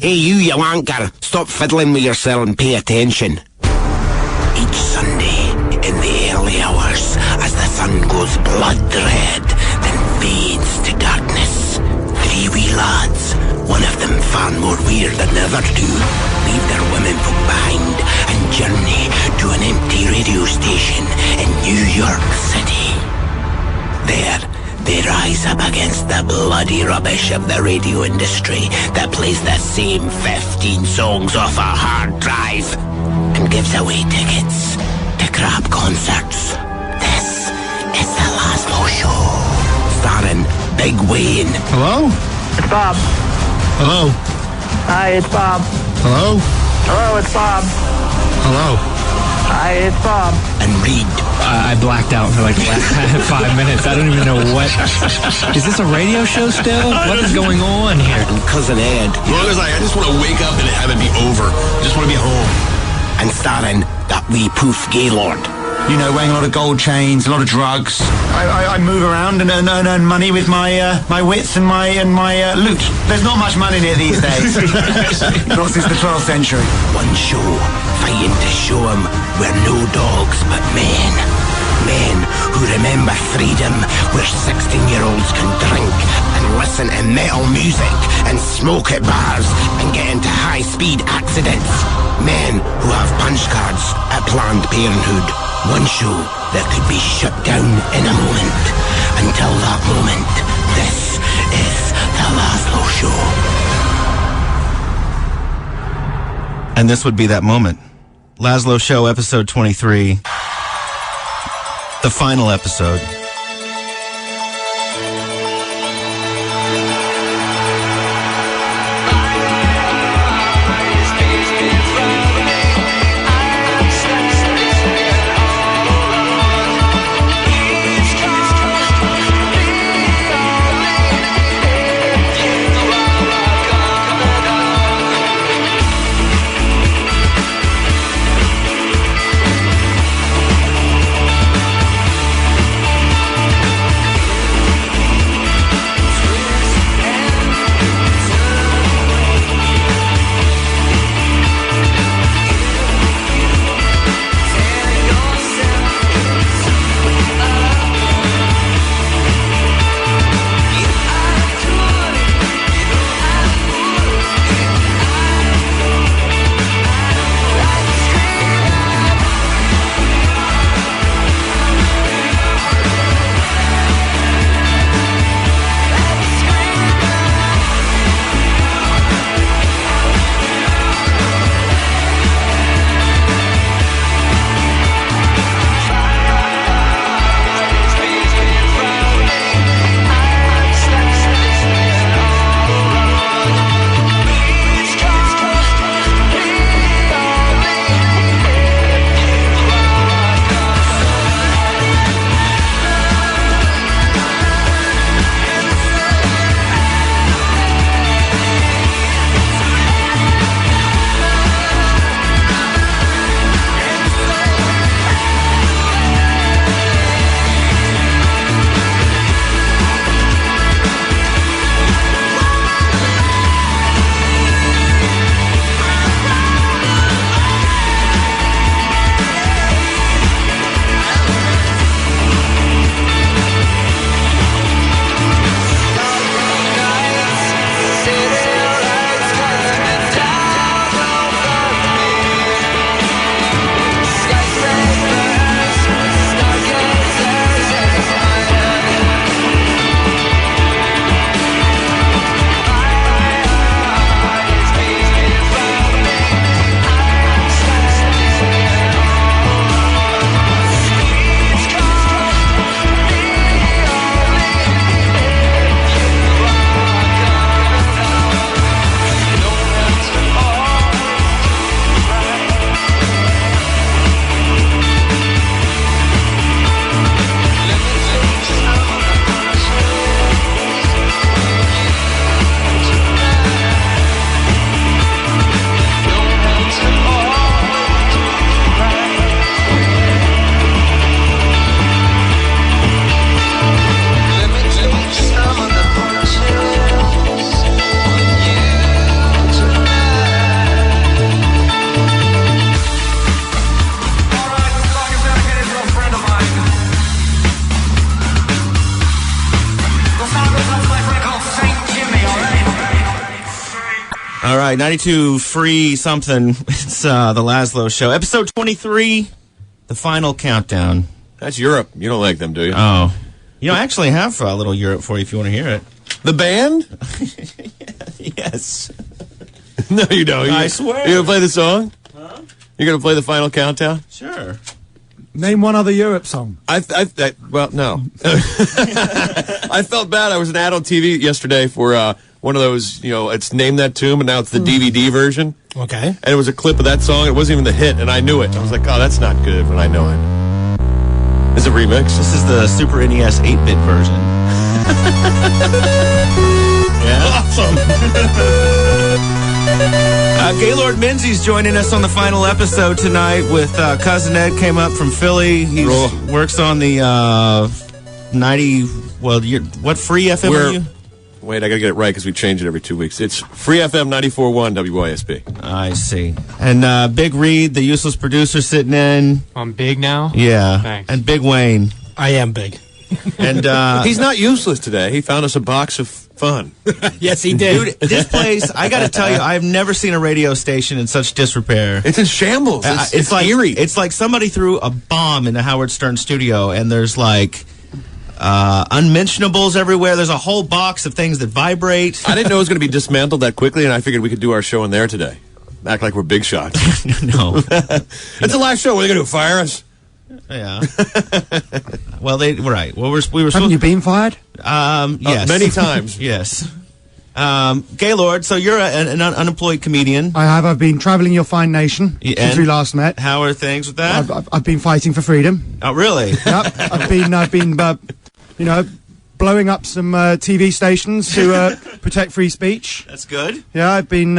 Hey, you wanker, stop fiddling with yourself and pay attention. Each Sunday, in the early hours, as the sun goes blood red, then fades to darkness, three wee lads, one of them far more weird than the other two, leave their womenfolk behind and journey to an empty radio station in New York City. There, they rise up against the bloody rubbish of the radio industry that plays the same 15 songs off a hard drive and gives away tickets to crap concerts. This is the Lazlow Show, starring Big Wayne. Hello? It's Bob. Hello? Hi, it's Bob. Hello? Hello, it's Bob. Hello? Hi, it's Bob. And Reed. I blacked out for like 5 minutes. I don't even know what. Is this a radio show still? What is going on here? And Cousin Ed. As long as I just want to wake up and have it be over. I just want to be home. And starring that wee poof Gaylord. You know, wearing a lot of gold chains, a lot of drugs. I move around and earn money with my wits and my loot. There's not much money in it these days. Not since the 12th century. One show, fighting to show 'em we're no dogs but men. Men who remember freedom, where 16-year-olds can drink and listen to metal music and smoke at bars and get into high-speed accidents. Men who have punch cards at Planned Parenthood. One show that could be shut down in a moment. Until that moment, this is the Lazlow Show. And this would be that moment. Lazlow Show, episode 23. The final episode. All right, 92 free something. It's the Lazlow Show. Episode 23, the final countdown. That's Europe. You don't like them, do you? Oh. You know, I actually have a little Europe for you if you want to hear it. The band? Yes. No, you don't. I swear. You going to play the song? Huh? You're going to play the final countdown? Sure. Name one other Europe song. Well, no. I felt bad. I was an ad on TV yesterday for one of those, it's Name That Tune, and now it's the DVD version. Okay. And it was a clip of that song. It wasn't even the hit, and I knew it. I was like, oh, that's not good when I know it. It's a remix. This is the Super NES 8-bit version. Yeah. Awesome. Gaylord Menzies joining us on the final episode tonight with Couzin Ed came up from Philly. He works on the 90, what free FM are you? Wait, I got to get it right because we change it every 2 weeks. It's Free FM 94.1 WYSB. I see. And Big Reed, the useless producer, sitting in. I'm big now? Yeah. Thanks. And Big Wayne. I am big. And he's not useless today. He found us a box of fun. Yes, he did. Dude, this place, I got to tell you, I've never seen a radio station in such disrepair. It's in shambles. It's like eerie. It's like somebody threw a bomb in the Howard Stern studio, and there's like unmentionables everywhere. There's a whole box of things that vibrate. I didn't know it was going to be dismantled that quickly, and I figured we could do our show in there today. Act like we're big shots. No. It's a live show. What are they going to do, fire us? Yeah. Well, right. Well, we were. Haven't you been fired? Yes, many times. Yes. Gaylord, so you're an unemployed comedian. I have. I've been traveling your fine nation since we last met. How are things with that? I've been fighting for freedom. Oh, really? Yep. I've been, blowing up some TV stations to protect free speech. That's good. Yeah, I've been.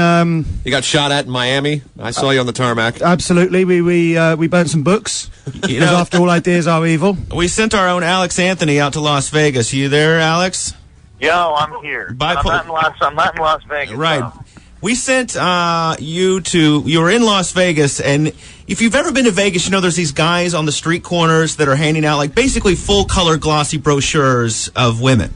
You got shot at in Miami. I saw you on the tarmac. Absolutely. We burnt some books. Because after all, ideas are evil. We sent our own Alex Anthony out to Las Vegas. You there, Alex? Yo, I'm here. I'm not in Las Vegas. Right. No. We sent you were in Las Vegas, and if you've ever been to Vegas, you know there's these guys on the street corners that are handing out like basically full-color glossy brochures of women.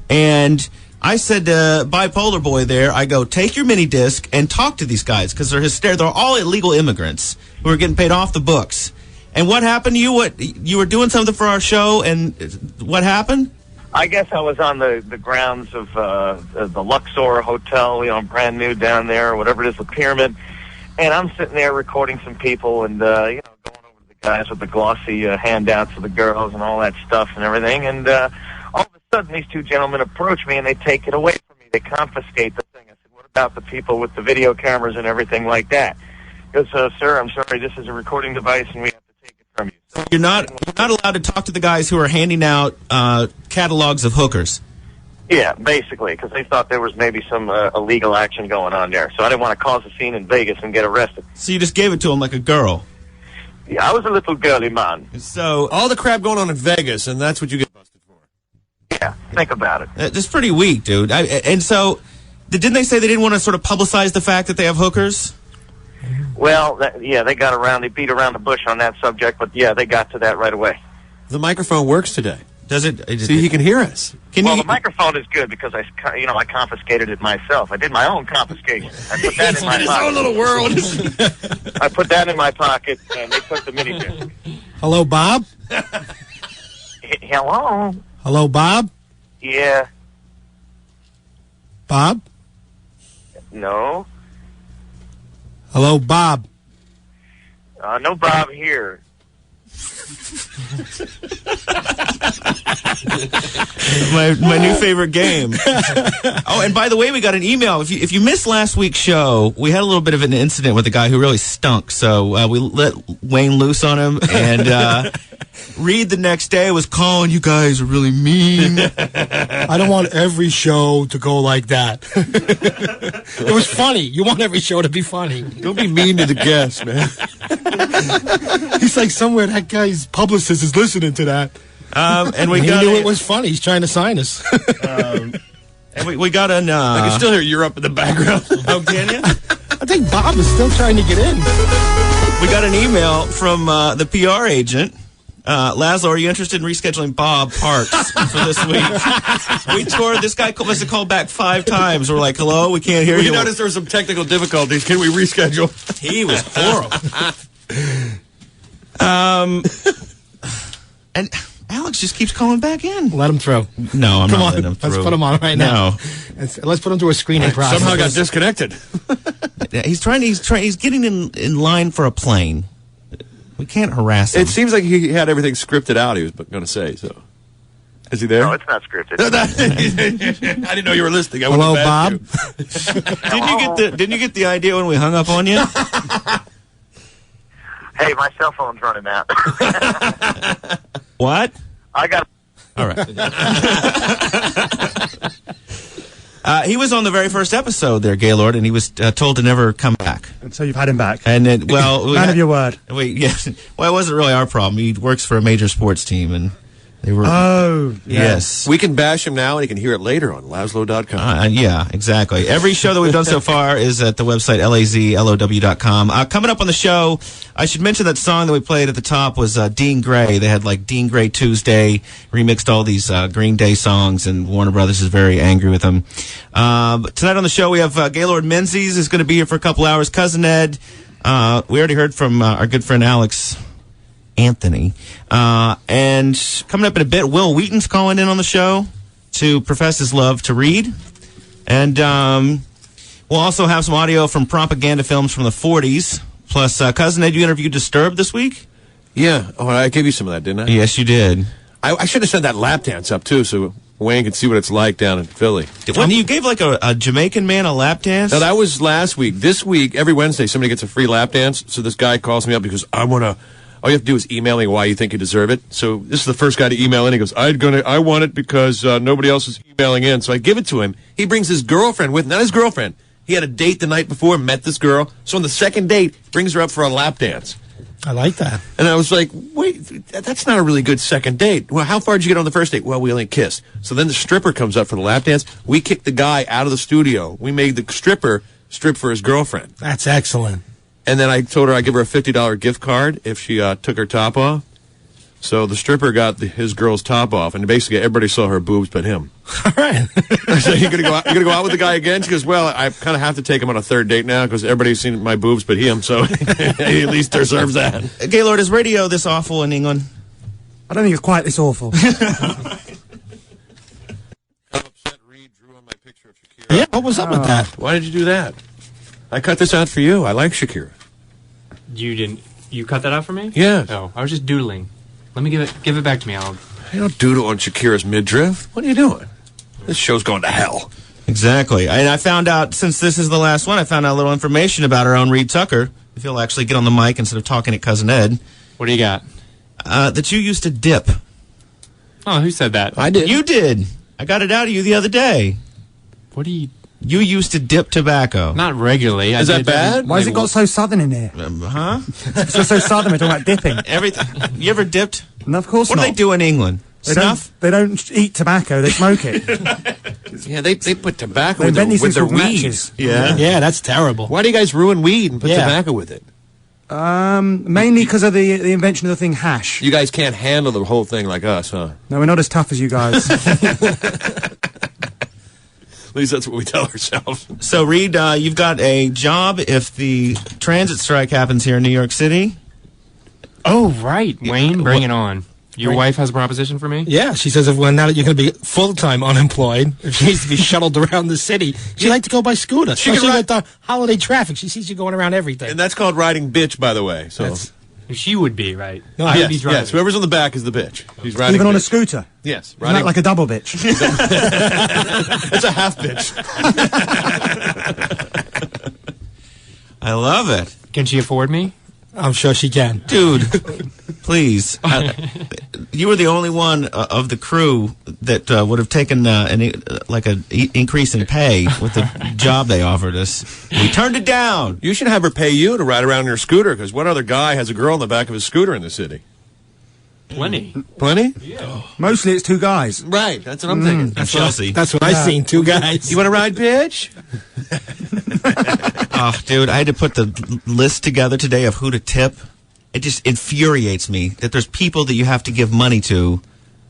And I said to Bipolar Boy there, I go, take your mini disc and talk to these guys because they're hysterical. They're all illegal immigrants who are getting paid off the books. And what happened to you? You were doing something for our show, and what happened? I guess I was on the grounds of the Luxor Hotel, brand new down there, or whatever it is, the Pyramid. And I'm sitting there recording some people and, going over to the guys with the glossy handouts for the girls and all that stuff and everything. And all of a sudden, these two gentlemen approach me and they take it away from me. They confiscate the thing. I said, what about the people with the video cameras and everything like that? He goes, sir, I'm sorry, this is a recording device and we have to take it from you. So You're not allowed to talk to the guys who are handing out catalogs of hookers. Yeah, basically, because they thought there was maybe some illegal action going on there. So I didn't want to cause a scene in Vegas and get arrested. So you just gave it to them like a girl. Yeah, I was a little girly man. So all the crap going on in Vegas, and that's what you get busted for. Yeah, think about it. That's pretty weak, dude. And so, didn't they say they didn't want to sort of publicize the fact that they have hookers? Well, they beat around the bush on that subject, but yeah, they got to that right away. The microphone works today. Does it? See, he can hear us. The microphone is good because I confiscated it myself. I did my own confiscation. I put that in my pocket. His own little world. I put that in my pocket, and they took the mini disc. Hello, Bob? Hello? Hello, Bob? Yeah. Bob? No. Hello, Bob? No Bob here. my new favorite game. Oh, and by the way, we got an email. If you missed last week's show, we had a little bit of an incident with a guy who really stunk. So we let Wayne loose on him, and Reed the next day was calling, you guys are really mean. I don't want every show to go like that. It was funny. You want every show to be funny. Don't be mean to the guests, man. He's like somewhere that guy's publicist is listening to that. And we he knew it was funny. He's trying to sign us. And we got an... I can still hear Europe in the background. Oh, can you? I think Bob is still trying to get in. We got an email from the PR agent. Lazlow, are you interested in rescheduling Bob Parks for this week? This guy must have called back 5 times. We're like, hello, we can't hear you. We noticed there were some technical difficulties. Can we reschedule? He was horrible. And Alex just keeps calling back in. Let him through. No, I'm not letting him through. Let's put him on right now. No. Let's put him through a screening process. Somehow got disconnected. He's getting in line for a plane. We can't harass him. It seems like he had everything scripted out he was going to say, so. Is he there? No, it's not scripted. I didn't know you were listening. Hello, Bob. Didn't you get the idea when we hung up on you? Hey, my cell phone's running out. What? I got. All right. He was on the very first episode there, Gaylord, and he was told to never come back. And so you've had him back. And then, well, Man of your word. Well, it wasn't really our problem. He works for a major sports team, and they were. Oh, yes. We can bash him now, and he can hear it later on Lazlow.com. Yeah, exactly. Every show that we've done so far is at the website lazlow.com. Coming up on the show, I should mention that song that we played at the top was Dean Gray. They had like Dean Gray Tuesday, remixed all these Green Day songs, and Warner Brothers is very angry with them. But tonight on the show, we have Gaylord Menzies is going to be here for a couple hours. Cousin Ed. We already heard from our good friend Alex Anthony. And coming up in a bit, Will Wheaton's calling in on the show to profess his love to Reed. And we'll also have some audio from propaganda films from the 40s. Plus, Cousin Ed, you interviewed Disturbed this week? Yeah. Oh, I gave you some of that, didn't I? Yes, you did. I should have sent that lap dance up, too, so Wayne could see what it's like down in Philly. When you gave like a Jamaican man a lap dance? No, that was last week. This week, every Wednesday, somebody gets a free lap dance. So this guy calls me up because I want to... All you have to do is email me why you think you deserve it. So this is the first guy to email in. He goes, I want it because nobody else is emailing in. So I give it to him. He brings his girlfriend with, not his girlfriend. He had a date the night before, met this girl. So on the second date, brings her up for a lap dance. I like that. And I was like, wait, that's not a really good second date. Well, how far did you get on the first date? Well, we only kissed. So then the stripper comes up for the lap dance. We kicked the guy out of the studio. We made the stripper strip for his girlfriend. That's excellent. And then I told her I'd give her a $50 gift card if she took her top off. So the stripper got his girl's top off, and basically everybody saw her boobs but him. All right. I said, you gonna go out with the guy again? She goes, well, I kind of have to take him on a third date now because everybody's seen my boobs but him, so he at least deserves that. Gaylord, is radio this awful in England? I don't think it's quite this awful. I'm upset Reed drew on my picture of Shakira. Yeah, what was up with that? Why did you do that? I cut this out for you. I like Shakira. You didn't. You cut that out for me? Yeah. Oh, I was just doodling. Let me give it back to me, Alan. You don't doodle on Shakira's midriff. What are you doing? This show's going to hell. Exactly. And I found out, since this is the last one, I found out a little information about our own Reed Tucker. If he'll actually get on the mic instead of talking at Cousin Ed. What do you got? That you used to dip. Oh, who said that? I did. You did. I got it out of you the other day. What do you... You used to dip tobacco. Not regularly. Is that bad? Why has it got so southern in here? Huh? It's just so southern, we're talking about dipping. Everything. You ever dipped? No, of course What not. do they do in England? Snuff? They don't eat tobacco, they smoke it. Yeah, they put tobacco They with their, invent these with things their called weed. matches. Yeah. Yeah, that's terrible. Why do you guys ruin weed and put tobacco with it? Mainly because of the invention of the thing hash. You guys can't handle the whole thing like us, huh? No, we're not as tough as you guys. At least that's what we tell ourselves. So, Reed, you've got a job if the transit strike happens here in New York City. Oh, right. Wayne, bring it on. Your wife has a proposition for me? Yeah, she says now that you're going to be full-time unemployed, if she needs to be shuttled around the city, she'd like to go by scooter. She can Especially ride- with the holiday traffic. She sees you going around everything. And that's called riding bitch, by the way. So She would be, right? No, I would yes, be driving. yes, whoever's on the back is the bitch. He's riding Even on a bitch. scooter. Yes, Isn't that like a double bitch? It's a half bitch. I love it. Can she afford me? I'm sure she can. Dude, please. You were the only one of the crew that would have taken an increase in pay with the job they offered us. We turned it down. You should have her pay you to ride around in her scooter, because what other guy has a girl in the back of his scooter in the city? Plenty. Plenty? Mostly it's two guys. Right, that's what I'm thinking. That's Chelsea. That's what I seen, two guys. You want to ride, bitch? Oh, dude, I had to put the list together today of who to tip. it just infuriates me that there's people that you have to give money to,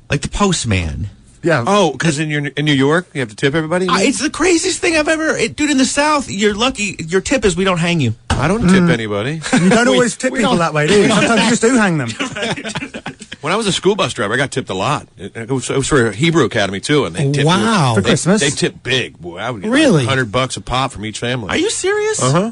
like the postman. Yeah. Oh, because in New York, you have to tip everybody? It's the craziest thing I've ever... dude, in the South, you're lucky. Your tip is we don't hang you. I don't tip anybody. You don't always tip people that way, do you? Sometimes you just do hang them. When I was a school bus driver, I got tipped a lot. It was for a Hebrew academy, too. And they tipped For Christmas? They tipped big. Boy, I would get Really? $100 a pop from each family. Are you serious? Uh-huh.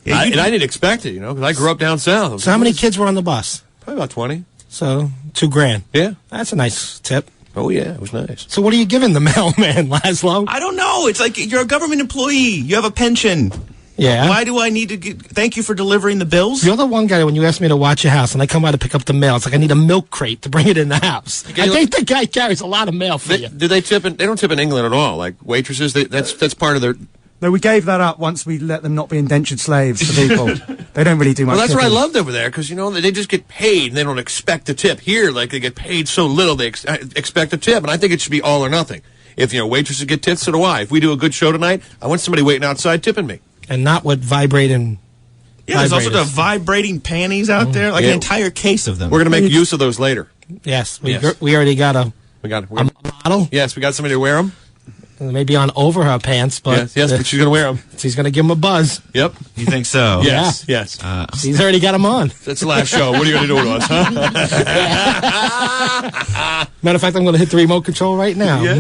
Yeah, And I didn't expect it, because I grew up down south. So how many kids were on the bus? Probably about 20. So $2,000. Yeah. That's a nice tip. Oh, yeah, it was nice. So what are you giving the mailman, Lazlow? I don't know. It's like you're a government employee. You have a pension. Yeah. Why do I need to thank you for delivering the bills? You're the one guy when you ask me to watch your house and I come by to pick up the mail. It's like I need a milk crate to bring it in the house. I think the guy carries a lot of mail for you. Do they tip? They don't tip in England at all. Like waitresses, that's part of their. No, we gave that up once we let them not be indentured slaves to people. They don't really do much. Well, that's what I tipping. loved over there because they just get paid and they don't expect a tip. Here, like they get paid so little, they expect a tip, and I think it should be all or nothing. If waitresses get tips, so do I. If we do a good show tonight, I want somebody waiting outside tipping me. And not with vibrating. Yeah, there's also the vibrating panties out there, like an entire case of them. We're going to make use of those later. Yes, we already got a model. Yes, we got somebody to wear them. Maybe on over her pants, but yes, but she's going to wear them. She's going to give him a buzz. Yep. You think so? Yes, yes. She's already got him on. That's the last show. What are you going to do to us, huh? Matter of fact, I'm going to hit the remote control right now. Yeah.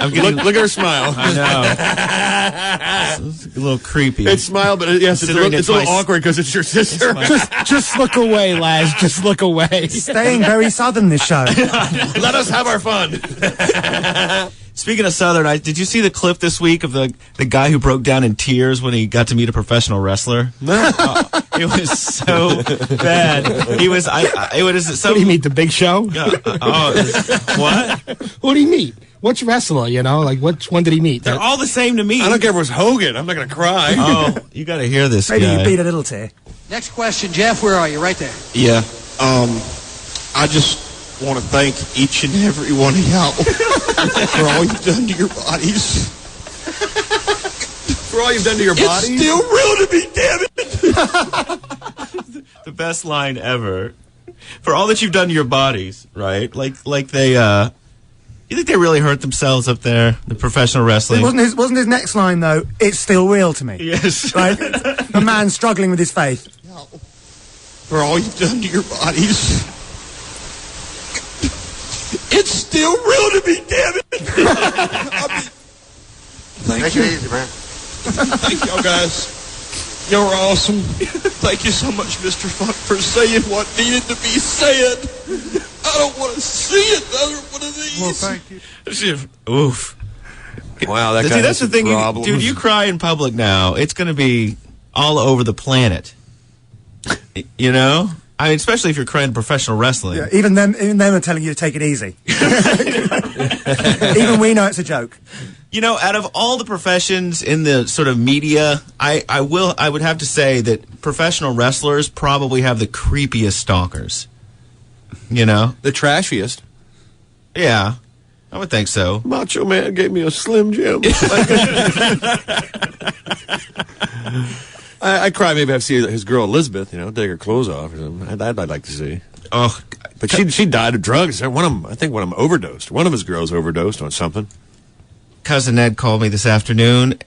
Look at her smile. I know. It's a little creepy. It's smile, but yes, it's a little awkward because it's your sister. Just look away, Laz. Just look away. Staying very southern, this show. Let us have our fun. Speaking of Southern, did you see the clip this week of the guy who broke down in tears when he got to meet a professional wrestler? No. It was so bad. It was so... What do you meet, the Big Show? What? Who did he meet? Which wrestler, Like, which one did he meet? They're all the same to me. I don't care if it was Hogan. I'm not going to cry. Oh, you got to hear this Maybe guy. you beat a little tear. Next question, Jeff. Where are you? Right there. Yeah. I just want to thank each and every one of y'all for all you've done to your bodies. For all you've done to your bodies? It's still real to me, damn it. The best line ever. For all that you've done to your bodies, right? Like they, you think they really hurt themselves up there, the professional wrestling? It wasn't his next line, though. It's still real to me. Yes. Right? A man struggling with his faith. For all you've done to your bodies. It's still real to me, damn it. Thank you. Easy, man. Thank y'all guys. Y'all are awesome. Thank you so much, Mr. Funk, for saying what needed to be said. I don't want to see another one of these. Well, thank you. Oof. Wow, that guy See, that's has the thing, problems. dude. You cry in public now, it's going to be all over the planet. You know, I mean, especially if you're crying professional wrestling. Yeah, even them are telling you to take it easy. Even we know it's a joke. You know, out of all the professions in the sort of media, I would have to say that professional wrestlers probably have the creepiest stalkers. You know, the trashiest. Yeah, I would think so. Macho Man gave me a Slim Jim. I cry maybe I see his girl Elizabeth, take her clothes off or something. I'd like to see. Oh, but she died of drugs. I think one of them overdosed. One of his girls overdosed on something. Cousin Ed called me this afternoon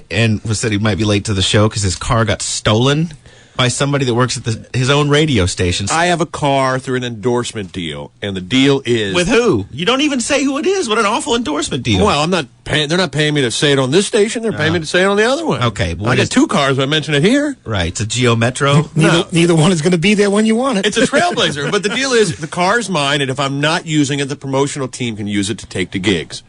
and said he might be late to the show because his car got stolen by somebody that works at his own radio station. I have a car through an endorsement deal, and the deal is... With who? You don't even say who it is. What an awful endorsement deal. Well, I'm not paying... They're not paying me to say it on this station. They're paying me to say it on the other one. Okay. I got two cars, but I mention it here. Right. It's a Geo Metro. Neither one is going to be there when you want it. It's a Trailblazer. But the deal is, the car's mine, and if I'm not using it, the promotional team can use it to take to gigs.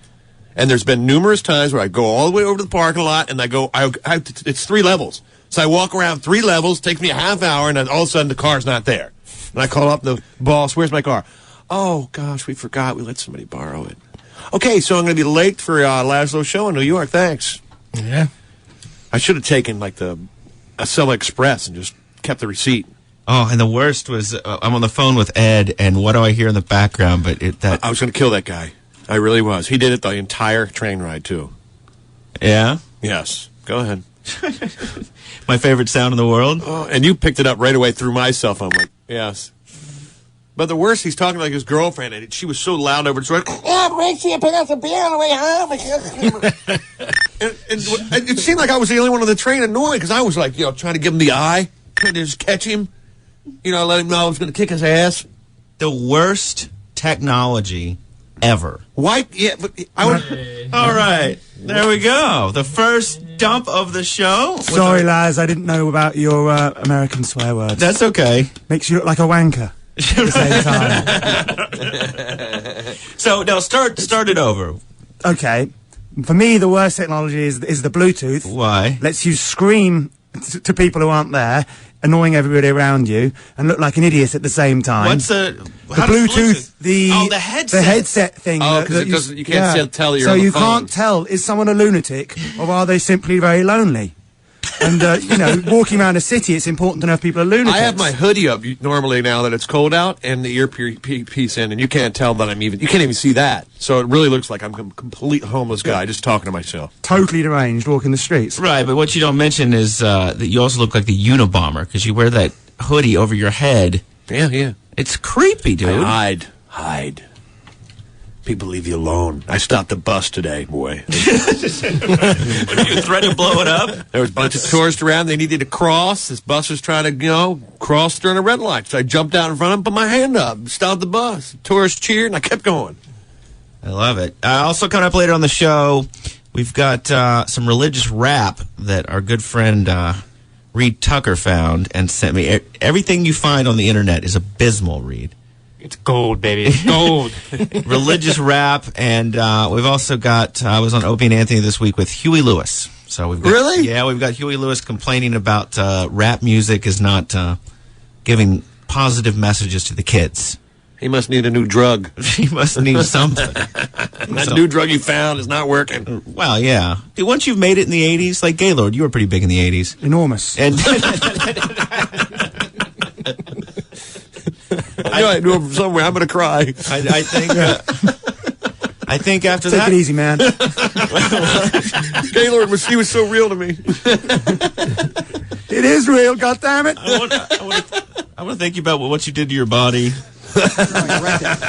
And there's been numerous times where I go all the way over to the parking lot, and it's 3 levels. So I walk around 3 levels, takes me a half hour, and then all of a sudden the car's not there. And I call up the boss, where's my car? Oh, gosh, we forgot. We let somebody borrow it. Okay, so I'm going to be late for Lazlow Show in New York. Thanks. Yeah. I should have taken, like, a Acela Express and just kept the receipt. Oh, and the worst was I'm on the phone with Ed, and what do I hear in the background? But I was going to kill that guy. I really was. He did it the entire train ride, too. Yeah? Yes. Go ahead. My favorite sound in the world. Oh, and you picked it up right away through my cell phone. Like, yes. But the worst, he's talking like his girlfriend, and she was so loud over the right. Richie, pick up some beer on the way home. And it seemed like I was the only one on the train annoyed because I was like, trying to give him the eye, trying to just catch him, let him know I was going to kick his ass. The worst technology ever. Why? Yeah, but All right, there we go. The first dump of the show. Sorry, Laz, I didn't know about your American swear words. That's okay. Makes you look like a wanker. At the same time. So now start it over. Okay. For me, the worst technology is the Bluetooth. Why? Lets you scream to people who aren't there, annoying everybody around you, and look like an idiot at the same time. What's the Bluetooth? The headset. The headset thing. Oh, because you can't tell you're so on the you phone. can't tell, is someone a lunatic, or are they simply very lonely? And, walking around a city, it's important to know if people are lunatics. I have my hoodie up normally now that it's cold out, and the earpiece in, and you can't tell that you can't even see that. So it really looks like I'm a complete homeless guy just talking to myself. Totally deranged walking the streets. Right, but what you don't mention is that you also look like the Unabomber because you wear that hoodie over your head. Yeah. It's creepy, dude. Hide. People leave you alone. I stopped the bus today, boy. You threatened to blow it up? There was a bunch of tourists around. They needed to cross. This bus was trying to, cross during a red light. So I jumped out in front of them, put my hand up, stopped the bus. Tourists cheered, and I kept going. I love it. Also coming up later on the show, we've got some religious rap that our good friend Reed Tucker found and sent me. Everything you find on the internet is abysmal, Reed. It's gold, baby. It's gold. Religious rap, and we've also got, I was on Opie and Anthony this week with Huey Lewis. So we've got, Really? Yeah, we've got Huey Lewis complaining about rap music is not giving positive messages to the kids. He must need a new drug. He must need something. That new drug he found is not working. Well, yeah. Dude, once you've made it in the 80s, like Gaylord, you were pretty big in the 80s. Enormous. And I knew him from somewhere. I'm going to cry. I think after Take that... it easy, man. Gaylord he was so real to me. It is real, goddammit. I want to thank you about what you did to your body.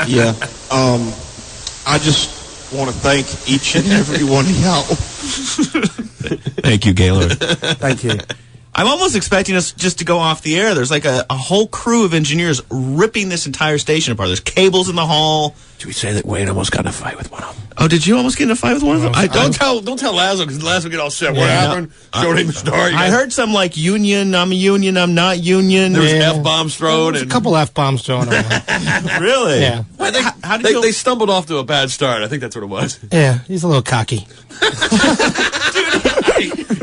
Yeah. I just want to thank each and every one of y'all. Thank you, Gaylord. Thank you. I'm almost expecting us just to go off the air. There's like a whole crew of engineers ripping this entire station apart. There's cables in the hall. Should we say that Wayne almost got in a fight with one of them? Oh, did you almost get in a fight with one of them? Don't tell Lazlow, because Lazlow will get all set. What happened? Showed him the story. I heard some like union, I'm not union. There was F-bombs thrown. There's a couple F-bombs thrown around. Really? Yeah. How did you... They stumbled off to a bad start. I think that's what it was. Yeah, he's a little cocky.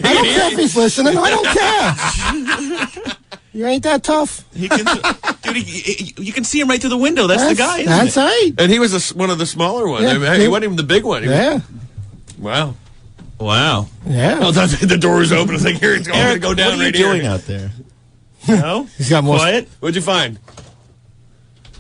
I don't care if he's listening. I don't care. You ain't that tough. You can see him right through the window. That's the guy, isn't That's it? right. And he was one of the smaller ones. Yeah. I mean, he wasn't even the big one. Yeah. Wow. Wow. Yeah. Well, the door was open. I was like, here it's going to go down what are right you doing here. out there? No? He's got more. Quiet? What'd you find?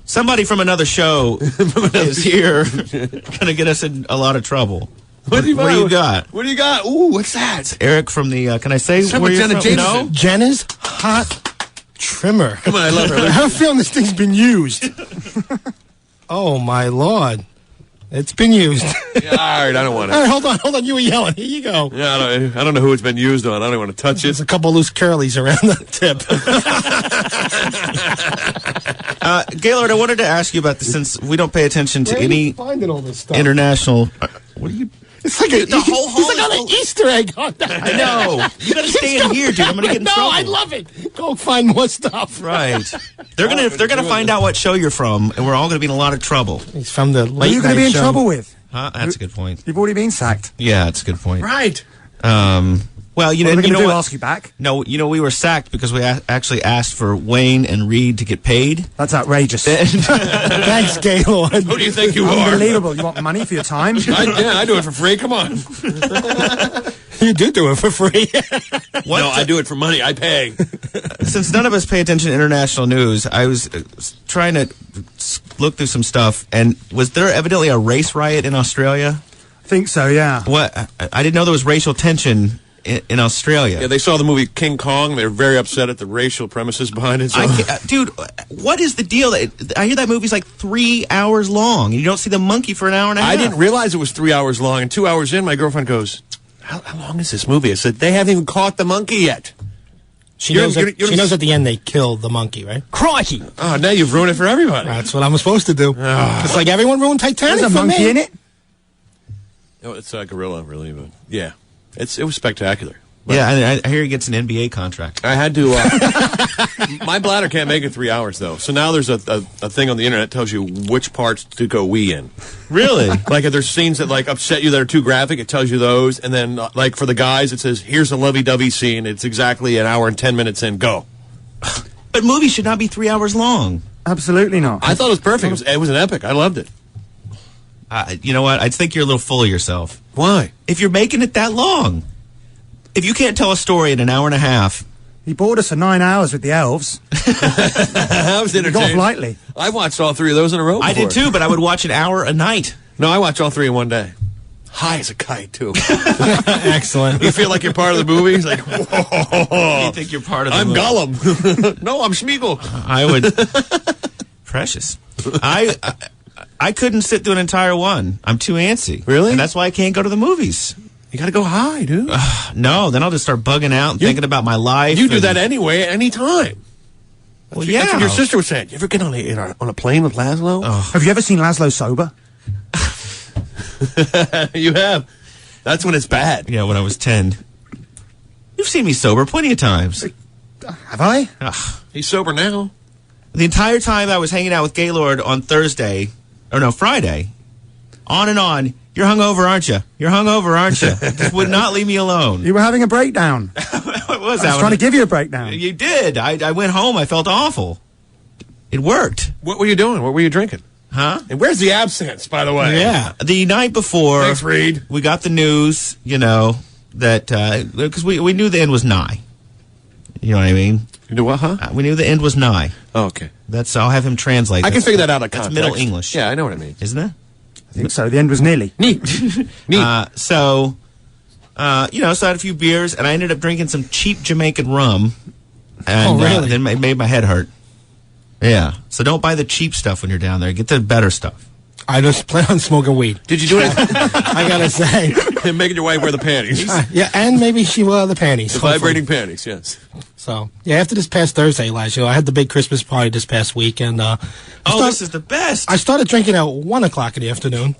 Somebody from another show is here going to get us in a lot of trouble. What do you got? What do you got? Ooh, what's that? It's Eric from the, can I say where you're from? Jameson. No? Jenna's hot trimmer. Come on, I love her. I have a feeling this thing's been used. Oh, my Lord. It's been used. Yeah, all right, I don't want All it. right, hold on. You were yelling. Here you go. Yeah, I don't know who it's been used on. I don't want to touch it. There's a couple loose curlies around the tip. Gaylord, I wanted to ask you about this since we don't pay attention to Where are you any finding all this stuff? international... what are you... It's like the whole he's like on an Easter egg on that. I know. You got to stay in here, dude. I'm going to get in trouble. No, I love it. Go find more stuff. Right. They're gonna find out what show you're from, and we're all going to be in a lot of trouble. He's from the late Who are you going to be in show. trouble with? Huh? That's a good point. You've already been sacked. Yeah, that's a good point. Right. Well, you What are know, they you going know to do? what? Ask you back? No, you know, we were sacked because we actually asked for Wayne and Reed to get paid. That's outrageous. Thanks, Gaylord. Who do you think you are? Unbelievable. You want money for your time? I do it for free. Come on. You do it for free. What? No, I do it for money. I pay. Since none of us pay attention to international news, I was trying to look through some stuff, and was there evidently a race riot in Australia? I think so, yeah. What? I didn't know there was racial tension in Australia. Yeah, they saw the movie King Kong. They're very upset at the racial premises behind it. So. Dude, what is the deal? I hear that movie's like 3 hours long, and you don't see the monkey for an hour and a half. I didn't realize it was 3 hours long, and 2 hours in, my girlfriend goes, how long is this movie? I said, they haven't even caught the monkey yet. She knows at the end they kill the monkey, right? Crikey! Oh, now you've ruined it for everybody. That's what I'm supposed to do. It's like everyone ruined Titanic. There's a monkey in it. No, it's a gorilla, really, but yeah. It was spectacular. Yeah, I hear he gets an NBA contract. I had to. My bladder can't make it 3 hours though. So now there's a thing on the internet that tells you which parts to go wee in. Really? Like if there's scenes that like upset you that are too graphic, it tells you those. And then like for the guys, it says here's a lovey-dovey scene. It's exactly an hour and 10 minutes in. Go. But movies should not be 3 hours long. Absolutely not. I thought it was perfect. It was an epic. I loved it. You know what? I think you're a little full of yourself. Why? If you're making it that long. If you can't tell a story in an hour and a half. He bored us for 9 hours with the elves. I was entertained. Got off lightly. I watched all 3 of those in a row before. I did too, but I would watch an hour a night. No, I watched all 3 in one day. High as a kite, too. Excellent. You feel like you're part of the movie? He's like, whoa. You think you're part of the I'm movie? Gollum. No, I'm Smeagol. I would. Precious. I couldn't sit through an entire one. I'm too antsy. Really? And that's why I can't go to the movies. You gotta go high, dude. No, then I'll just start bugging out and thinking about my life. You do that anyway, anytime. Well, That's what your sister was saying. You ever get on a plane with Lazlow? Oh. Have you ever seen Lazlow sober? You have. That's when it's bad. Yeah, when I was 10. You've seen me sober plenty of times. Have I? He's sober now. The entire time I was hanging out with Gaylord on Friday, on and on. You're hungover, aren't you? You're hungover, aren't you? Just would not leave me alone. You were having a breakdown. What was I was trying to give you a breakdown. You did. I went home. I felt awful. It worked. What were you doing? What were you drinking? Huh? And where's the absinthe, by the way? Yeah. The night before, Thanks, Reed. We got the news, that, because we knew the end was nigh. You know what I mean? You knew what, huh? We knew the end was nigh. Oh, okay. I'll have him translate. I can figure that out of context. That's Middle English. Yeah, I know what I mean. Isn't it? I think so. The end was nearly. Neat. So I had a few beers, and I ended up drinking some cheap Jamaican rum. And, really? Then it made my head hurt. Yeah. So don't buy the cheap stuff when you're down there. Get the better stuff. I just plan on smoking weed. Did you do it? I gotta say. And making your wife wear the panties. Yeah, and maybe she will have the panties. The vibrating panties, yes. So, yeah, after this past Thursday, Elijah, I had the big Christmas party this past week, and this is the best. I started drinking at 1 o'clock in the afternoon,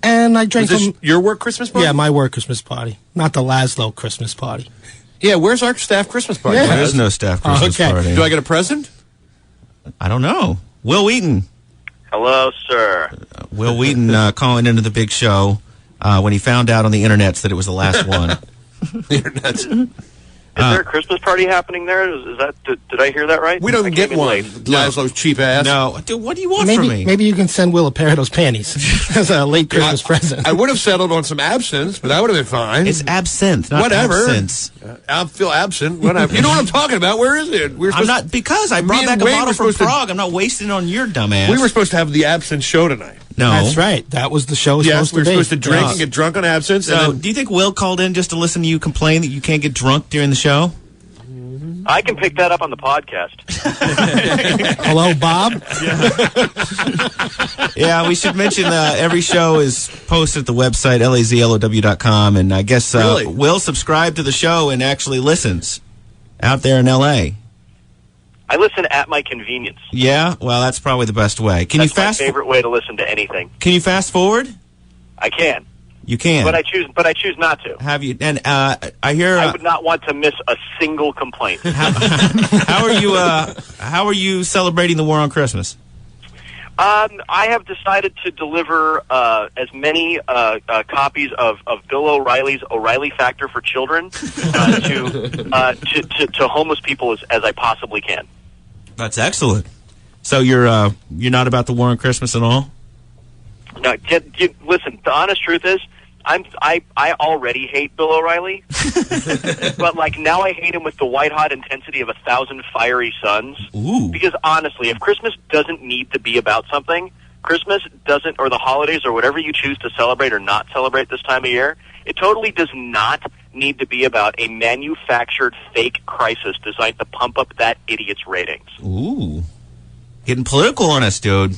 and I drank Was this your work Christmas party? Yeah, my work Christmas party, not the Lazlow Christmas party. Yeah, where's our staff Christmas party? Yeah. There is no staff Christmas party. Do I get a present? I don't know. Will Wheaton. Hello, sir. Will Wheaton calling into the big show when he found out on the internets that it was the last one. The internet's... Is there a Christmas party happening there? Is that did I hear that right? We don't get one. Late. Lazlow's cheap ass. No. Dude, what do you want from me? Maybe you can send Will a pair of those panties as a late Christmas present. I would have settled on some absinthe, but that would have been fine. It's absinthe, not whatever. absinthe. I feel absent. Whatever. You know what I'm talking about? Where is it? I'm not, because I brought back a bottle from Prague. I'm not wasting it on your dumb ass. We were supposed to have the absinthe show tonight. No. That's right. That was the show Yes, supposed we were to be. supposed to drink and get drunk on absinthe. So, do you think Will called in just to listen to you complain that you can't get drunk during the show? I can pick that up on the podcast. Hello, Bob. Yeah, we should mention every show is posted at the website, lazlow.com, and I guess Really? Will subscribe to the show and actually listens out there in L.A. I listen at my convenience. Yeah? Well, that's probably the best way. That's my favorite way to listen to anything. Can you fast forward? I can. You can. But I choose not to. Have you? And I hear I would not want to miss a single complaint. how are you celebrating the war on Christmas? I have decided to deliver as many copies of Bill O'Reilly's O'Reilly Factor for Children to homeless people as I possibly can. That's excellent. So you're not about the war on Christmas at all? No, listen. The honest truth is, I already hate Bill O'Reilly, but like now I hate him with the white hot intensity of 1,000 fiery suns. Ooh. Because honestly, if Christmas doesn't need to be about something, Christmas doesn't, or the holidays, or whatever you choose to celebrate or not celebrate this time of year, it totally does not need to be about a manufactured fake crisis designed to pump up that idiot's ratings. Ooh. Getting political on us, dude.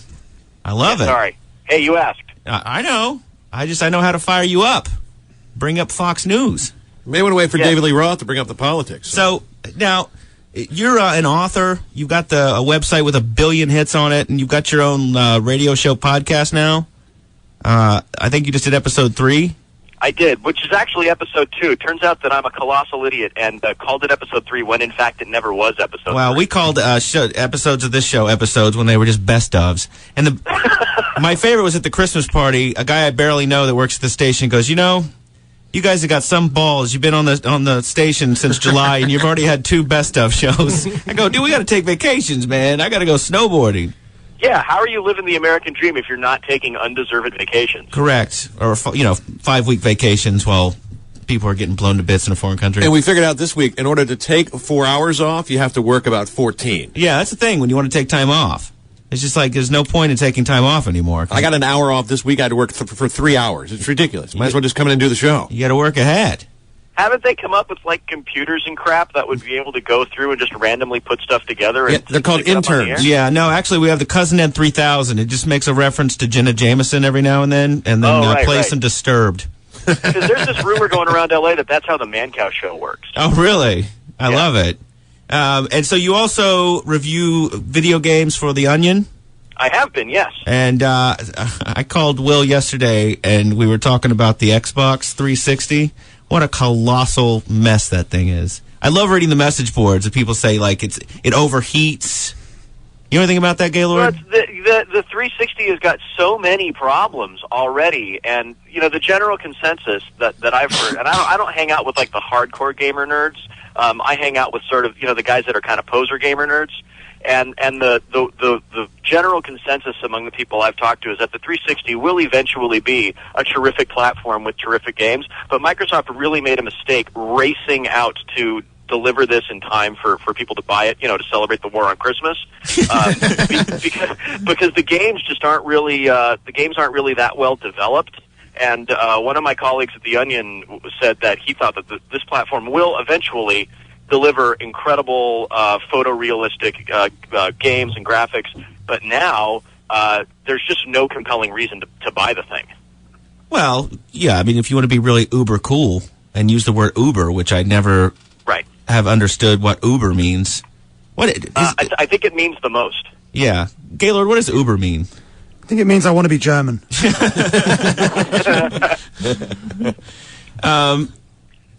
I love it. Sorry. Hey, you asked. I know. I know how to fire you up. Bring up Fox News. You may want to wait for David Lee Roth to bring up the politics. So now, you're an author. You've got a website with 1 billion hits on it, and you've got your own radio show podcast now. I think you just did episode 3. I did, which is actually episode 2. It turns out that I'm a colossal idiot and called it episode 3 when, in fact, it never was episode 3. Well, we called episodes of this show episodes when they were just best ofs. And my favorite was at the Christmas party. A guy I barely know that works at the station goes, you guys have got some balls. You've been on the station since July, and you've already had 2 best of shows. I go, dude, we got to take vacations, man. I got to go snowboarding. Yeah, how are you living the American dream if you're not taking undeserved vacations? Correct. Or, 5-week vacations while people are getting blown to bits in a foreign country. And we figured out this week, in order to take 4 hours off, you have to work about 14. Yeah, that's the thing when you want to take time off. It's just like there's no point in taking time off anymore. I got an hour off this week. I had to work for 3 hours. It's ridiculous. Might as well just come in and do the show. You got to work ahead. Haven't they come up with, computers and crap that would be able to go through and just randomly put stuff together? Yeah, they're called interns. Yeah, no, actually, we have the Couzin 3000. It just makes a reference to Jenna Jameson every now and then plays some Disturbed. Because there's this rumor going around L.A. that's how the Man Cow show works. Oh, really? I love it. And so you also review video games for The Onion? I have been, yes. And I called Will yesterday, and we were talking about the Xbox 360. What a colossal mess that thing is. I love reading the message boards that people say, it overheats. You know anything about that, Gaylord? Well, the 360 has got so many problems already, and, the general consensus that I've heard, and I don't hang out with, the hardcore gamer nerds. I hang out with sort of, the guys that are kind of poser gamer nerds. And the general consensus among the people I've talked to is that the 360 will eventually be a terrific platform with terrific games, but Microsoft really made a mistake racing out to deliver this in time for people to buy it, to celebrate the war on Christmas, because the games just aren't really that well developed. And one of my colleagues at The Onion said that he thought that this platform will eventually deliver incredible photorealistic games and graphics, but now there's just no compelling reason to buy the thing. Well, yeah, I mean, if you want to be really uber cool and use the word uber, which I never have understood what uber means. I think it means the most. Yeah. Gaylord, what does uber mean? I think it means I want to be German.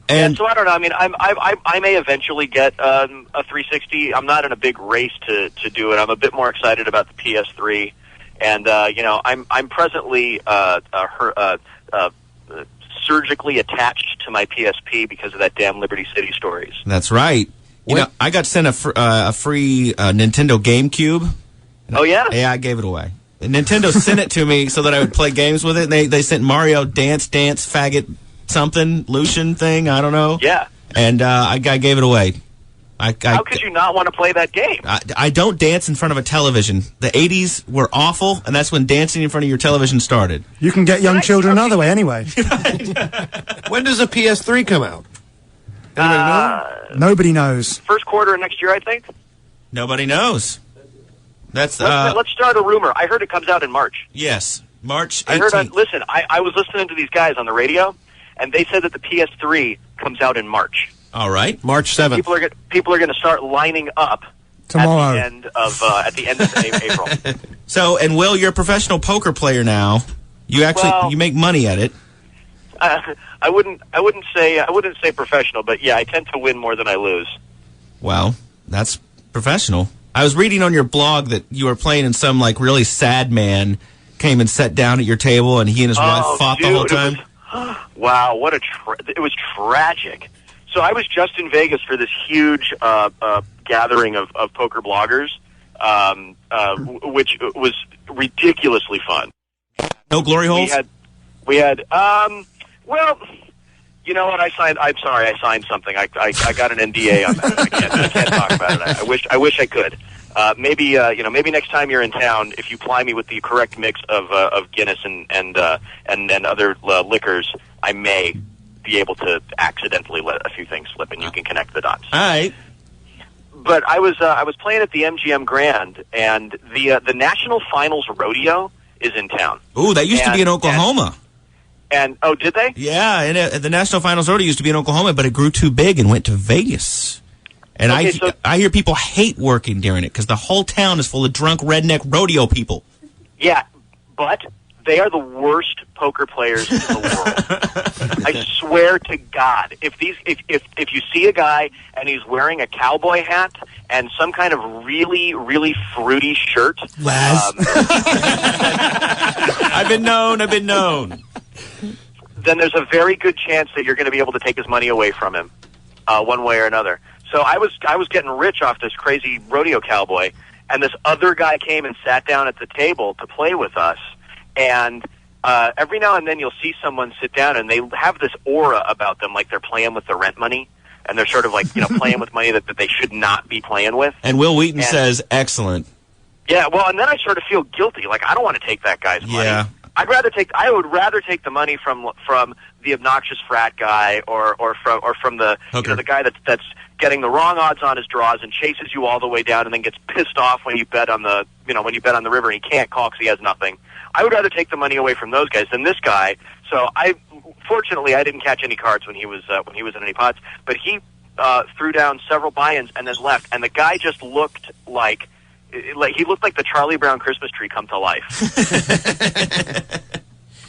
And so I don't know. I mean, I may eventually get a 360. I'm not in a big race to do it. I'm a bit more excited about the PS3, and I'm presently surgically attached to my PSP because of that damn Liberty City stories. That's right. I got sent a free Nintendo GameCube. Oh yeah? Yeah, I gave it away. Nintendo sent it to me so that I would play games with it. And they sent Mario Dance Faggot something Lucian thing. I don't know. Yeah. And I gave it away. How could you not want to play that game? I don't dance in front of a television. The 80s were awful, and that's when dancing in front of your television started. You can get young children another way anyway. When does a PS3 come out? Anybody know? Nobody knows. First quarter of next year, I think. Nobody knows. Let's start a rumor. I heard it comes out in March. Yes, March 18th. I was listening to these guys on the radio, and they said that the PS3 comes out in March. All right, March 7th. People are going to start lining up tomorrow at the end of April. So, and Will, you're a professional poker player now. You you make money at it. I wouldn't say professional, but yeah, I tend to win more than I lose. Well, that's professional. I was reading on your blog that you were playing and some really sad man came and sat down at your table and he and his wife fought the whole time. Wow, it was tragic. So I was just in Vegas for this huge gathering of poker bloggers, which was ridiculously fun. No glory holes? We had well, you know what? I'm sorry, I signed something. I got an NDA on that. I can't talk about it. I wish I could. Maybe next time you're in town, if you ply me with the correct mix of Guinness and other liquors, I may be able to accidentally let a few things slip, and you can connect the dots. All right. But I was playing at the MGM Grand, and the National Finals Rodeo is in town. Ooh, that used to be in Oklahoma. And oh, did they? Yeah, and the National Finals Rodeo used to be in Oklahoma, but it grew too big and went to Vegas. And I hear people hate working during it because the whole town is full of drunk redneck rodeo people. Yeah, but they are the worst poker players in the world. I swear to God, if you see a guy and he's wearing a cowboy hat and some kind of really, really fruity shirt, Laz. I've been known. Then there's a very good chance that you're going to be able to take his money away from him, one way or another. So I was getting rich off this crazy rodeo cowboy, and this other guy came and sat down at the table to play with us. And every now and then you'll see someone sit down, and they have this aura about them, like they're playing with the rent money, and they're sort of like playing with money that they should not be playing with. And Will Wheaton says, "Excellent." Yeah, well, and then I sort of feel guilty, like I don't want to take that guy's money. Yeah. I would rather take the money from the obnoxious frat guy or from the the guy that's getting the wrong odds on his draws and chases you all the way down and then gets pissed off when you bet on the river and he can't call because he has nothing. I would rather take the money away from those guys than this guy. So fortunately I didn't catch any cards when he was in any pots, but he threw down several buy-ins and then left, and the guy just looked like he looked like the Charlie Brown Christmas tree come to life.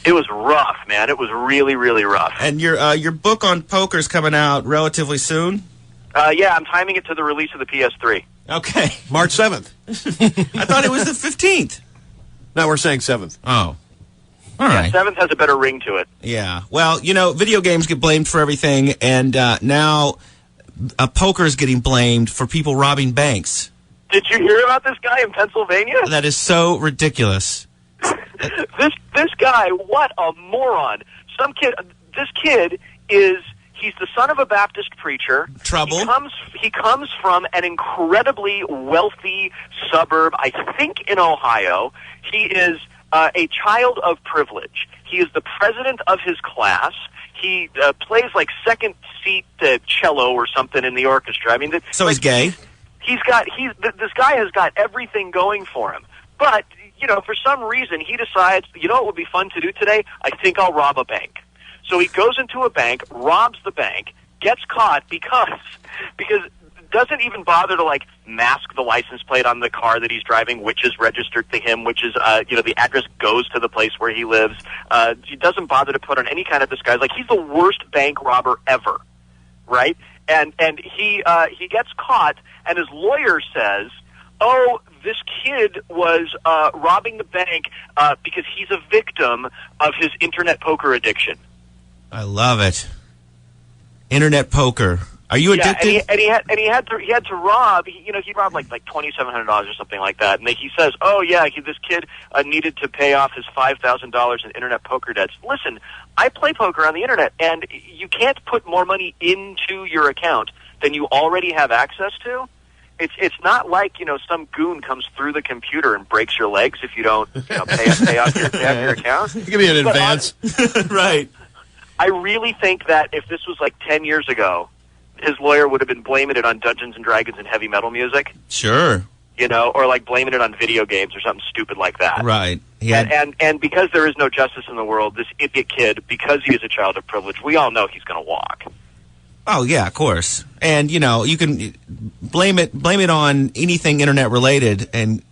It was rough, man. It was really, really rough. And your book on poker is coming out relatively soon? Yeah, I'm timing it to the release of the PS3. Okay. March 7th. I thought it was the 15th. No, we're saying 7th. Oh. All right. 7th has a better ring to it. Yeah. Well, video games get blamed for everything, and now poker is getting blamed for people robbing banks. Did you hear about this guy in Pennsylvania? That is so ridiculous. This guy, what a moron! This kid he's the son of a Baptist preacher. Trouble. He comes from an incredibly wealthy suburb, I think in Ohio. He is a child of privilege. He is the president of his class. He plays like second seat cello or something in the orchestra. I mean, he's gay. This guy has got everything going for him. But, for some reason, he decides, what would be fun to do today? I think I'll rob a bank. So he goes into a bank, robs the bank, gets caught because doesn't even bother to, mask the license plate on the car that he's driving, which is registered to him, which is, the address goes to the place where he lives. He doesn't bother to put on any kind of disguise. He's the worst bank robber ever, right? And he gets caught, and his lawyer says, "Oh, this kid was robbing the bank because he's a victim of his internet poker addiction." I love it. Internet poker. Are you addicted? Yeah, and he had to rob. He robbed like $2,700 or something like that. And he says, "Oh yeah, this kid needed to pay off his $5,000 in internet poker debts." Listen, I play poker on the internet, and you can't put more money into your account than you already have access to. It's not like some goon comes through the computer and breaks your legs if you don't pay off your account. Give me an advance, right? I really think that if this was 10 years ago, his lawyer would have been blaming it on Dungeons and Dragons and heavy metal music. Sure. Or blaming it on video games or something stupid like that. Right. And because there is no justice in the world, this idiot kid, because he is a child of privilege, we all know he's going to walk. Oh yeah, of course. And you can blame it on anything internet related and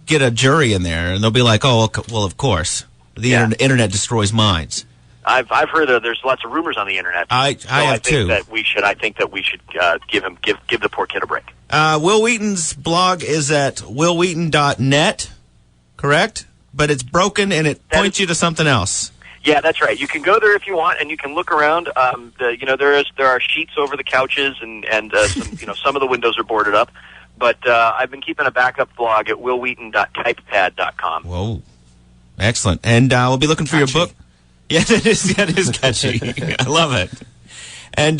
get a jury in there, and they'll be like, "Oh, well, of course, the internet destroys minds." I've heard that there's lots of rumors on the internet. I have too. I think that we should give the poor kid a break. Will Wheaton's blog is at willwheaton.net, correct? But it's broken and it points you to something else. Yeah, that's right. You can go there if you want, and you can look around. There are sheets over the couches, and some of the windows are boarded up. But I've been keeping a backup blog at willwheaton.typepad.com. Whoa, excellent! And we'll be looking for your book. Yeah, it is catchy. I love it. And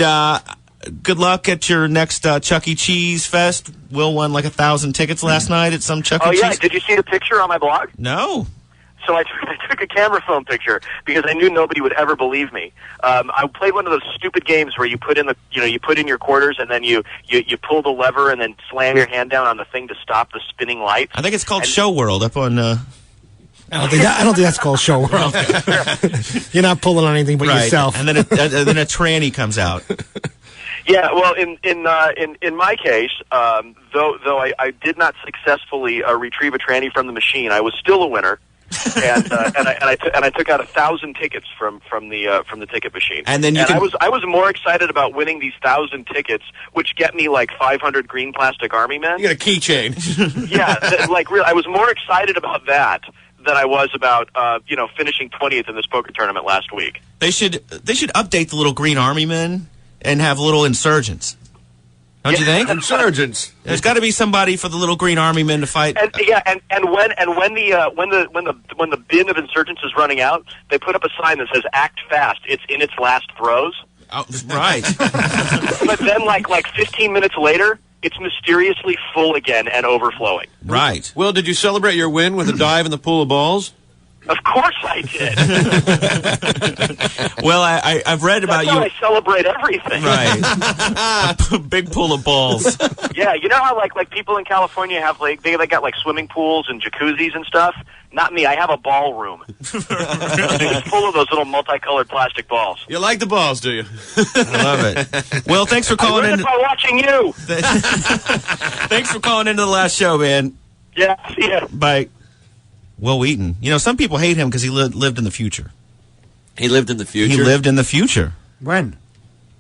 good luck at your next Chuck E. Cheese Fest. Will won 1,000 tickets last night at some Chuck E. Cheese. Oh yeah, did you see the picture on my blog? No. So I took a camera film picture because I knew nobody would ever believe me. I played one of those stupid games where you put in your quarters and then you pull the lever and then slam your hand down on the thing to stop the spinning lights. I think it's called Show World up on. I don't think that's called Show World. You're not pulling on anything but yourself. And then a tranny comes out. Yeah, well, in my case, though I did not successfully retrieve a tranny from the machine, I was still a winner. and I took out 1,000 tickets from the ticket machine. And then I was more excited about winning these 1,000 tickets, which get me like 500 green plastic army men. You got a keychain. Yeah, I was more excited about that than I was about finishing 20th in this poker tournament last week. They should update the little green army men and have little insurgents. Don't you think? Insurgents. There's got to be somebody for the little green army men to fight. And when the bin of insurgents is running out, they put up a sign that says "Act fast." It's in its last throes. Oh, right. But then, like 15 minutes later, it's mysteriously full again and overflowing. Right. Will, did you celebrate your win with a dive in the pool of balls? Of course I did. Well, I've read about That's how I celebrate everything. Right. A big pool of balls. Yeah, you know how like people in California have they got like swimming pools and jacuzzis and stuff? Not me. I have a ballroom. It's full of those little multicolored plastic balls. You like the balls, do you? I love it. Well, thanks for calling in. by watching you. Thanks for calling into the last show, man. Yeah, see ya. Bye. Will Wheaton. You know, some people hate him because he lived in the future. He lived in the future? He lived in the future. When?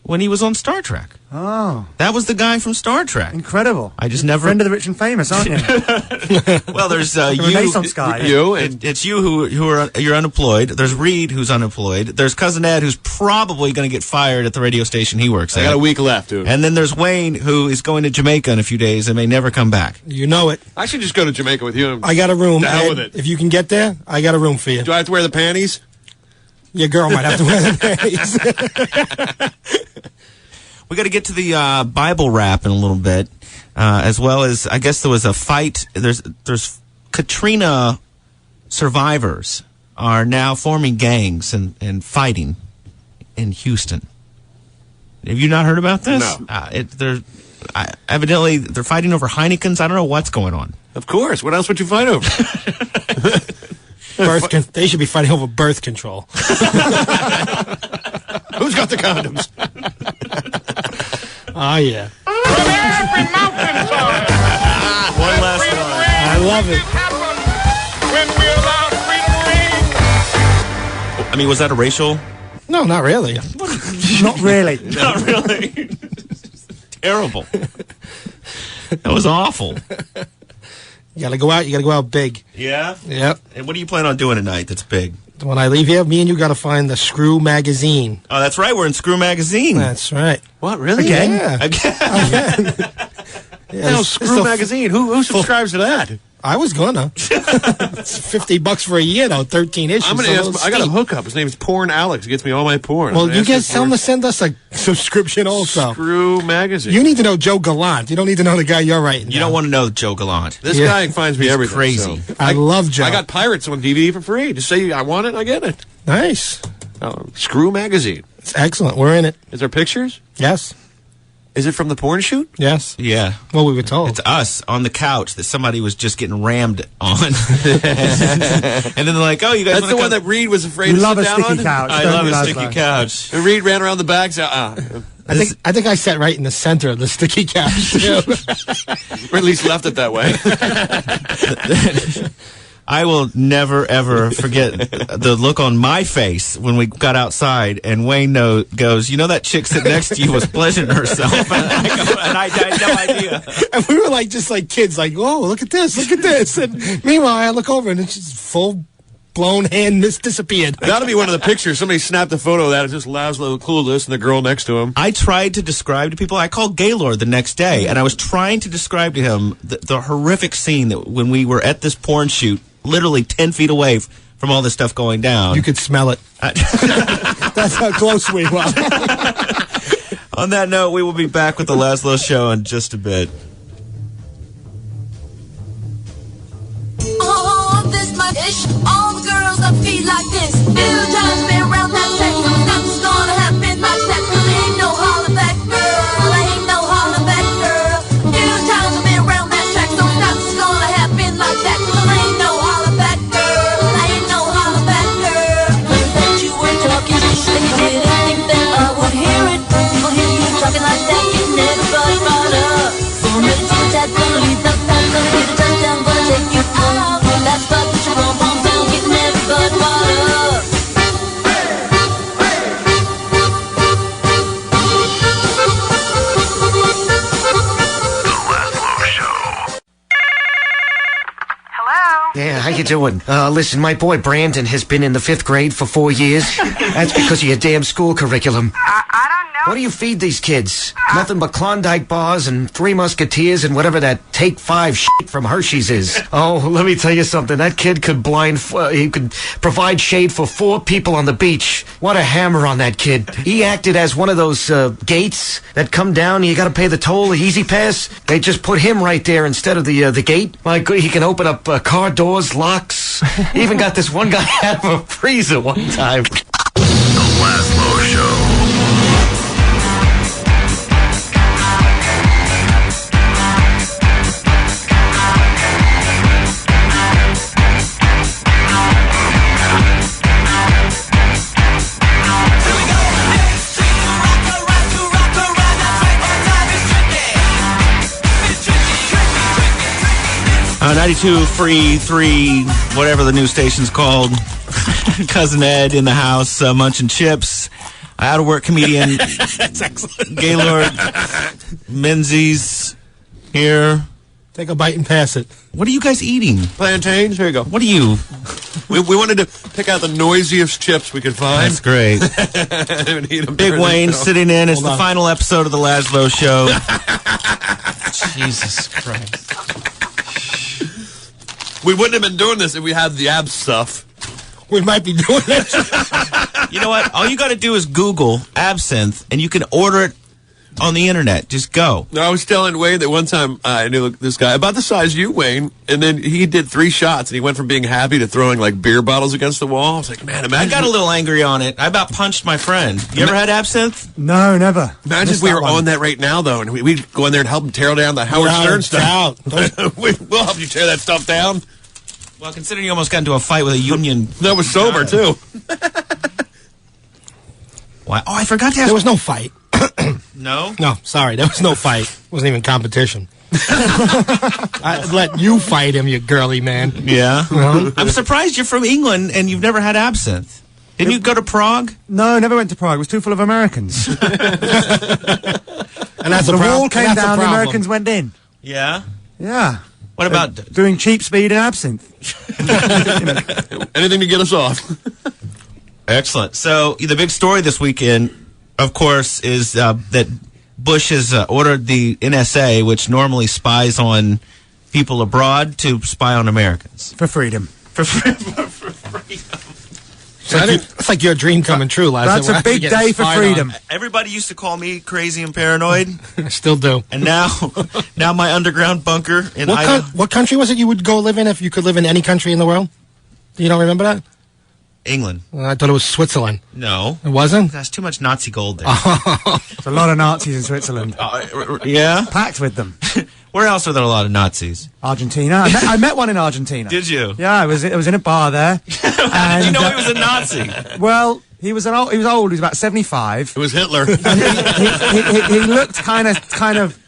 When he was on Star Trek. Oh. That was the guy from Star Trek. Incredible. I just You're never... friend of the rich and famous, aren't you? Well, there's the you. Renaissance guy. It's you you're unemployed. There's Reed, who's unemployed. There's Cousin Ed, who's probably going to get fired at the radio station he works at. I got a week left, dude. And then there's Wayne, who is going to Jamaica in a few days and may never come back. You know it. I should just go to Jamaica with you. I got a room. To hell Ed, with it. If you can get there, I got a room for you. Do I have to wear the panties? Your girl might have to wear the panties. We got to get to the Bible rap in a little bit, as well as I guess there was a fight. There's Katrina survivors are now forming gangs and fighting in Houston. Have you not heard about this? No. Evidently they're fighting over Heinekens. I don't know what's going on. Of course. What else would you fight over? They should be fighting over birth control. Who's got the condoms? Oh, yeah. One last one. I love it. I mean, was that a racial? No, not really. Not really. Not really. Terrible. That was awful. You gotta go out. You gotta go out big. Yeah? Yep. And what do you plan on doing tonight that's big? When I leave here, me and you gotta find the Screw magazine. Oh, that's right. We're in Screw Magazine. That's right. What, really? Again? Yeah. Again. No, Screw Magazine. Who subscribes to that? I was gonna. It's $50 for a year, though. 13 issues. I'm gonna ask. I got a hookup. His name's Porn Alex. He gets me all my porn. Well, you guys tell him to send us a subscription also. Screw Magazine. You need to know Joe Gallant. You don't need to know the guy you're writing. You don't want to know Joe Gallant. This guy finds me everything. Crazy. So. I love Joe. I got Pirates on DVD for free. Just say I want it, I get it. Nice. Screw Magazine. It's excellent. We're in it. Is there pictures? Yes. Is it from the porn shoot? Yes. Yeah. Well, we were told. It's us on the couch that somebody was just getting rammed on. And then they're like, oh, you guys That's the one that Reed was afraid to love sit a down sticky on? couch. I love a sticky couch. And Reed ran around the back. So, I think I sat right in the center of the sticky couch, too. or at least left it that way. I will never, ever forget the look on my face when we got outside and Wayne goes, you know that chick sitting next to you was pleasuring herself. And I had no idea. And we were like, just like kids, like, oh, look at this, look at this. And meanwhile, I look over and it's just full-blown hand disappeared. That'll be one of the pictures. Somebody snapped a photo of that. It's just Lazlow clueless and the girl next to him. I tried to describe to people. I called Gaylord the next day, and I was trying to describe to him the horrific scene that when we were at this porn shoot, literally 10 feet away from all this stuff going down. You could smell it. That's how close we were. On that note, we will be back with the Lazlow Show in just a bit. Oh, this my dish. All the girls beat like this. Few times been around that track, so nothing's gonna happen like that. 'Cause there ain't no holler back, girl. Ain't no holler back, girl. Few times been around that track, so nothing's gonna happen like that. 'Cause ain't no holler back, girl. Ain't no holler back, girl. That you were talking, and you didn't think that I would hear it. People hear you talking like that, getting everybody fired up. So I'm ready to attack, gonna lead the pack, gonna get a touchdown, gonna take you out. That's but put your pom poms down, getting everybody fired up. Yeah, how you doing? Listen, my boy Brandon has been in the 5th grade for 4 years. That's because of your damn school curriculum. I don't know. What do you feed these kids? Nothing but Klondike bars and Three Musketeers and whatever that Take 5 shit from Hershey's is. Oh, let me tell you something. That kid could he could provide shade for 4 people on the beach. What a hammer on that kid. He acted as one of those gates that come down and you gotta pay the toll, the easy pass. They just put him right there instead of the gate. My God, he can open up car doors, locks. He even got this one guy out of a freezer one time. The Lazlow Show. Uh, 92 free 3, whatever the new station's called. Cousin Ed in the house, munching chips. Out of work comedian. That's excellent. Gaylord, Menzies here. Take a bite and pass it. What are you guys eating? Plantains. Here you go. What are you? We wanted to pick out the noisiest chips we could find. That's great. And eat them Big during Wayne the show. sitting in. It's Hold the on. final episode of the Lazlow Show. Jesus Christ. We wouldn't have been doing this if we had the ab stuff. We might be doing it. You know what? All you got to do is Google absinthe, and you can order it on the internet. Just go. No, I was telling Wayne that one time I knew this guy about the size of you, Wayne, and then he did 3 shots, and he went from being happy to throwing like beer bottles against the wall. I was like, man, I imagine. got a little angry on it. I about punched my friend. You ever had absinthe? No, never. Imagine Missed if we that were one. on that right now, though, and we'd go in there and help him tear down the Howard Stern stuff. We'll help you tear that stuff down. Well, considering you almost got into a fight with a union. That was sober, too. Why? Oh, I forgot to ask. There was no fight. No? No, sorry. There was no fight. It wasn't even competition. I let you fight him, you girly man. Yeah? Uh-huh. I'm surprised you're from England and you've never had absinthe. Didn't you go to Prague? No, never went to Prague. It was too full of Americans. And that's the a wall came that's a down, the problem. Americans went in. Yeah? Yeah. What about... Doing cheap speed and absinthe. Anything to get us off. Excellent. So, the big story this weekend, of course, is that Bush has ordered the NSA, which normally spies on people abroad, to spy on Americans. For freedom. For freedom. It's like your dream coming true, Lazlow. That's a big day for freedom. Everybody used to call me crazy and paranoid. I still do. And now my underground bunker in Idaho. What country was it you would go live in if you could live in any country in the world? You don't remember that? England. Well, I thought it was Switzerland. No. It wasn't? There's too much Nazi gold there. There's a lot of Nazis in Switzerland. Yeah? Packed with them. Where else are there a lot of Nazis? Argentina. I met one in Argentina. Did you? Yeah, I was in a bar there. How did you know he was a Nazi? Well, he was old. He was about 75. It was Hitler. And he looked kind of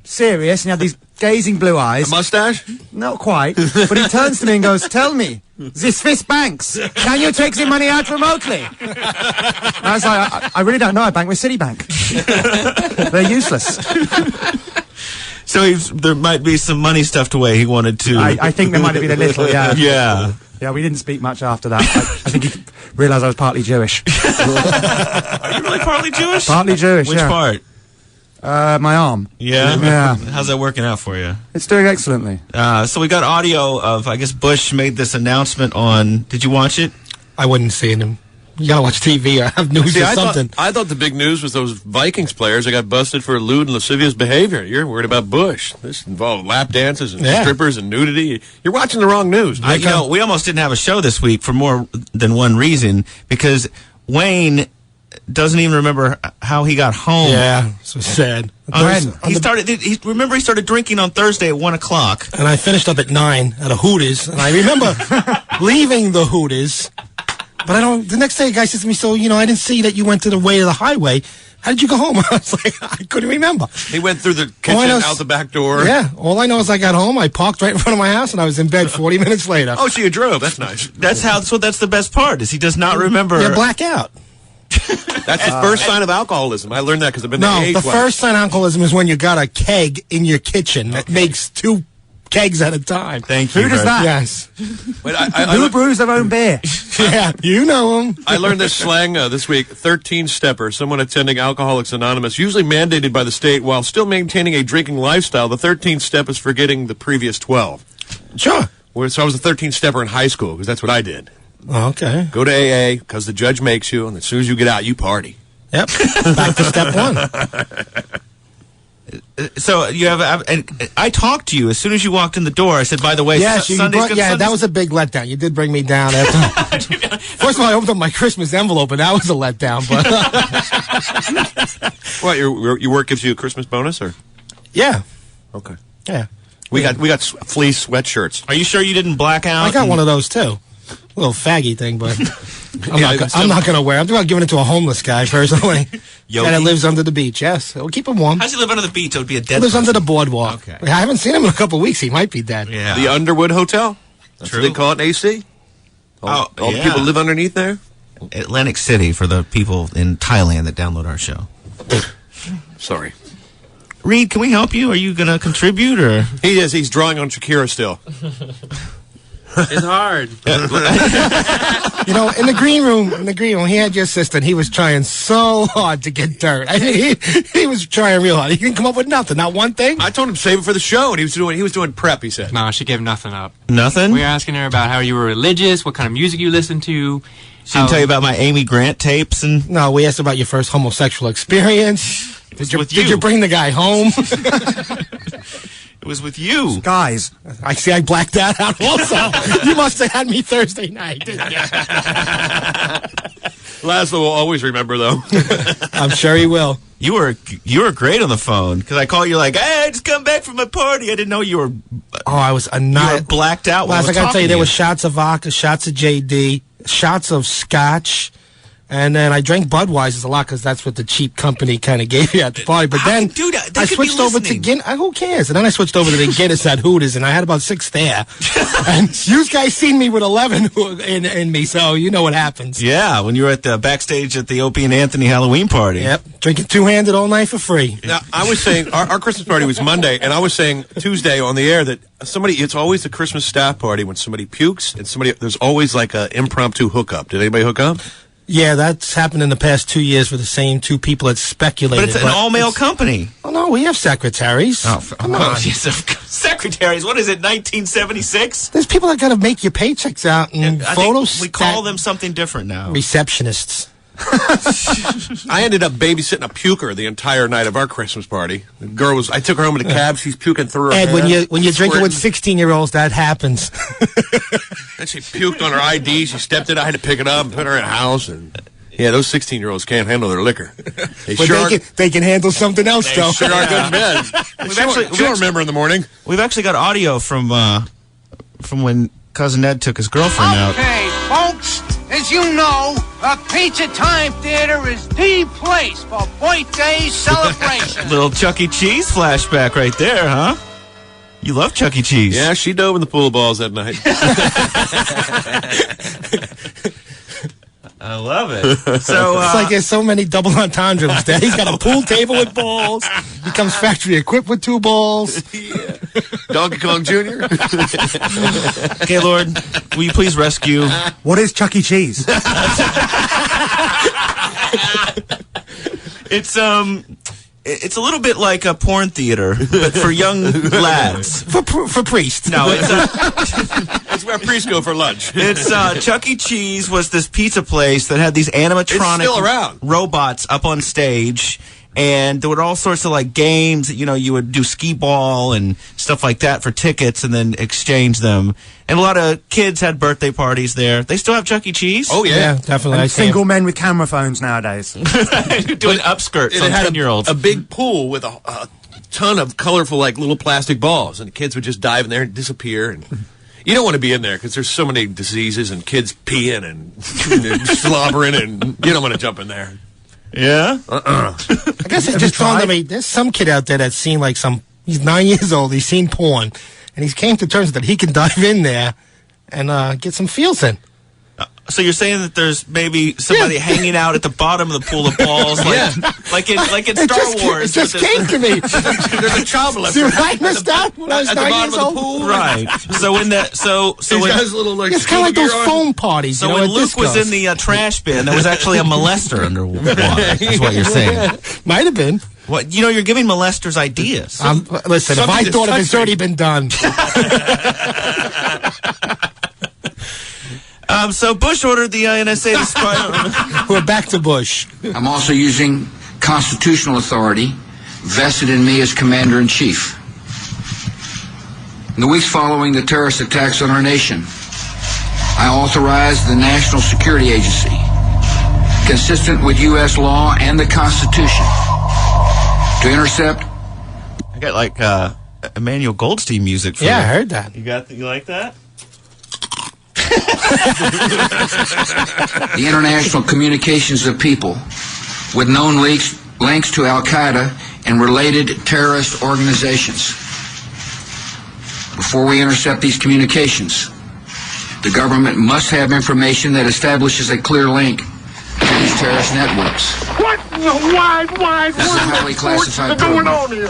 serious, and he had these gazing blue eyes. A mustache? Not quite. But he turns to me and goes, "Tell me, the Swiss banks, can you take the money out remotely?" And I was like, I really don't know. I bank with Citibank. They're useless. So there might be some money stuffed away he wanted to... I think there might have been a little, yeah. Yeah. Yeah, we didn't speak much after that. I think he realised I was partly Jewish. Are you really partly Jewish? Partly Jewish, Which yeah. part? My arm. Yeah? Yeah. How's that working out for you? It's doing excellently. So we got audio of, I guess Bush made this announcement on... Did you watch it? I wouldn't see him. You gotta watch TV or have news or something. I thought the big news was those Vikings players that got busted for lewd and lascivious behavior. You're worried about Bush. This involved lap dances and strippers and nudity. You're watching the wrong news. We almost didn't have a show this week for more than one reason, because Wayne doesn't even remember how he got home. Yeah, so sad. He started drinking on Thursday at 1 o'clock. And I finished up at 9 at a Hooters, and I remember leaving the Hooters. But the next day, a guy says to me, so, I didn't see that you went to the way of the highway. How did you go home? I was like, I couldn't remember. He went through the kitchen, out the back door. Yeah. All I know is I got home, I parked right in front of my house, and I was in bed 40 minutes later. Oh, so you drove. That's nice. That's the best part, is he does not remember. Yeah, blackout. That's the first sign of alcoholism. I learned that because I've been to the first sign of alcoholism is when you got a keg in your kitchen that makes 2 kegs at a time. Thank you. Who does that? Yes. Who brews their own beer? Yeah, you know them. I learned this slang this week. 13-stepper, someone attending Alcoholics Anonymous, usually mandated by the state while still maintaining a drinking lifestyle. The 13th step is forgetting the previous 12. Sure. So I was a 13-stepper in high school because that's what I did. Oh, okay. Go to AA because the judge makes you, and as soon as you get out, you party. Yep. Back to step 1. So you have, and I talked to you as soon as you walked in the door. I said, by the way, Sunday's that was a big letdown. You did bring me down. First of all, I opened up my Christmas envelope, and that was a letdown. But what, your work gives you a Christmas bonus, or? Yeah. Okay. Yeah. We got fleece sweatshirts. Are you sure you didn't black out? I got one of those too. A little faggy thing, but I'm not going to wear it. I'm thinking about giving it to a homeless guy, personally. Guy that lives under the beach, yes. We'll keep him warm. How does he live under the beach? It would be a dead He lives person. under the boardwalk. Okay. I haven't seen him in a couple of weeks. He might be dead. Yeah. The Underwood Hotel. That's True. what they call it in AC. All the people live underneath there. Atlantic City for the people in Thailand that download our show. Sorry. Reed, can we help you? Are you going to contribute, or? He is. He's drawing on Shakira still. It's hard. In the green room, he had your assistant. He was trying so hard to get dirt. I mean, he was trying real hard. He didn't come up with nothing, not one thing. I told him to save it for the show, and he was doing prep. He said, No, she gave nothing up. Nothing? We were asking her about how you were religious, what kind of music you listened to. She didn't tell you about my Amy Grant tapes and. No, we asked about your first homosexual experience. Did you bring the guy home? It was with you. Guys. I blacked that out also. You must have had me Thursday night, didn't you? Lazlow will always remember, though. I'm sure he will. You were great on the phone, because I called you like, hey, I just come back from my party. I didn't know you were. Oh, I was You were blacked out. Last, I got to tell you, there was shots of vodka, shots of JD, shots of scotch. And then I drank Budweiser's a lot because that's what the cheap company kind of gave you at the party. But then I switched over to Guinness. Who cares? And then I switched over to the Guinness at Hooters, and I had about 6 there. And you guys seen me with 11 in me, so you know what happens. Yeah, when you were at the backstage at the Opie and Anthony Halloween party. Yep, drinking 2-handed all night for free. Now, I was saying our Christmas party was Monday, and I was saying Tuesday on the air that it's always the Christmas staff party when somebody pukes and there's always like an impromptu hookup. Did anybody hook up? Yeah, that's happened in the past 2 years for the same 2 people that speculated. But it's an all-male company. Oh, no, we have secretaries. Oh, come on. Secretaries, what is it, 1976? There's people that got to make your paychecks out and photos. We call them something different now. Receptionists. I ended up babysitting a puker the entire night of our Christmas party. The girl I took her home in a cab. She's puking through her Ed, hair. when you're drinking with 16-year-olds, that happens. And she puked on her ID. She stepped it. I had to pick it up and put her in a house. And yeah, those 16-year-olds can't handle their liquor. They can handle something else, though. They sure are good in bed. She'll remember in the morning. We've actually got audio from when Cousin Ed took his girlfriend out. Okay, folks, as you know, a Pizza Time Theater is the place for birthday celebrations. Little Chuck E. Cheese flashback right there, huh? You love Chuck E. Cheese. Yeah, she dove in the pool of balls that night. I love it. So it's like there's so many double entendres there. He's got a pool table with balls. He comes factory equipped with 2 balls. Yeah. Donkey Kong Jr. Gaylord, will you please rescue? What is Chuck E. Cheese? It's a little bit like a porn theater, but for young lads. For priests. No, it's It's where priests go for lunch. It's Chuck E. Cheese was this pizza place that had these animatronic It's still around. robots up on stage. And there were all sorts of like games that, you would do skee ball and stuff like that for tickets and then exchange them. And a lot of kids had birthday parties there. They still have Chuck E. Cheese? Oh, yeah. Definitely. And single men with camera phones nowadays. Doing upskirts on It had 10-year-olds. a big pool with a ton of colorful, like, little plastic balls. And the kids would just dive in there and disappear. And you don't want to be in there because there's so many diseases and kids peeing and slobbering. And you don't want to jump in there. Yeah? I guess it just dawned on me, there's some kid out there that's seen like he's 9 years old, he's seen porn, and he's came to terms that he can dive in there and get some feels in. So you're saying that there's maybe somebody hanging out at the bottom of the pool of balls, like in Star Wars. It just came to me. There's a child molester. See what I missed out when I was at the 9 bottom years of the old? pool. Right. So when that, so These when, guys little like It's kind of like those gear on. foam parties. so you know, when at Luke was discos. in the trash bin, there was actually a molester underwater. Is what you're saying? Might have been. What you're giving molesters ideas. Listen, if I thought of it, it's already been done. So Bush ordered the NSA to spy. We're back to Bush. I'm also using constitutional authority vested in me as Commander-in-Chief. In the weeks following the terrorist attacks on our nation, I authorized the National Security Agency, consistent with U.S. law and the Constitution, to intercept. I got like Emmanuel Goldstein music. For Yeah, you. I heard that. You like that? The international communications of people with known links to Al-Qaeda and related terrorist organizations. Before we intercept these communications, the government must have information that establishes a clear link to these terrorist networks. What in the wide This is a highly classified going program. on here?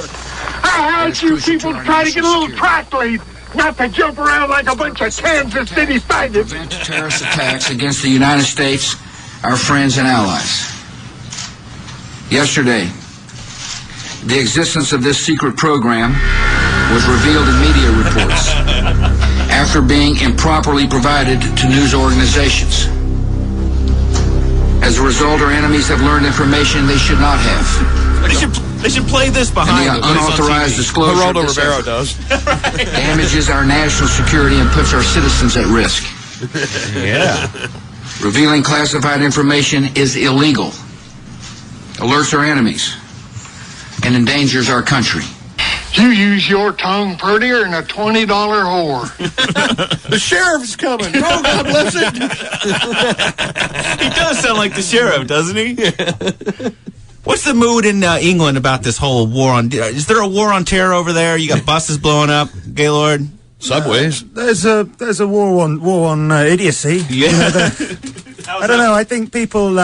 I had you people try to get a little track lead, not to jump around like a bunch of Kansas City spiders. Prevent terrorist attacks against the United States, our friends and allies. Yesterday, the existence of this secret program was revealed in media reports after being improperly provided to news organizations. As a result, our enemies have learned information they should not have. They should play this behind And the unauthorized disclosure Geraldo of this Rivera effort does. damages our national security and puts our citizens at risk. Yeah. Revealing classified information is illegal, alerts our enemies, and endangers our country. You use your tongue prettier than a $20 whore. The sheriff's coming. Oh, God bless it. He does sound like the sheriff, doesn't he? What's the mood in England about this whole war on... Is there a war on terror over there? You got buses blowing up, Gaylord? Subways. There's a war on idiocy. Yeah. I don't know. I think people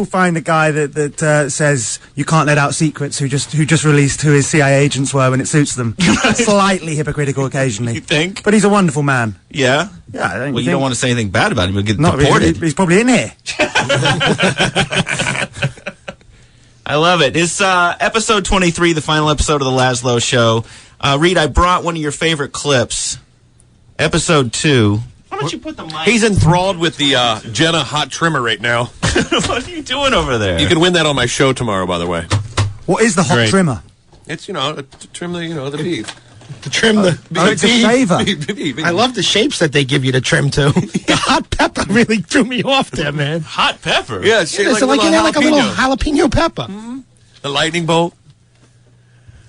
find a guy that says you can't let out secrets who just released who his CIA agents were when it suits them. Slightly hypocritical occasionally. You think? But he's a wonderful man. Yeah? Yeah, I think. Well, you don't want to say anything bad about him. He'll get Not deported. he's probably in here. I love it. It's episode 23, the final episode of the Lazlow Show. Reed, I brought one of your favorite clips. Episode 2. Why don't you put the mic... He's enthralled with the Jenna hot trimmer right now. What are you doing over there? You can win that on my show tomorrow, by the way. What is the hot Great. trimmer? It's, to trim the, the beef. To trim the it's a shaver. Beef. I love the shapes that they give you to trim to. The hot pepper really threw me off there, man. Hot pepper? Yeah, it's Yeah, like, so like a little jalapeno. jalapeno pepper. Mm-hmm. The lightning bolt.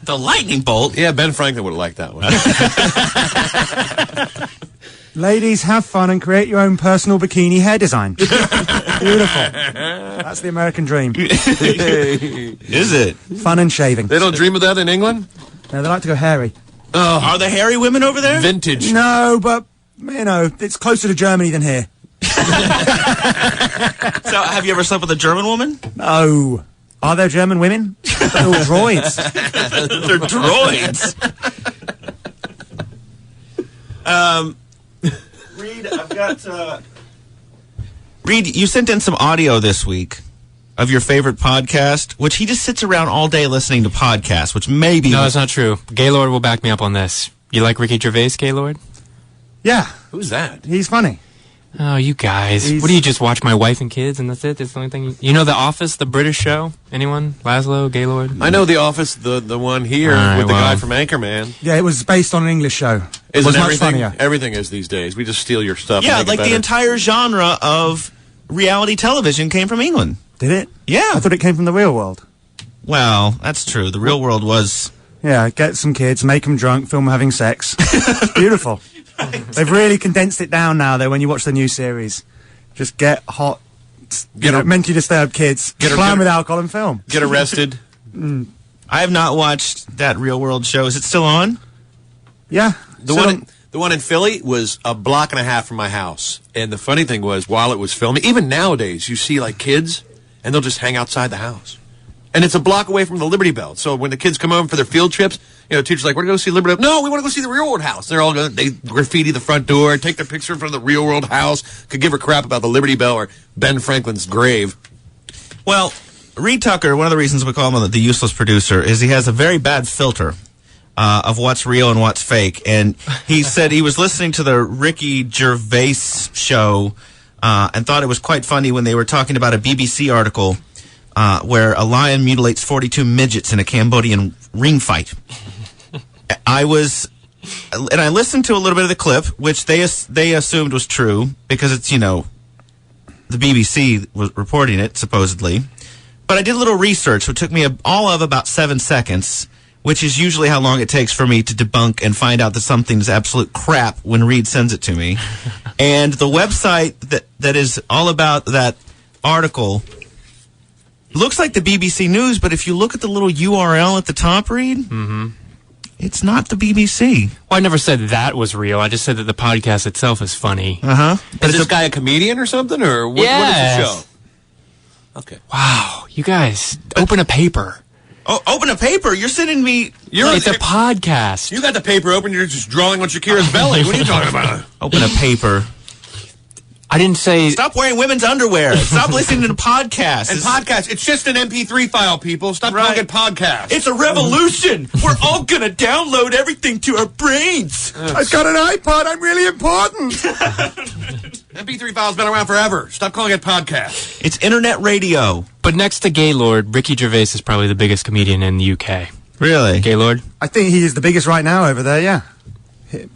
The lightning bolt? Yeah, Ben Franklin would have liked that one. Ladies, have fun and create your own personal bikini hair design. Beautiful. That's the American dream. Is it? Fun and shaving. They don't dream of that in England? No, they like to go hairy. Oh, Are there hairy women over there? vintage. No, but, it's closer to Germany than here. So, have you ever slept with a German woman? No. Are there German women? They're all droids. They're droids. Reed, I've got... Reed, you sent in some audio this week. of your favorite podcast, which he just sits around all day listening to podcasts, which maybe... No, that's not true. Gaylord will back me up on this. You like Ricky Gervais, Gaylord? Yeah. Who's that? He's funny. Oh, you guys. What do you just watch My Wife and Kids and that's it? That's the only thing you know The Office, the British show? Anyone? Lazlow, Gaylord? I know The Office, the one here with the guy from Anchorman. Yeah, it was based on an English show. It was much funnier. Everything is these days. We just steal your stuff. Yeah, and make like it the better. entire genre of reality television came from England. Did it? Yeah. I thought it came from the real world. Well, that's true. The real world was... Yeah, get some kids, make them drunk, film them having sex. It's beautiful. They've really condensed it down now, though, when you watch the new series. Just get hot, mentally disturbed kids, climb with alcohol and film. Get arrested. I have not watched that real world show. Is it still on? Yeah. The one in Philly was a block and a half from my house. And the funny thing was, while it was filming, even nowadays, you see like kids, and they'll just hang outside the house. And it's a block away from the Liberty Bell. So when the kids come over for their field trips, you know, teacher's like, we're going to go see Liberty Bell. No, we want to go see the real world house. They're all going, they graffiti the front door, take their picture in front of the real world house, could give a crap about the Liberty Bell or Ben Franklin's grave. Well, Reed Tucker, one of the reasons we call him the useless producer, is he has a very bad filter of what's real and what's fake. And he said he was listening to the Ricky Gervais show and thought it was quite funny when they were talking about a BBC article where a lion mutilates 42 midgets in a Cambodian ring fight. I listened to a little bit of the clip, which they assumed was true because it's, you know, the BBC was reporting it, supposedly. But I did a little research, which took me all of about 7 seconds, which is usually how long it takes for me to debunk and find out that something's absolute crap when Reed sends it to me. And the website that is all about that article looks like the BBC News, but if you look at the little URL at the top, Reed, it's not the BBC. Well, I never said that was real. I just said that the podcast itself is funny. Is this guy a comedian or something? Or what is the show? Okay. Wow, you guys, open a paper. Oh, open a paper? You're sending me... It's a podcast. You got the paper open, you're just drawing on Shakira's belly. What are you talking about? Open a paper. I didn't say... Stop wearing women's underwear. Stop listening to podcasts. And podcasts. It's just an MP3 file, people. Stop calling it podcast. It's a revolution. We're all going to download everything to our brains. I've got an iPod. I'm really important. MP3 file's been around forever. Stop calling it podcast. It's internet radio. But next to Gaylord, Ricky Gervais is probably the biggest comedian in the UK. Really? Gaylord? I think he is the biggest right now over there, yeah.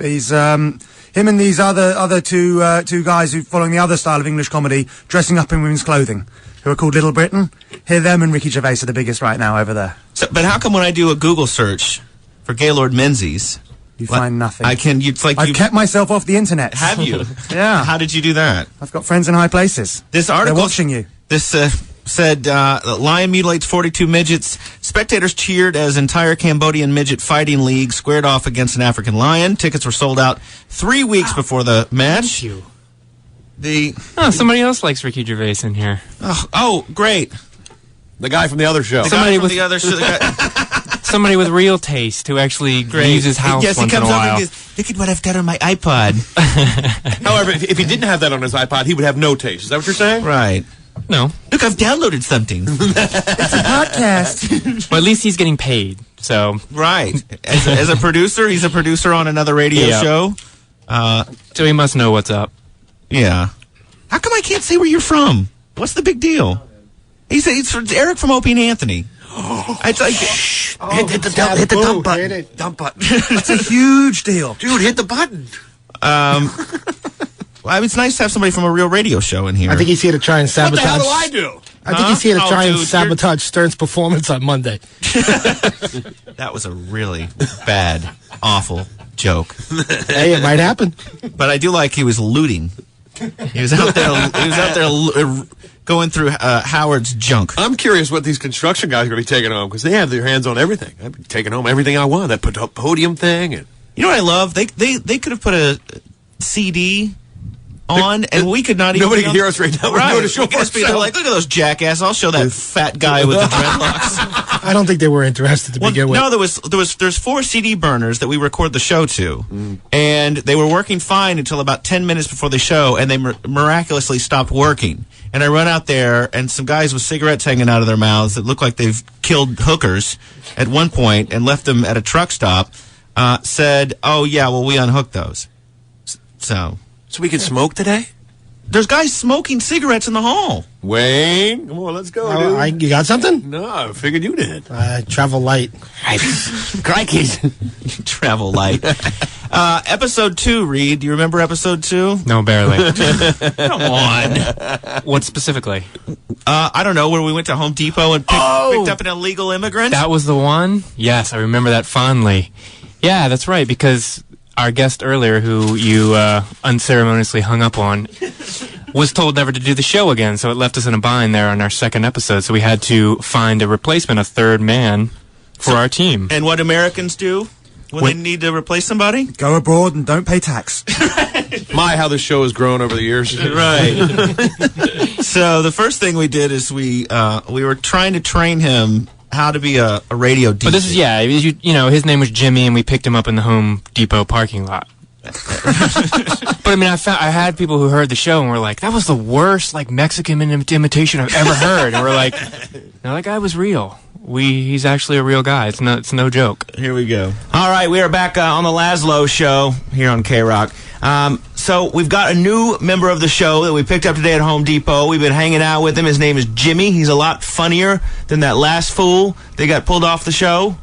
He's... him and these other two guys who following the other style of English comedy, dressing up in women's clothing, who are called Little Britain. Here, them and Ricky Gervais are the biggest right now over there. So, but how come when I do a Google search for Gaylord Menzies, you find nothing? I've kept myself off the internet. Have you? Yeah. How did you do that? I've got friends in high places. This article They're watching you. This said lion mutilates 42 midgets. Spectators cheered as entire Cambodian midget fighting league squared off against an African lion. Tickets were sold out 3 weeks before the match. Thank you. Somebody else likes Ricky Gervais in here. Oh, great. The guy from the other show. Somebody with the other show. Somebody with real taste who actually leaves his house yes, once he in a comes over while. and goes, look at what I've got on my iPod. However, if he didn't have that on his iPod, he would have no taste. Is that what you're saying? Right. No. Look, I've downloaded something. It's a podcast. Well, at least he's getting paid, so... Right. As a producer, he's a producer on another radio show. So he must know what's up. Yeah. How come I can't say where you're from? What's the big deal? It's Eric from Opie and Anthony. It's like... hit the dump button. Hit it. Dump button. It's a huge deal. Dude, hit the button. Well, it's nice to have somebody from a real radio show in here. I think he's here to try and sabotage. What the hell do I do? I think he's here to try and dude, sabotage Stern's performance on Monday. That was a really bad, awful joke. Hey, it might happen. But I do like he was looting. He was out there going through Howard's junk. I'm curious what these construction guys are going to be taking home, because they have their hands on everything. I'd be taking home everything I want. That podium thing. And you know what I love? They could have put a CD on, and we could not even... Nobody can hear us right now. We're doing a show we could just be like, look at those jackasses. I'll show that fat guy with the dreadlocks. I don't think they were interested to begin with. No, there's 4 CD burners that we record the show to, and they were working fine until about 10 minutes before the show, and they miraculously stopped working. And I run out there, and some guys with cigarettes hanging out of their mouths that look like they've killed hookers at one point and left them at a truck stop, said, "Oh yeah, well we unhooked those." So we can smoke today? There's guys smoking cigarettes in the hall. Wayne, come on, let's go, dude. You got something? No, I figured you did. Travel light. Crikey. Travel light. Episode 2, Reed. Do you remember episode 2? No, barely. Come on. What specifically? I don't know, where we went to Home Depot and picked up an illegal immigrant? That was the one? Yes, I remember that fondly. Yeah, that's right, because our guest earlier, who you unceremoniously hung up on, was told never to do the show again, so it left us in a bind there on our second episode, so we had to find a replacement, a third man, for our team. And what Americans do when they need to replace somebody? Go abroad and don't pay tax. My, how this show has grown over the years. Right. So the first thing we did is we were trying to train him how to be a radio DJ. But this is, you know, his name was Jimmy, and we picked him up in the Home Depot parking lot. But I mean, I had people who heard the show and were like, "That was the worst like Mexican imitation I've ever heard." And we're like, "No, that guy was real. He's actually a real guy. It's no joke." Here we go. All right, we are back on the Lazlow Show here on K-Rock. So we've got a new member of the show that we picked up today at Home Depot. We've been hanging out with him. His name is Jimmy. He's a lot funnier than that last fool that got pulled off the show.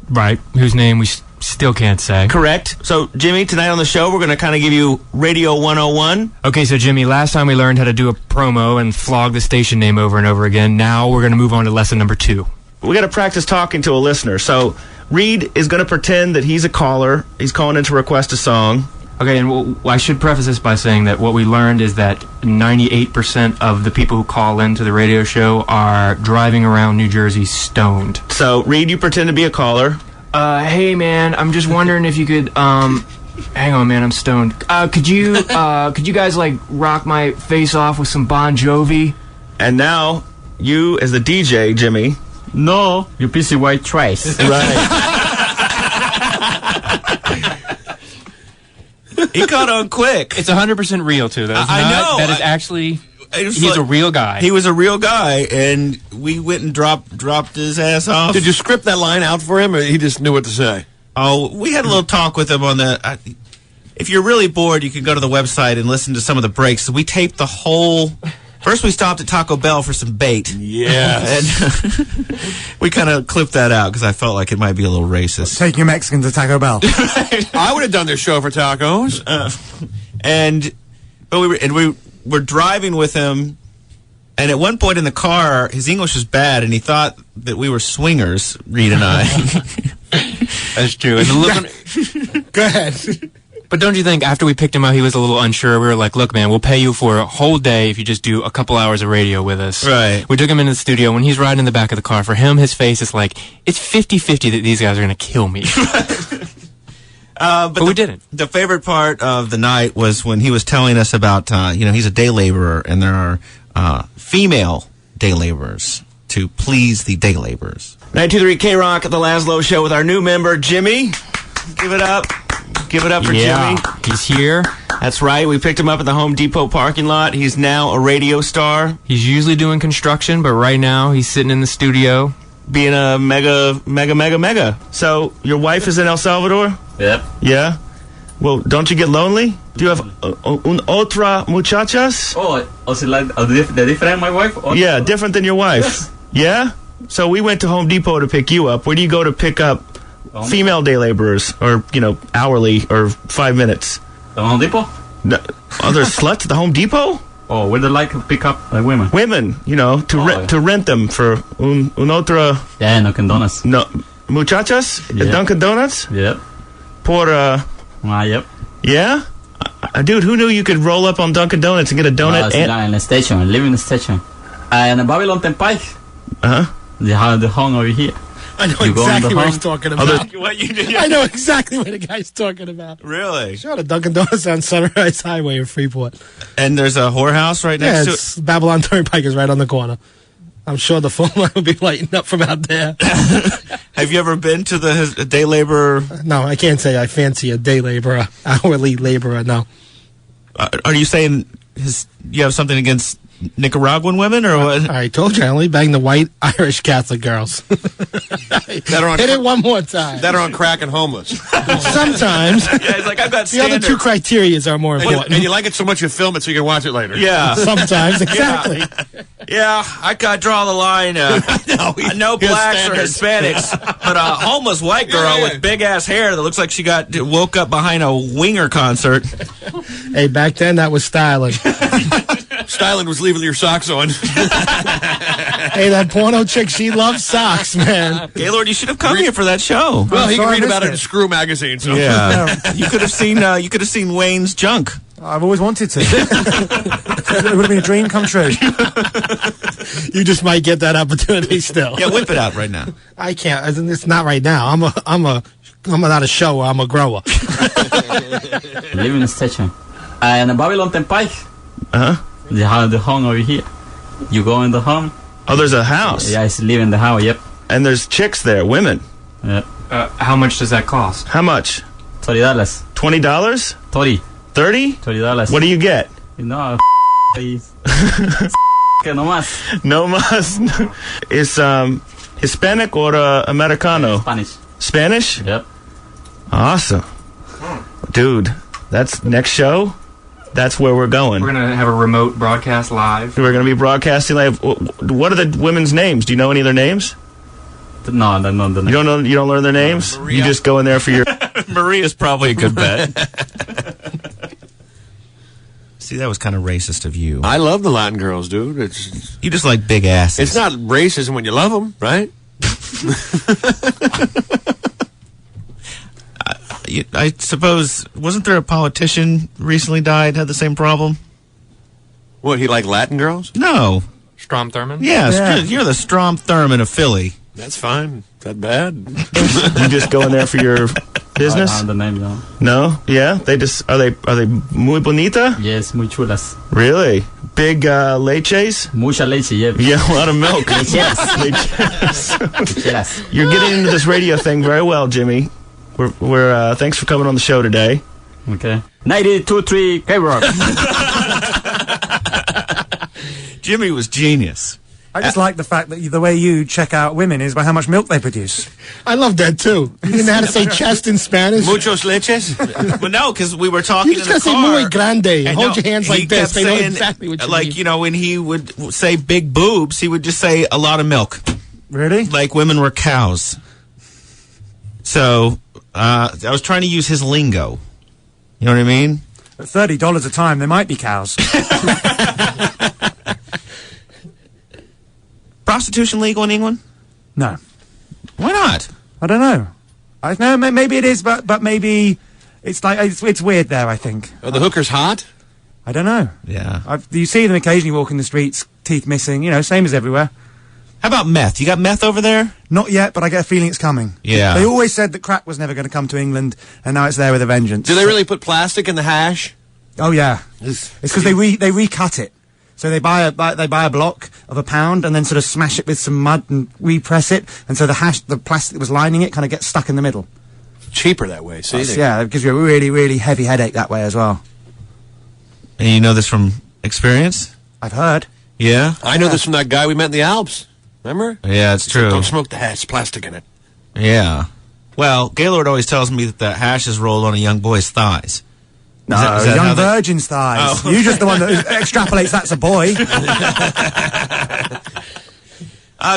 Right. Whose name we still can't say. Correct. So, Jimmy, tonight on the show, we're going to kind of give you Radio 101. Okay, so, Jimmy, last time we learned how to do a promo and flog the station name over and over again. Now we're going to move on to lesson number 2. We got to practice talking to a listener. So, Reed is going to pretend that he's a caller. He's calling in to request a song. Okay, and I should preface this by saying that what we learned is that 98% of the people who call into the radio show are driving around New Jersey stoned. So, Reed, you pretend to be a caller. Hey, man, I'm just wondering if you could, hang on, man, I'm stoned. Could you guys, like, rock my face off with some Bon Jovi? And now, you, as the DJ, Jimmy. No, you piece of white trash. Right. He caught on quick. It's 100% real, too, though. I know. That is actually... He's a real guy. He was a real guy, and we went and dropped his ass off. Did you script that line out for him, or he just knew what to say? Oh, we had a little talk with him on that. If you're really bored, you can go to the website and listen to some of the breaks. So we taped the whole... First, we stopped at Taco Bell for some bait. Yes. And we kind of clipped that out because I felt like it might be a little racist. Taking a Mexican to Taco Bell. I would have done this show for tacos. But we were driving with him, and at one point in the car, his English was bad, and he thought that we were swingers, Reed and I. That's true. And Go ahead. But don't you think after we picked him up, he was a little unsure? We were like, look, man, we'll pay you for a whole day if you just do a couple hours of radio with us. Right. We took him into the studio. When he's riding in the back of the car, for him, his face is like, it's 50-50 that these guys are going to kill me. But we didn't. The favorite part of the night was when he was telling us about, he's a day laborer, and there are female day laborers to please the day laborers. 923 K-Rock, the Lazlow Show with our new member, Jimmy. Give it up. Give it up for Jimmy. He's here. That's right. We picked him up at the Home Depot parking lot. He's now a radio star. He's usually doing construction, but right now he's sitting in the studio. Being a mega. So, your wife is in El Salvador? Yep. Yeah? Well, don't you get lonely? Do you have otra muchachas? Oh, also like the different my wife? Or yeah, different than your wife. Yeah? So we went to Home Depot to pick you up. Where do you go to pick up female day laborers, or, hourly, or 5 minutes? The Home Depot? No, other sluts at the Home Depot? Oh, where they like to pick up women? Women, to rent them for un otra... Yeah, Dunkin' Donuts. No, muchachas at Dunkin' Donuts? Yep. Por, yep. Yeah? Dude, who knew you could roll up on Dunkin' Donuts and get a donut? In the station, I live in the station. And Babylon Tempike. Uh-huh. They have the home over here. I know You go in the exactly what home. he's talking about. I know exactly what the guy's talking about. Really? Sure, the Dunkin' Donuts on Sunrise Highway in Freeport. And there's a whorehouse right next to it's Babylon Turnpike is right on the corner. I'm sure the phone line will be lighting up from out there. Have you ever been to the day laborer? No, I can't say I fancy a day laborer, hourly laborer, no. Are you saying you have something against Nicaraguan women, or what? I told you, I only bang the white Irish Catholic girls. That are on Hit it one more time. That are on crack and homeless. Sometimes. Yeah, it's like I've got The other two criterias are more important. And you like it so much you film it so you can watch it later. Yeah. Sometimes, exactly. Yeah, I got draw the line. No blacks or Hispanics, but a homeless white girl with big ass hair that looks like she woke up behind a Winger concert. Hey, back then that was styling. Styling was leaving your socks on. Hey, that porno chick, she loves socks, man. Gaylord, you should have come here for that show. Well, he can read about it in Screw magazine. So. Yeah, you could have seen Wayne's junk. I've always wanted to. It would have been a dream come true. You just might get that opportunity still. Yeah, whip it out right now. I can't. It's not right now. I'm not a shower. I'm a grower. Living station. And Babylon Turnpike. The home over here. You go in the home. Oh, there's a house. Yeah, I live in the house. Yep. And there's chicks there, women. Yeah. How much does that cost? How much? $30. $20? 30. 30? $30. What do you get? You know, que no más. No más. Is Hispanic or Americano? Spanish. Spanish? Yep. Awesome. Dude, that's next show. That's where we're going. We're going to have a remote broadcast live. We're going to be broadcasting live. What are the women's names? Do you know any of their names? No, I don't know the name. You don't know? You don't learn their names? Maria. You just go in there for your... Maria's probably a good bet. See, that was kind of racist of you. I love the Latin girls, dude. You just like big asses. It's not racism when you love them, right? I suppose, wasn't there a politician recently died, had the same problem? What, he like Latin girls? No. Strom Thurmond? Yeah. You're the Strom Thurmond of Philly. That's fine. Is that bad? You just go in there for your business? I don't know the name, no. No? Yeah? Are they muy bonita? Yes, muy chulas. Really? Big leches? Mucha leche, yeah. Yeah, a lot of milk. Lecheras. Lecheras. You're getting into this radio thing very well, Jimmy. We're thanks for coming on the show today. Okay. 92.3 K-Rock. Jimmy was genius. I just like the fact that the way you check out women is by how much milk they produce. I love that too. You didn't know how to say chest in Spanish. Muchos leches? Well, no, because we were talking You just in the gotta car. say muy grande. And Hold your hands like this. They know exactly what you mean. You know, when he would say big boobs, he would just say a lot of milk. Really? Like women were cows. So, I was trying to use his lingo. You know what I mean? At $30 a time, they might be cows. Prostitution legal in England? No. Why not? I don't know. I know maybe it is, but maybe it's like it's weird there. I think. Are the hookers hot? I don't know. Yeah. You see them occasionally walking the streets, teeth missing. You know, same as everywhere. How about meth? You got meth over there? Not yet, but I get a feeling it's coming. Yeah. They always said that crack was never going to come to England, and now it's there with a vengeance. Do they really put plastic in the hash? Oh yeah. It's because they recut it. So they buy a block of £1 and then sort of smash it with some mud and repress it, and so the plastic that was lining it kind of gets stuck in the middle. Cheaper that way. See? Yeah, it gives you a really, really heavy headache that way as well. And you know this from experience? I've heard. Yeah? I know this from that guy we met in the Alps. Remember? Yeah, it's true. Don't smoke the hash. It's plastic in it. Yeah. Well, Gaylord always tells me that the hash is rolled on a young boy's thighs. No, is that young how virgin's thighs. Oh. You're just the one that extrapolates that's a boy.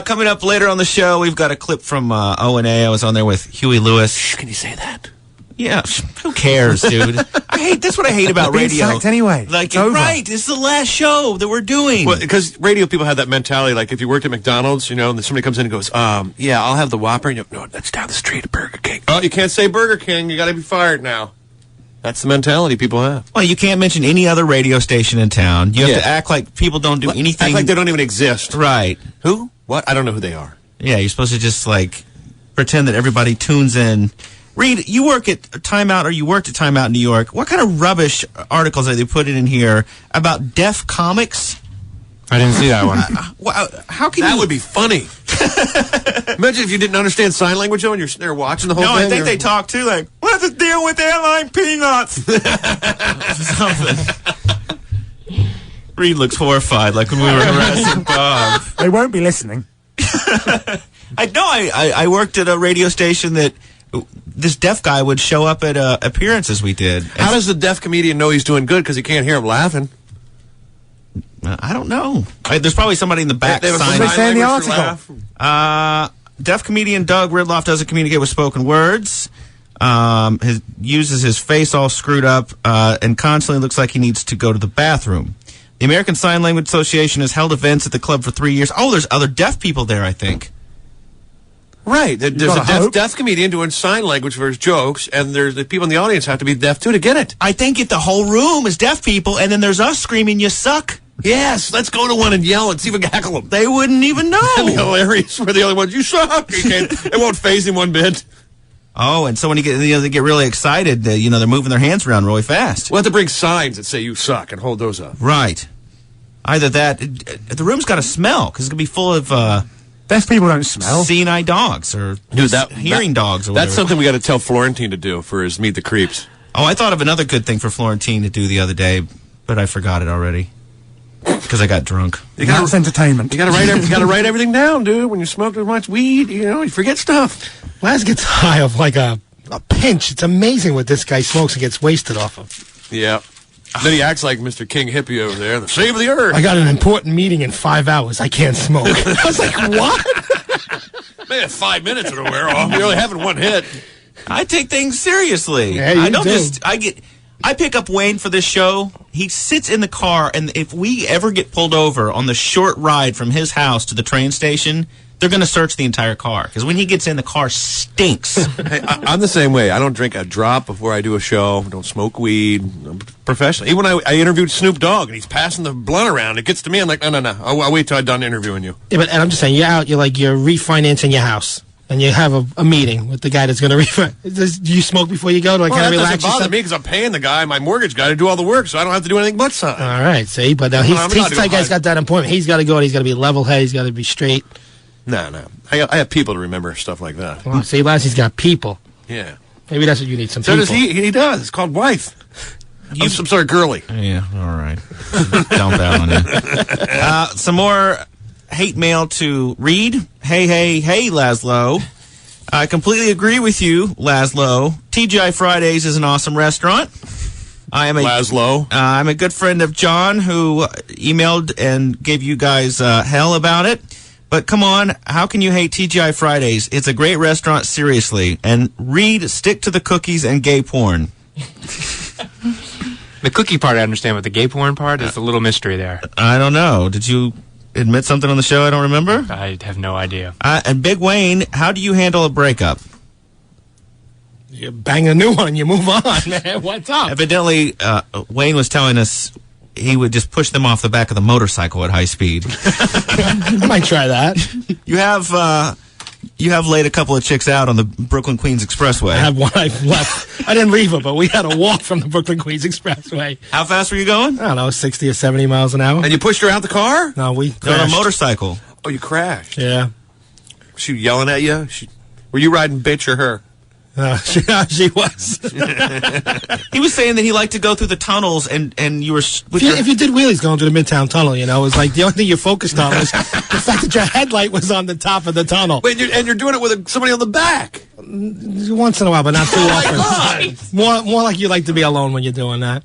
Coming up later on the show, we've got a clip from O&A. I was on there with Huey Lewis. Can you say that? Yeah, who cares, dude? That's what I hate about Being radio. sacked anyway. Like, It's over. right, this is the last show that we're doing. Well, because radio people have that mentality, like if you worked at McDonald's, you know, and somebody comes in and goes, yeah, I'll have the Whopper. And you go, no, that's down the street at Burger King. Oh, you can't say Burger King. You got to be fired now. That's the mentality people have. Well, you can't mention any other radio station in town. You have to act like people don't do anything. Act like they don't even exist. Right. Who? What? I don't know who they are. Yeah, you're supposed to just, like, pretend that everybody tunes in. Reed, you work at Time Out, or you worked at Time Out in New York. What kind of rubbish articles are they putting in here about deaf comics? I didn't see that one. How can that you... would be funny. Imagine if you didn't understand sign language, though, and you're sitting there watching the whole thing. No, I think they talk, too, like, what's the deal with airline peanuts? Something. Reed looks horrified, like when we were harassing Bob. They won't be listening. I worked at a radio station that this deaf guy would show up at appearances we did. How does the deaf comedian know he's doing good? Because he can't hear him laughing. I don't know. There's probably somebody in the back. What do they say in the article? Deaf comedian Doug Ridloff doesn't communicate with spoken words. Uses his face all screwed up and constantly looks like he needs to go to the bathroom. The American Sign Language Association has held events at the club for 3 years. Oh, there's other deaf people there, I think. Right. There's a deaf comedian doing sign language for his jokes, and there's the people in the audience have to be deaf, too, to get it. I think the whole room is deaf people, and then there's us screaming, you suck. Yes, let's go to one and yell and see if we can heckle them. They wouldn't even know. That'd be hilarious. We're the only ones, you suck. It won't faze him one bit. Oh, and so when they get really excited, they're moving their hands around really fast. We'll have to bring signs that say you suck and hold those up. Right. Either that, the room's got to smell, because it's going to be full of... deaf people don't smell. Seeing eye dogs, or hearing dogs, or whatever. That's something we got to tell Florentine to do for his Meet the Creeps. Oh, I thought of another good thing for Florentine to do the other day, but I forgot it already. Because I got drunk. That's entertainment. You gotta write everything down, dude. When you smoke too much weed, you forget stuff. Laz gets high of like a pinch. It's amazing what this guy smokes and gets wasted off of. Yeah. Then he acts like Mr. King Hippie over there, the save of the earth. I got an important meeting in 5 hours. I can't smoke. I was like, what? Man, 5 minutes it'll wear off. You're only having one hit. I take things seriously. Yeah, you I don't do. I pick up Wayne for this show. He sits in the car, and if we ever get pulled over on the short ride from his house to the train station, they're going to search the entire car. Because when he gets in, the car stinks. Hey, I'm the same way. I don't drink a drop before I do a show. Don't smoke weed. I'm professional. Even when I interviewed Snoop Dogg, and he's passing the blunt around, it gets to me, I'm like, no. I'll wait till I'm done interviewing you. Yeah, and I'm just saying, you're refinancing your house. And you have a meeting with the guy that's going to refinance. Do you smoke before you go? Do I kind of relax? That doesn't bother me because I'm paying the guy, my mortgage guy, to do all the work, so I don't have to do anything but sign. All right, see? But he's the type guy's got that appointment. He's got to go and he's got to be level-headed. He's got to be straight. No. I have people to remember stuff like that. Well, see, Lassie's got people. Yeah. Maybe that's what you need, some so people. So does he. He does. It's called wife. I'm sorry, girly. Yeah, all right. Dump out on you. Some more hate mail to Reed. Hey, Lazlow. I completely agree with you, Lazlow. TGI Fridays is an awesome restaurant. Lazlow. I'm a good friend of John, who emailed and gave you guys hell about it. But come on, how can you hate TGI Fridays? It's a great restaurant, seriously. And Reed, stick to the cookies and gay porn. The cookie part I understand, but the gay porn part is a little mystery there. I don't know. Did you admit something on the show I don't remember? I have no idea. And Big Wayne, how do you handle a breakup? You bang a new one, you move on, man. What's up? Evidently, Wayne was telling us he would just push them off the back of the motorcycle at high speed. I might try that. You have laid a couple of chicks out on the Brooklyn-Queens Expressway. I have one. I've left. I didn't leave her, but we had to walk from the Brooklyn-Queens Expressway. How fast were you going? I don't know, 60 or 70 miles an hour. And you pushed her out the car? No, we crashed. On a motorcycle. Oh, you crashed? Yeah. Was she yelling at you? Were you riding bitch or her? She was. He was saying that he liked to go through the tunnels, and you were... If you did wheelies going through the Midtown Tunnel, it was like the only thing you focused on was the fact that your headlight was on the top of the tunnel. Wait, and you're doing it with somebody on the back? Once in a while, but not too often. More like you like to be alone when you're doing that.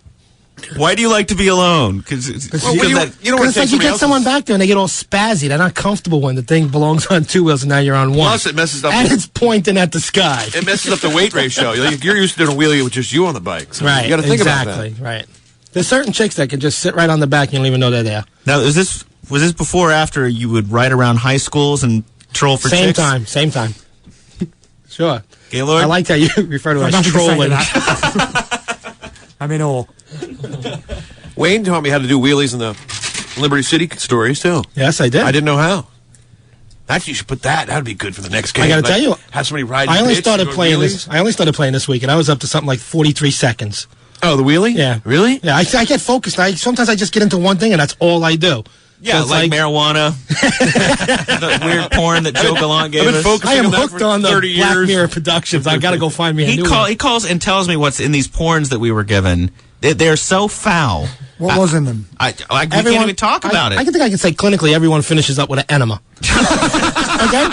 Why do you like to be alone? Because it's like you get someone back there and they get all spazzy. They're not comfortable when the thing belongs on two wheels and now you're on one. Plus, it messes up. And it's pointing at the sky. It messes up the weight ratio. You're used to doing a wheelie with just you on the bike. So right. You got to think about that. Right. There's certain chicks that can just sit right on the back and you don't even know they're there. Now, was this before or after you would ride around high schools and troll for chicks? Same time. Sure. Gaylord? I like how you refer to it as trolling. I'm in awe. Wayne taught me how to do wheelies in the Liberty City stories, too. Yes, I did. I didn't know how. Actually, you should put that. That would be good for the next game. I got to tell you, have somebody ride. I only started playing this. I only started playing this week, and I was up to something like 43 seconds. Oh, the wheelie? Yeah. Really? Yeah. I get focused. Sometimes I just get into one thing, and that's all I do. Yeah, so like marijuana, the weird porn that Joe Gallant gave us. I am hooked on the Black Mirror Productions. I got to go find me a new one. He calls and tells me what's in these porns that we were given. They're so foul. What was in them? We can't even talk about it. I can say clinically everyone finishes up with an enema. Okay?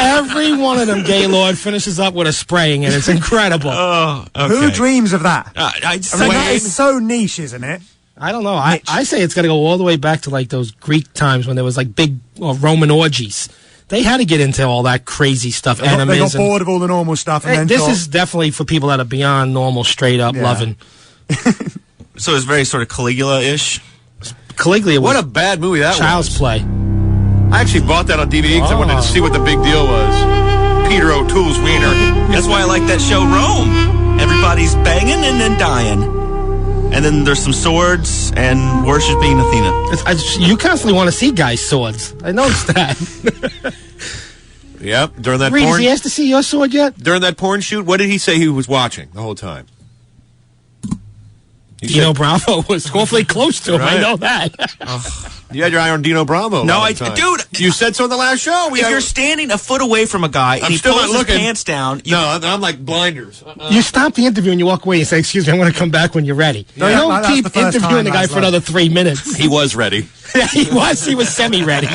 Every one of them, Gaylord, finishes up with a spraying, and it's incredible. Oh, okay. Who dreams of that? That is so niche, isn't it? I don't know. I say it's got to go all the way back to like those Greek times when there was like big Roman orgies. They had to get into all that crazy stuff. They got bored of all the normal stuff. And then this is definitely for people that are beyond normal, straight up loving. So it's very sort of Caligula-ish. Caligula. What a bad movie that was. Child's Play. I actually bought that on DVD because I wanted to see what the big deal was. Peter O'Toole's wiener. That's why I like that show, Rome. Everybody's banging and then dying. And then there's some swords and worshiping Athena. You constantly want to see guys' swords. I noticed that. Yep, during that Reed, porn. has he asked to see your sword yet? During that porn shoot, what did he say he was watching the whole time? Dino Bravo was awfully close to him. Right. I know that. You had your eye on Dino Bravo. No, dude. You said so in the last show. If you're standing a foot away from a guy and he still pulls not looking. his pants down... No, I'm like blinders. You stop the interview and you walk away and say, excuse me, I'm going to come back when you're ready. Yeah. You don't That's keep the first interviewing time, the guy Lazlow. for another 3 minutes. He was ready. Yeah, he was semi-ready.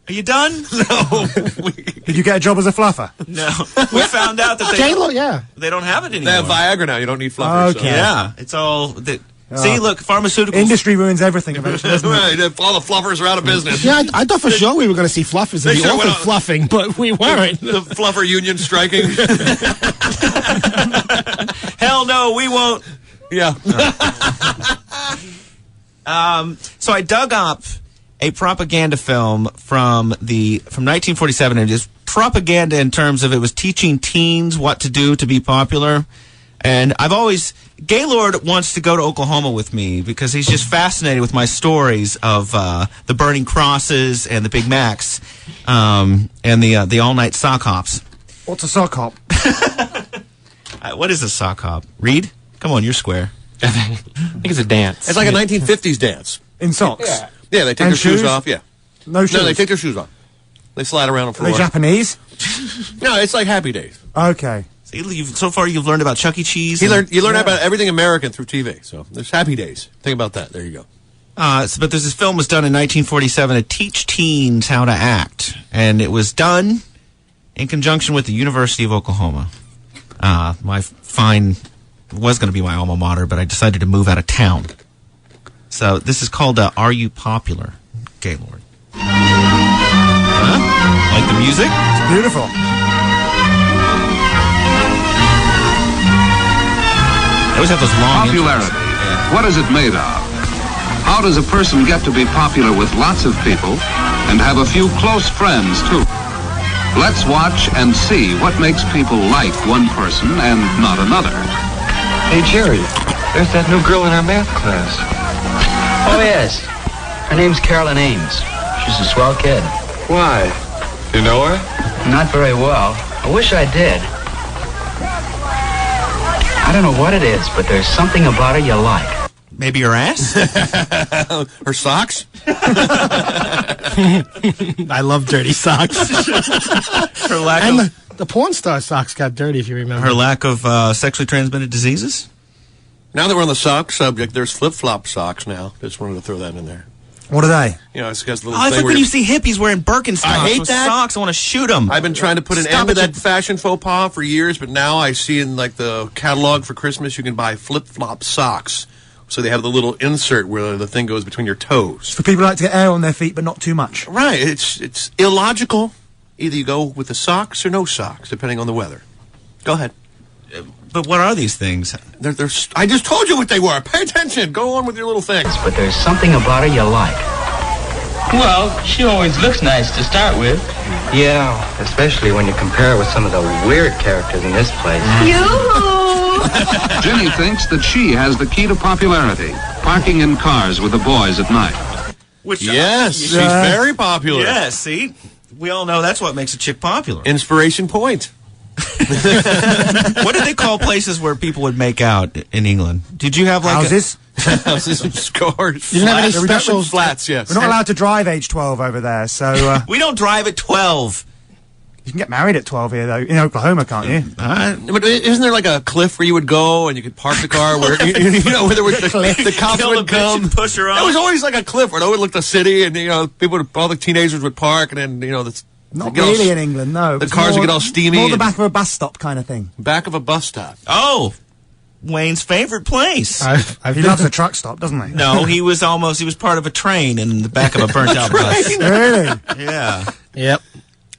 Are you done? No. Did you get a job as a fluffer? No. We found out that they don't have it anymore. They have Viagra now. You don't need fluffers. Okay. Yeah, it's all... See, look, pharmaceuticals... Industry ruins everything eventually, doesn't it? Right, all the fluffers are out of business. Yeah, I thought for sure we were going to see fluffers and They be should've offered went on- fluffing, but we weren't. The fluffer union striking. Hell no, we won't. Yeah. So I dug up a propaganda film from 1947, and it's propaganda in terms of it was teaching teens what to do to be popular. And Gaylord wants to go to Oklahoma with me because he's just fascinated with my stories of the burning crosses and the Big Macs and the all-night sock hops. What's a sock hop? What is a sock hop? Reed? Come on, you're square. I think it's a dance. It's like a 1950s dance. In socks? Yeah, they take And their shoes shoes? off. Yeah. No shoes? No, they take their shoes off. They slide around on the Are they floor. Japanese? No, it's like Happy Days. Okay. So far, you've learned about Chuck E. Cheese. You learn about everything American through TV. So there's Happy Days. Think about that. There you go. But this film was done in 1947 to teach teens how to act, and it was done in conjunction with the University of Oklahoma. Was going to be my alma mater, but I decided to move out of town. So this is called "Are You Popular?" Gaylord. Like the music? It's beautiful. They always have those long Popularity. What is it made of? How does a person get to be popular with lots of people and have a few close friends, too? Let's watch and see what makes people like one person and not another. Hey, Jerry, there's that new girl in our math class. Oh, yes. Her name's Carolyn Ames. She's a swell kid. Why? You know her? Not very well. I wish I did. I don't know what it is, but there's something about her you like. Maybe her ass? Her socks? I love dirty socks. Her lack and the porn star socks got dirty, if you remember. Her lack of sexually transmitted diseases? Now that we're on the sock subject, there's flip-flop socks now. Just wanted to throw that in there. What are they? You know, it's got a little It's thing like when you see hippies wearing Birkenstocks I hate with that. socks. I want to shoot them. I've been trying to put an end to that fashion faux pas for years, but now I see in like the catalog for Christmas you can buy flip-flop socks. So they have the little insert where the thing goes between your toes. For people who like to get air on their feet, but not too much. Right. It's illogical. Either you go with the socks or no socks, depending on the weather. Go ahead. But what are these things? I just told you what they were. Pay attention. Go on with your little things. But there's something about her you like. Well, she always looks nice to start with. Yeah, especially when you compare her with some of the weird characters in this place. Jenny thinks that she has the key to popularity, parking in cars with the boys at night. Which yes, she's very popular. Yeah, see? We all know that's what makes a chick popular. Inspiration point. What did they call places where people would make out in England? Did you have like houses? Houses and scores. You didn't have any special flats, yes. We're not allowed to drive age 12 over there, so... we don't drive at 12. You can get married at 12 here, though. In Oklahoma, can't you? But isn't there like a cliff where you would go and you could park the car where, you know, where there would, the cops would come? Push her off. There was always like a cliff where it overlooked the city and, you know, all the teenagers would park and then, you know, not really in England, no. The cars would get all steamy. More the back of a bus stop kind of thing. Back of a bus stop. Oh, Wayne's favorite place. He loves a truck stop, doesn't he? No, he was part of a train in the back of a burnt out bus. Really? Yeah. Yep.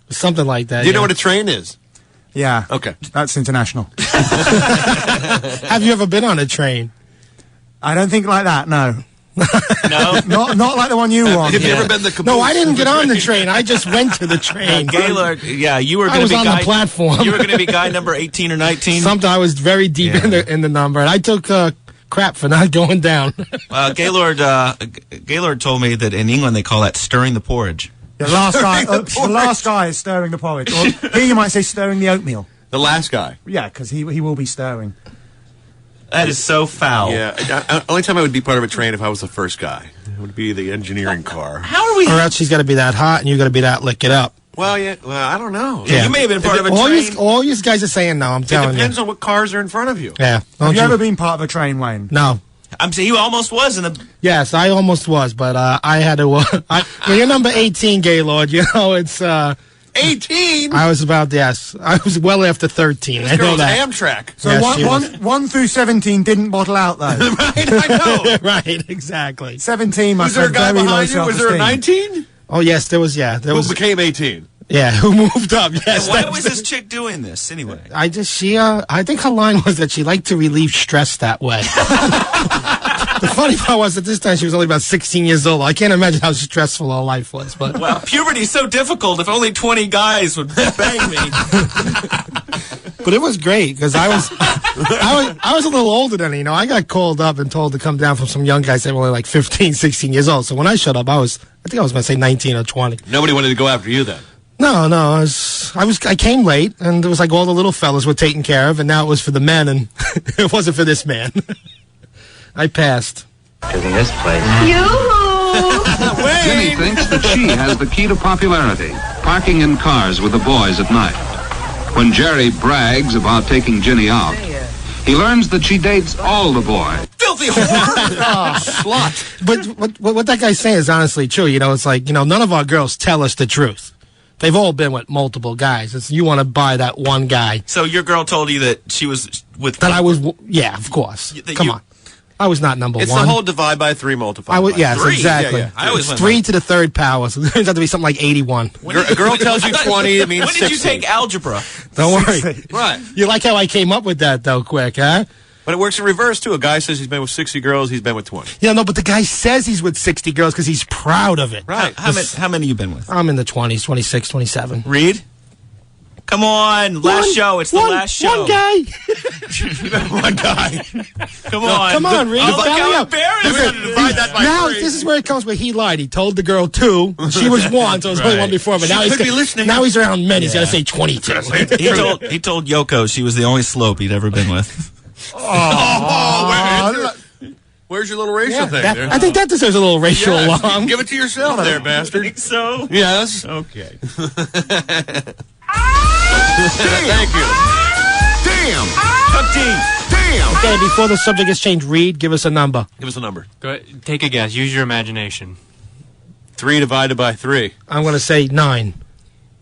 Something like that. Do you know what a train is? Yeah. Okay. That's international. Have you ever been on a train? I don't think like that, no. No? Not like the one you were on. Have you ever been the caboose? No, I didn't get on the train. I just went to the train. Gaylord, yeah, you were I going was to be on the platform. You were going to be guy number 18 or 19? I was very deep in the number, and I took crap for not going down. Gaylord told me that in England they call that stirring the porridge. The last guy is stirring the porridge. Or here you might say stirring the oatmeal. The last guy? Yeah, because he will be stirring. That is so foul. Yeah. Only time I would be part of a train if I was the first guy. It would be the engineering car. How are we? Or else she's got to be that hot, and you got to be that lick it up. Well, I don't know. Yeah, you may have been part of a train. All you guys are saying now, I'm telling you. It depends on what cars are in front of you. Yeah. Have you ever been part of a train, Wayne? No. I'm saying you almost was in the... Yes, I almost was, but I had to... when you're number 18, Gaylord, you know, it's... 18? I was about, yes. I was well after 13. This I know girl's that. Amtrak. So yes, 1 through 17 didn't bottle out, though. Right, I know. Right, exactly. 17 must Was there have a guy very low behind you? Was there a self-esteem. 19? Oh, yes, there was, Who became 18? Yeah, who moved up, yes. And why was this chick doing this, anyway? I think her line was that she liked to relieve stress that way. The funny part was at this time she was only about 16 years old. I can't imagine how stressful her life was. But well, puberty's so difficult. If only 20 guys would bang me. But it was great because I was a little older than her, you know. I got called up and told to come down from some young guys that were only like 15, 16 years old. So when I showed up, I think I was going to say 19 or 20. Nobody wanted to go after you then. No, I came late, and it was like all the little fellas were taken care of, and now it was for the men, and it wasn't for this man. I passed. In this place. Jimmy thinks that she has the key to popularity, parking in cars with the boys at night. When Jerry brags about taking Ginny out, he learns that she dates all the boys. Filthy whore! Slut! But what that guy's saying is honestly true. You know, it's like, you know, none of our girls tell us the truth. They've all been with multiple guys. You want to buy that one guy. So your girl told you that she was with... That I was... Yeah, of course. Come on. I was not number It's one. the whole divide by 3 multiplied by yes, 3. exactly. Yeah. I always it's 3 to the third power, so it turns out to be something like 81. A girl tells you 20, it means When did 60. you take algebra? Don't worry. Right. You like how I came up with that, though, quick, huh? But it works in reverse, too. A guy says he's been with 60 girls, he's been with 20. Yeah, no, but the guy says he's with 60 girls because he's proud of it. Right. How many you been with? I'm in the 20s, 26, 27. Reed? Come on, last show. It's the last show. One guy. One guy. Come on. Come on, Reed. Oh, look how embarrassed. We're going to divide that by Now, 3. this is where it comes where he lied. He told the girl 2. She was 1, so it was only 1 before. But now now he's around men. He's got to say 22. He told Yoko she was the only slope he'd ever been with. Where's your little racial thing there? I think that deserves a little racial alarm. Give it to yourself there, bastard. Think so? Yes. Okay. Thank you. Damn! Tuck D. Damn! Okay, before the subject gets changed, Reed, give us a number. Give us a number. Go ahead, take a guess. Use your imagination. 3 divided by 3. I'm going to say 9.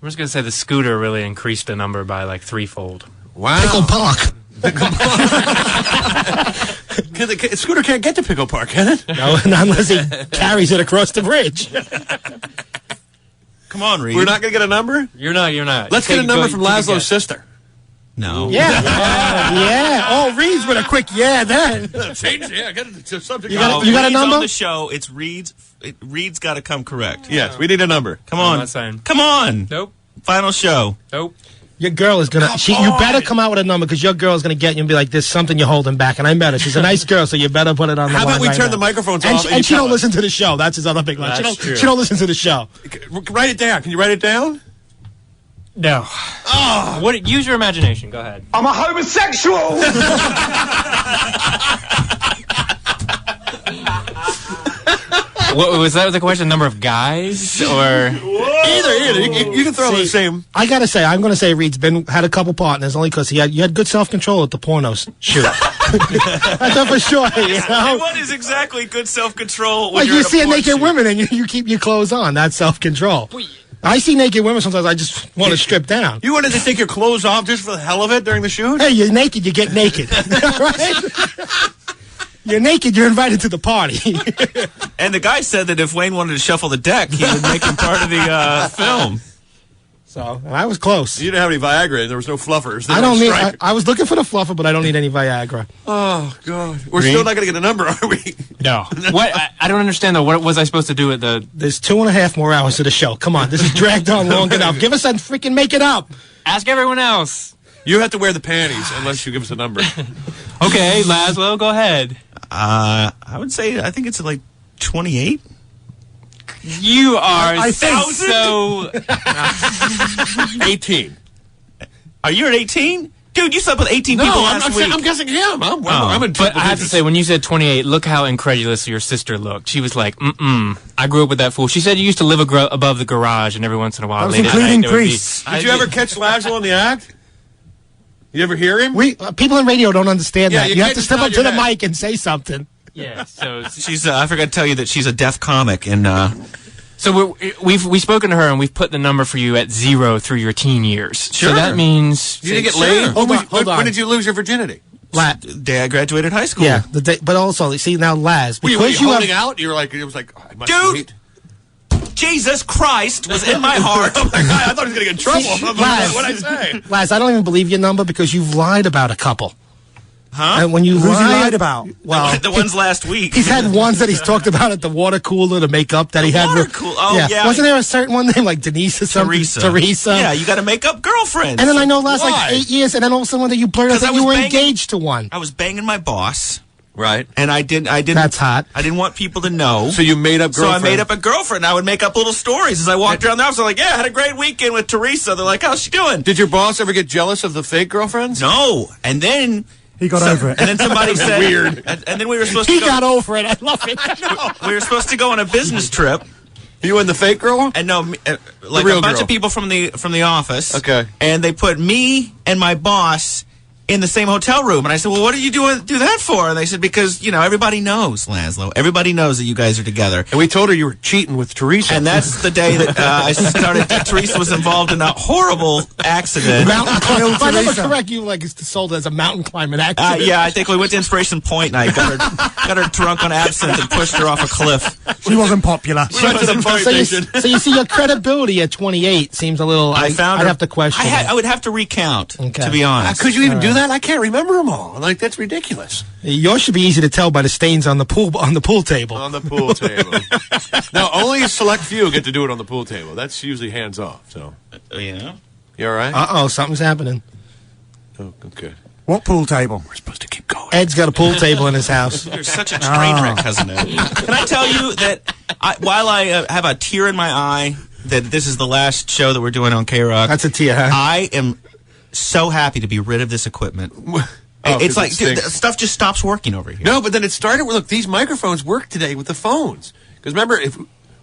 I'm just going to say the scooter really increased the number by like 3-fold. Wow. Pickle Park. Scooter can't get to Pickle Park, can it? No, not unless he carries it across the bridge. Come on, Reed. We're not going to get a number? You're not. Let's get a number from Lazlow's sister. No. Yeah. Yeah. Oh, Reed's with a quick yeah then. Change, get it to subject. You got a Reed's number? on the show. It's Reed's. Reed's got to come correct. Yes, we need a number. Come on. I'm not saying. Come on. Nope. Final show. Nope. Your girl is gonna. You better come out with a number because your girl is gonna get you and be like, "There's something you're holding back," and I met her. She's a nice girl, so you better put it on the line. How about we right turn now. the microphones and off? And she don't listen to the show. That's his other big line. She don't listen to the show. Write it down. Can you write it down? No. Oh. Use your imagination. Go ahead. I'm a homosexual! What, was that the question? Number of guys or either? You can throw the same. I gotta say, I'm gonna say Reed's had a couple partners only because you had good self control at the porno shoot. I thought for sure. You know? What is exactly good self control? Like you see a naked woman and you keep your clothes on. That's self control. I see naked women sometimes. I just want to strip down. You wanted to take your clothes off just for the hell of it during the shoot? Hey, you're naked. You get naked. Right? You're naked, you're invited to the party. And the guy said that if Wayne wanted to shuffle the deck, he would make him part of the film. So, I was close. You didn't have any Viagra, and there was no fluffers. I don't need. I was looking for the fluffer, but I don't need any Viagra. Oh God, we're still not going to get a number, are we? No. What? I don't understand though. What was I supposed to do at the? There's 2.5 more hours to the show. Come on, this is dragged on long enough. Give us a freaking make it up. Ask everyone else. You have to wear the panties unless you give us a number. Okay, Lazlow, go ahead. I would say I think it's like 28. You are I think so 18. Are you at 18? Dude, you slept with 18 people last week. I'm guessing him. I'm in But I have to say, when you said 28, look how incredulous your sister looked. She was like, I grew up with that fool. She said you used to live above the garage, and every once in a while, late at night, there would be... Did you ever catch Lazlow in the act? You ever hear him? People in radio don't understand that. You have to step up to the head. mic and say something. Yeah, so she's. I forgot to tell you that she's a deaf comic, and so we've spoken to her, and we've put the number for you at 0 through your teen years. Sure. So that means You didn't get laid? Hold on. When did you lose your virginity? the day I graduated high school. Yeah, but also, see now, Laz, Were you because holding out? You were like, it was like, oh, I must wait. Jesus Christ was in my heart. Oh my God, I thought he was going to get in trouble. Laz, What did I say? Laz, I don't even believe your number because you've lied about a couple. Huh? And when you Who's he lied about? Well, the ones last week. He's had ones that he's talked about at the water cooler to make up that he had. Water cooler. Oh, yeah. Wasn't there a certain one named like Denise or something? Teresa. Yeah, you got to make up girlfriends. And then I know last Why? like 8 years, and then all of a sudden one day you blurted out that you were engaged to one. I was banging my boss. Right. And I didn't. That's hot. I didn't want people to know. So you made up girlfriend. So I made up a girlfriend. I would make up little stories as I walked around the house. I'm like, yeah, I had a great weekend with Teresa. They're like, how's she doing? Did your boss ever get jealous of the fake girlfriends? No. And then he got over it. And then somebody said, weird. And then we were supposed to He go. got over it. I love it. We were supposed to go on a business trip. You and the fake girl? And no, like real a bunch girl. of people from the office. Okay. And they put me and my boss in the same hotel room. And I said, well, what did you do that for? And they said, because, everybody knows, Lazlow. Everybody knows that you guys are together. And we told her you were cheating with Teresa. And that's the day that I started. Teresa was involved in a horrible accident. Mountain climb. If I never correct you, like it's sold as a mountain climbing accident. Yeah, I think we went to Inspiration Point and I got her drunk on absinthe and pushed her off a cliff. She wasn't popular. So you see, your credibility at 28 seems a little. I'd have to question. I would have to recount, to be honest. Could you even do that? I can't remember them all. Like, that's ridiculous. Yours should be easy to tell by the stains on the pool table. On the pool table. Now, only a select few get to do it on the pool table. That's usually hands off. So, yeah. You all right? Something's happening. Oh, okay. What pool table? We're supposed to keep going. Ed's got a pool table in his house. You're such a train wreck, cousin Ed. Can I tell you that while I have a tear in my eye that this is the last show that we're doing on K-Rock. That's a tear, huh? I am so happy to be rid of this equipment. It's like dude, stuff just stops working over here. No, but then it started with, look, these microphones work today with the phones. Because remember, if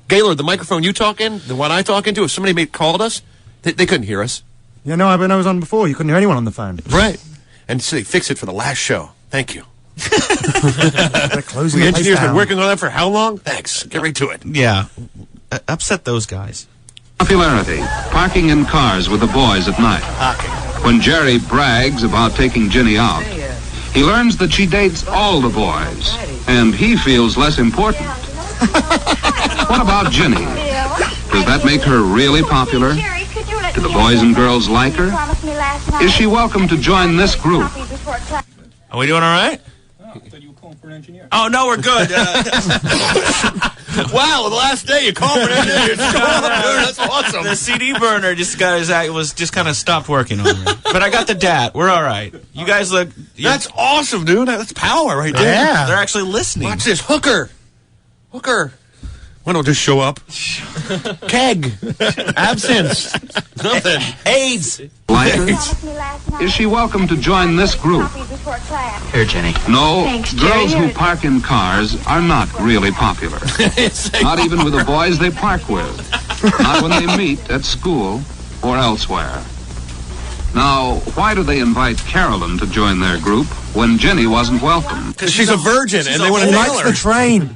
Gaylord, the microphone you talk in, the one I talk into, if somebody called us, they couldn't hear us. Yeah, no, I was on before. You couldn't hear anyone on the phone. Right. And so they fixed it for the last show. Thank you. They're closing The the place engineer's been down. working on that for how long? Thanks. Get right to it. Yeah. Upset those guys. Popularity, parking in cars with the boys at night. When Jerry brags about taking Ginny out, he learns that she dates all the boys, and he feels less important. What about Ginny? Does that make her really popular? Do the boys and girls like her? Is she welcome to join this group? Are we doing all right? Oh, no, we're good. Wow, the last day you called for that. It's going up, dude. That's awesome. The CD burner just kind of stopped working on me. But I got the DAT. We're all right. You guys look. That's awesome, dude. That's power right there. Yeah. They're actually listening. Watch this. Hooker. Why don't just show up? Keg. Absence. Nothing. AIDS. Is she welcome to join this group? Here, Jenny. No, Thanks, girls Jerry. who park in cars are not really popular. Not even with the boys they park with. Not when they meet at school or elsewhere. Now, why do they invite Carolyn to join their group when Jenny wasn't welcome? Because she's a virgin and they want to nail Likes her. the train.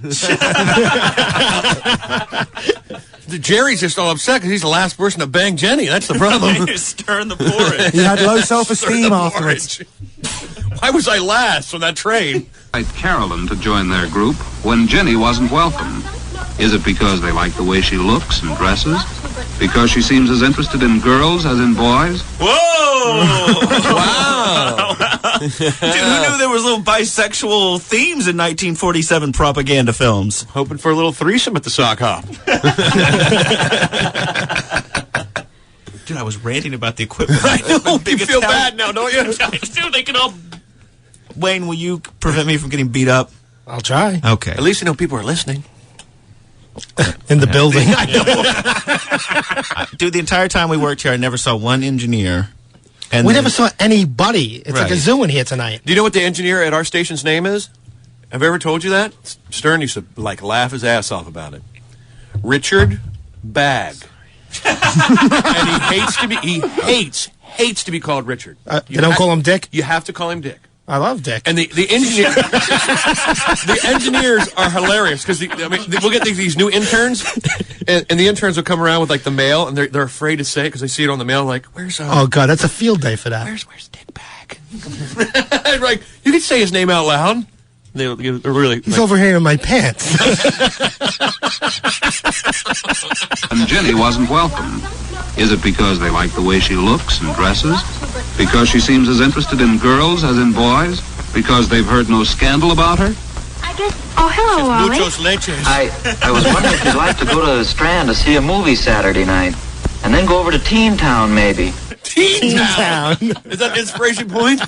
Jerry's just all upset because he's the last person to bang Jenny. That's the problem. You're stirring the porridge. He had low self-esteem afterwards. Why was I last on that train? Invite Carolyn to join their group when Jenny wasn't welcome. Is it because they like the way she looks and dresses? Because she seems as interested in girls as in boys? Whoa! Wow. Dude, who knew there was little bisexual themes in 1947 propaganda films? Hoping for a little threesome at the sock hop. Dude, I was ranting about the equipment. I know. You feel bad now, don't you? Dude, they can all... Wayne, will you prevent me from getting beat up? I'll try. Okay. At least you know people are listening. In the building. Dude, the entire time we worked here, I never saw one engineer. And We never saw anybody. It's like a Right. zoo in here tonight. Do you know what the engineer at our station's name is? Have I ever told you that? Stern used to laugh his ass off about it. Richard Bag. And he hates to be called Richard. They don't call him Dick? You have to call him Dick. I love Dick. And the engineer, the engineers are hilarious because we'll get these new interns, and the interns will come around with like the mail, and they're afraid to say it because they see it on the mail. Like, where's Oh, God, that's a field day for that. Where's Dick Bag? Like, you can say his name out loud. They're really. He's over here in my pants. And Jenny wasn't welcome. Is it because they like the way she looks and dresses? Because she seems as interested in girls as in boys? Because they've heard no scandal about her? I guess. Oh, hello, Wally. Muchos leches. I was wondering if you'd like to go to the Strand to see a movie Saturday night. And then go over to Teen Town, maybe. Teen Town. Is that Inspiration Point?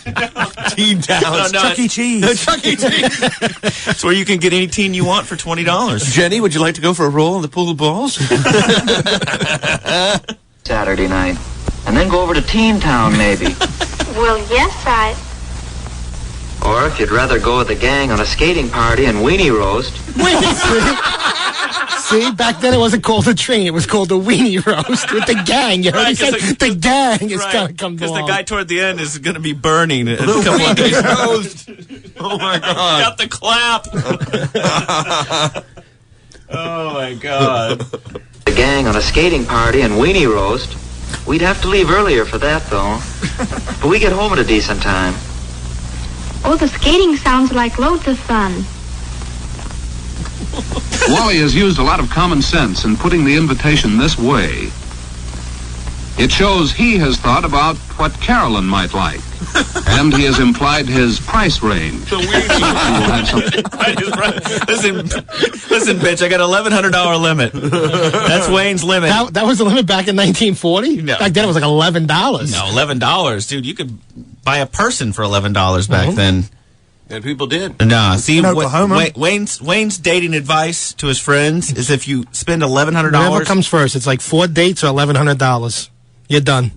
Teen Town. No, Chuck E. Cheese. Chuck E. Cheese. It's where you can get any teen you want for $20. Jenny, would you like to go for a roll in the pool of balls? Saturday night. And then go over to Teen Town, maybe. Well, yes, I. Or if you'd rather go with the gang on a skating party and weenie roast. See, back then it wasn't called a train. It was called a weenie roast with the gang. You heard he said the gang is going to come Because along. the guy toward the end is going to be burning a couple of days. Oh, my God. Got the clap. Oh, my God. The gang on a skating party and weenie roast. We'd have to leave earlier for that, though. But we get home at a decent time. Oh, the skating sounds like loads of fun. Wally has used a lot of common sense in putting the invitation this way. It shows he has thought about what Carolyn might like. And he has implied his price range. The Listen, bitch, I got $1,100 limit. That's Wayne's limit. That was the limit back in 1940? No. Back then it was like $11. No, $11. Dude, you could buy a person for $11 back then. And people did. Nah, see, In Oklahoma. Wayne's dating advice to his friends is if you spend $1,100. Whatever comes first. It's like 4 dates or $1,100. You're done.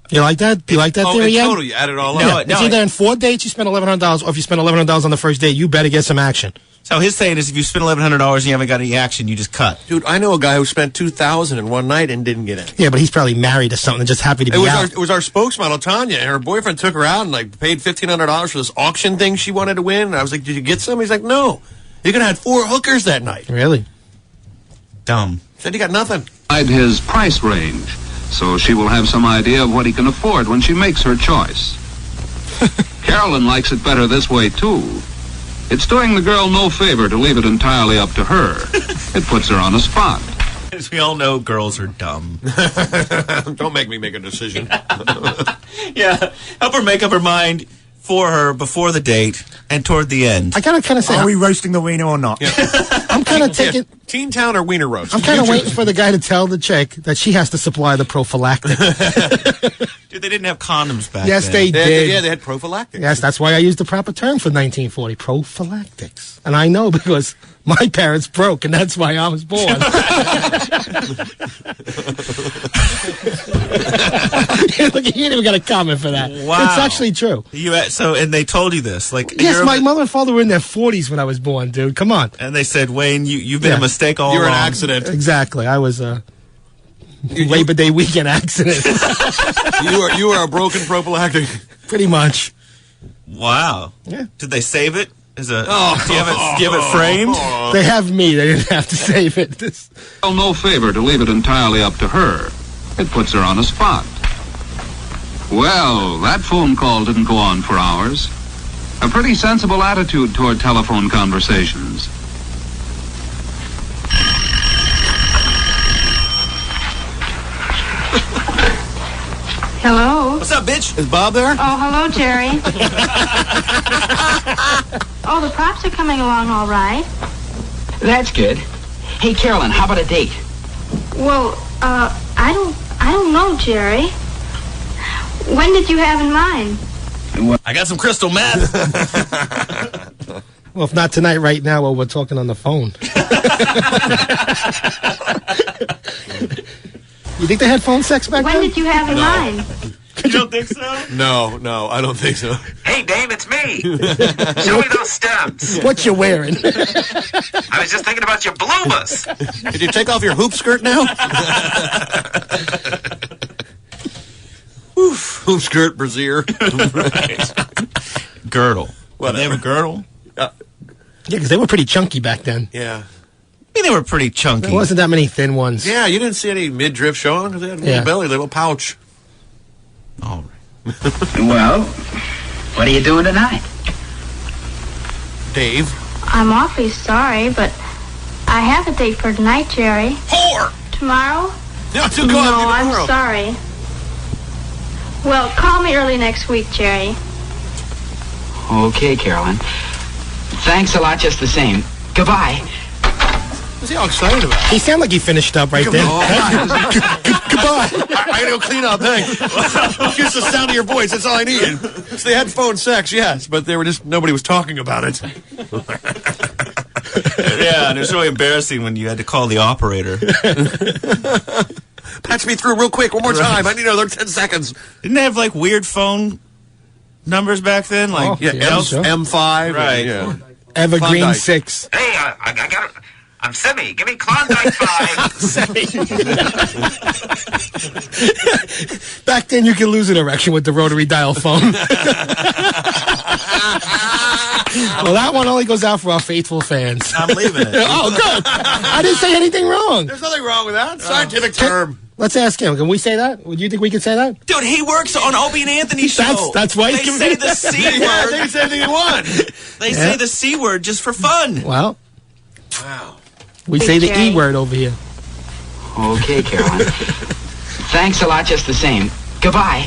You like that? Do you like that theory yet? Total, you add it all No, up. It's either in 4 dates you spend $1,100, or if you spend $1,100 on the first date, you better get some action. So his saying is if you spend $1,100 and you haven't got any action, you just cut. Dude, I know a guy who spent $2,000 in one night and didn't get any. Yeah, but he's probably married or something and just happy to be out. It was our spokesmodel, Tanya, and her boyfriend took her out and like paid $1,500 for this auction thing she wanted to win. And I was like, did you get some? He's like, no. You could have had 4 hookers that night. Really? Dumb. Said he got nothing. His price range, so she will have some idea of what he can afford when she makes her choice. Carolyn likes it better this way, too. It's doing the girl no favor to leave it entirely up to her. It puts her on a spot. As we all know, girls are dumb. Don't make me make a decision. Yeah, help her make up her mind for her before the date and toward the end. I gotta kind of say, Are we roasting the wiener or not? I'm kind of taking. Teen Town or Wiener Roast? I'm kind of waiting for the guy to tell the chick that she has to supply the prophylactic. Dude, they didn't have condoms back Yes, then. they did. Yeah, they had prophylactics. Yes, that's why I used the proper term for 1940, prophylactics. And I know because my parents broke, and that's why I was born. Look, you ain't even got a comment for that. Wow. It's actually true. And they told you this. Yes, my mother and father were in their 40s when I was born, dude. Come on. And they said, Wayne, you've been a mistake all along. You're an accident. Exactly. I was a Labor Day weekend accident. you are a broken prophylactic. Pretty much. Wow. Yeah. Did they save it? Do you have it framed? They have me. They didn't have to save it. Well, no favor to leave it entirely up to her. It puts her on a spot. Well, that phone call didn't go on for hours. A pretty sensible attitude toward telephone conversations. Hello? What's up, bitch? Is Bob there? Oh, hello, Jerry. Oh, the props are coming along all right. That's good. Hey, Carolyn, how about a date? Well, I don't know, Jerry. When did you have in mind? I got some crystal meth. Well, if not tonight, right now, while we're talking on the phone. You think they had phone sex back then? When did you have in mind? You don't think so? No, I don't think so. Hey, Dave, it's me. Show me those stumps. What you wearing? I was just thinking about your bloomers. Did you take off your hoop skirt now? Hoop skirt, brassiere. Girdle. Did they have a girdle? Yeah, because they were pretty chunky back then. Yeah. I mean, they were pretty chunky. There wasn't that many thin ones. Yeah, you didn't see any midriff showing because they had a little belly, little pouch. All right. Well, what are you doing tonight? Dave. I'm awfully sorry, but I have a date for tonight, Jerry. Whore! Tomorrow? No, I'm sorry. Well, call me early next week, Jerry. Okay, Carolyn. Thanks a lot just the same. Goodbye. What's he all excited about? He sounded like he finished up right there. Goodbye. I gotta go clean up, thanks. Just the sound of your voice, that's all I needed. So they had phone sex, yes, but they were just, nobody was talking about it. Yeah, and it was really embarrassing when you had to call the operator. Patch me through real quick, one more time. I need another 10 seconds. Didn't they have, weird phone numbers back then? M5. Right. Yeah. Evergreen Klondike. 6. Hey, I got it. I'm Semi. Give me Klondike 5. Back then, you could lose an erection with the rotary dial phone. Well, that one only goes out for our faithful fans. I'm leaving it. Oh, good. I didn't say anything wrong. There's nothing wrong with that. Scientific term. Let's ask him. Can we say that? Would you think we could say that? Dude, he works on Opie and Anthony's show. That's why they say the C word. Yeah, they can say anything they want. They say the C word just for fun. Well, Wow. we say the E word over here. Okay, Carolyn. Thanks a lot just the same. Goodbye.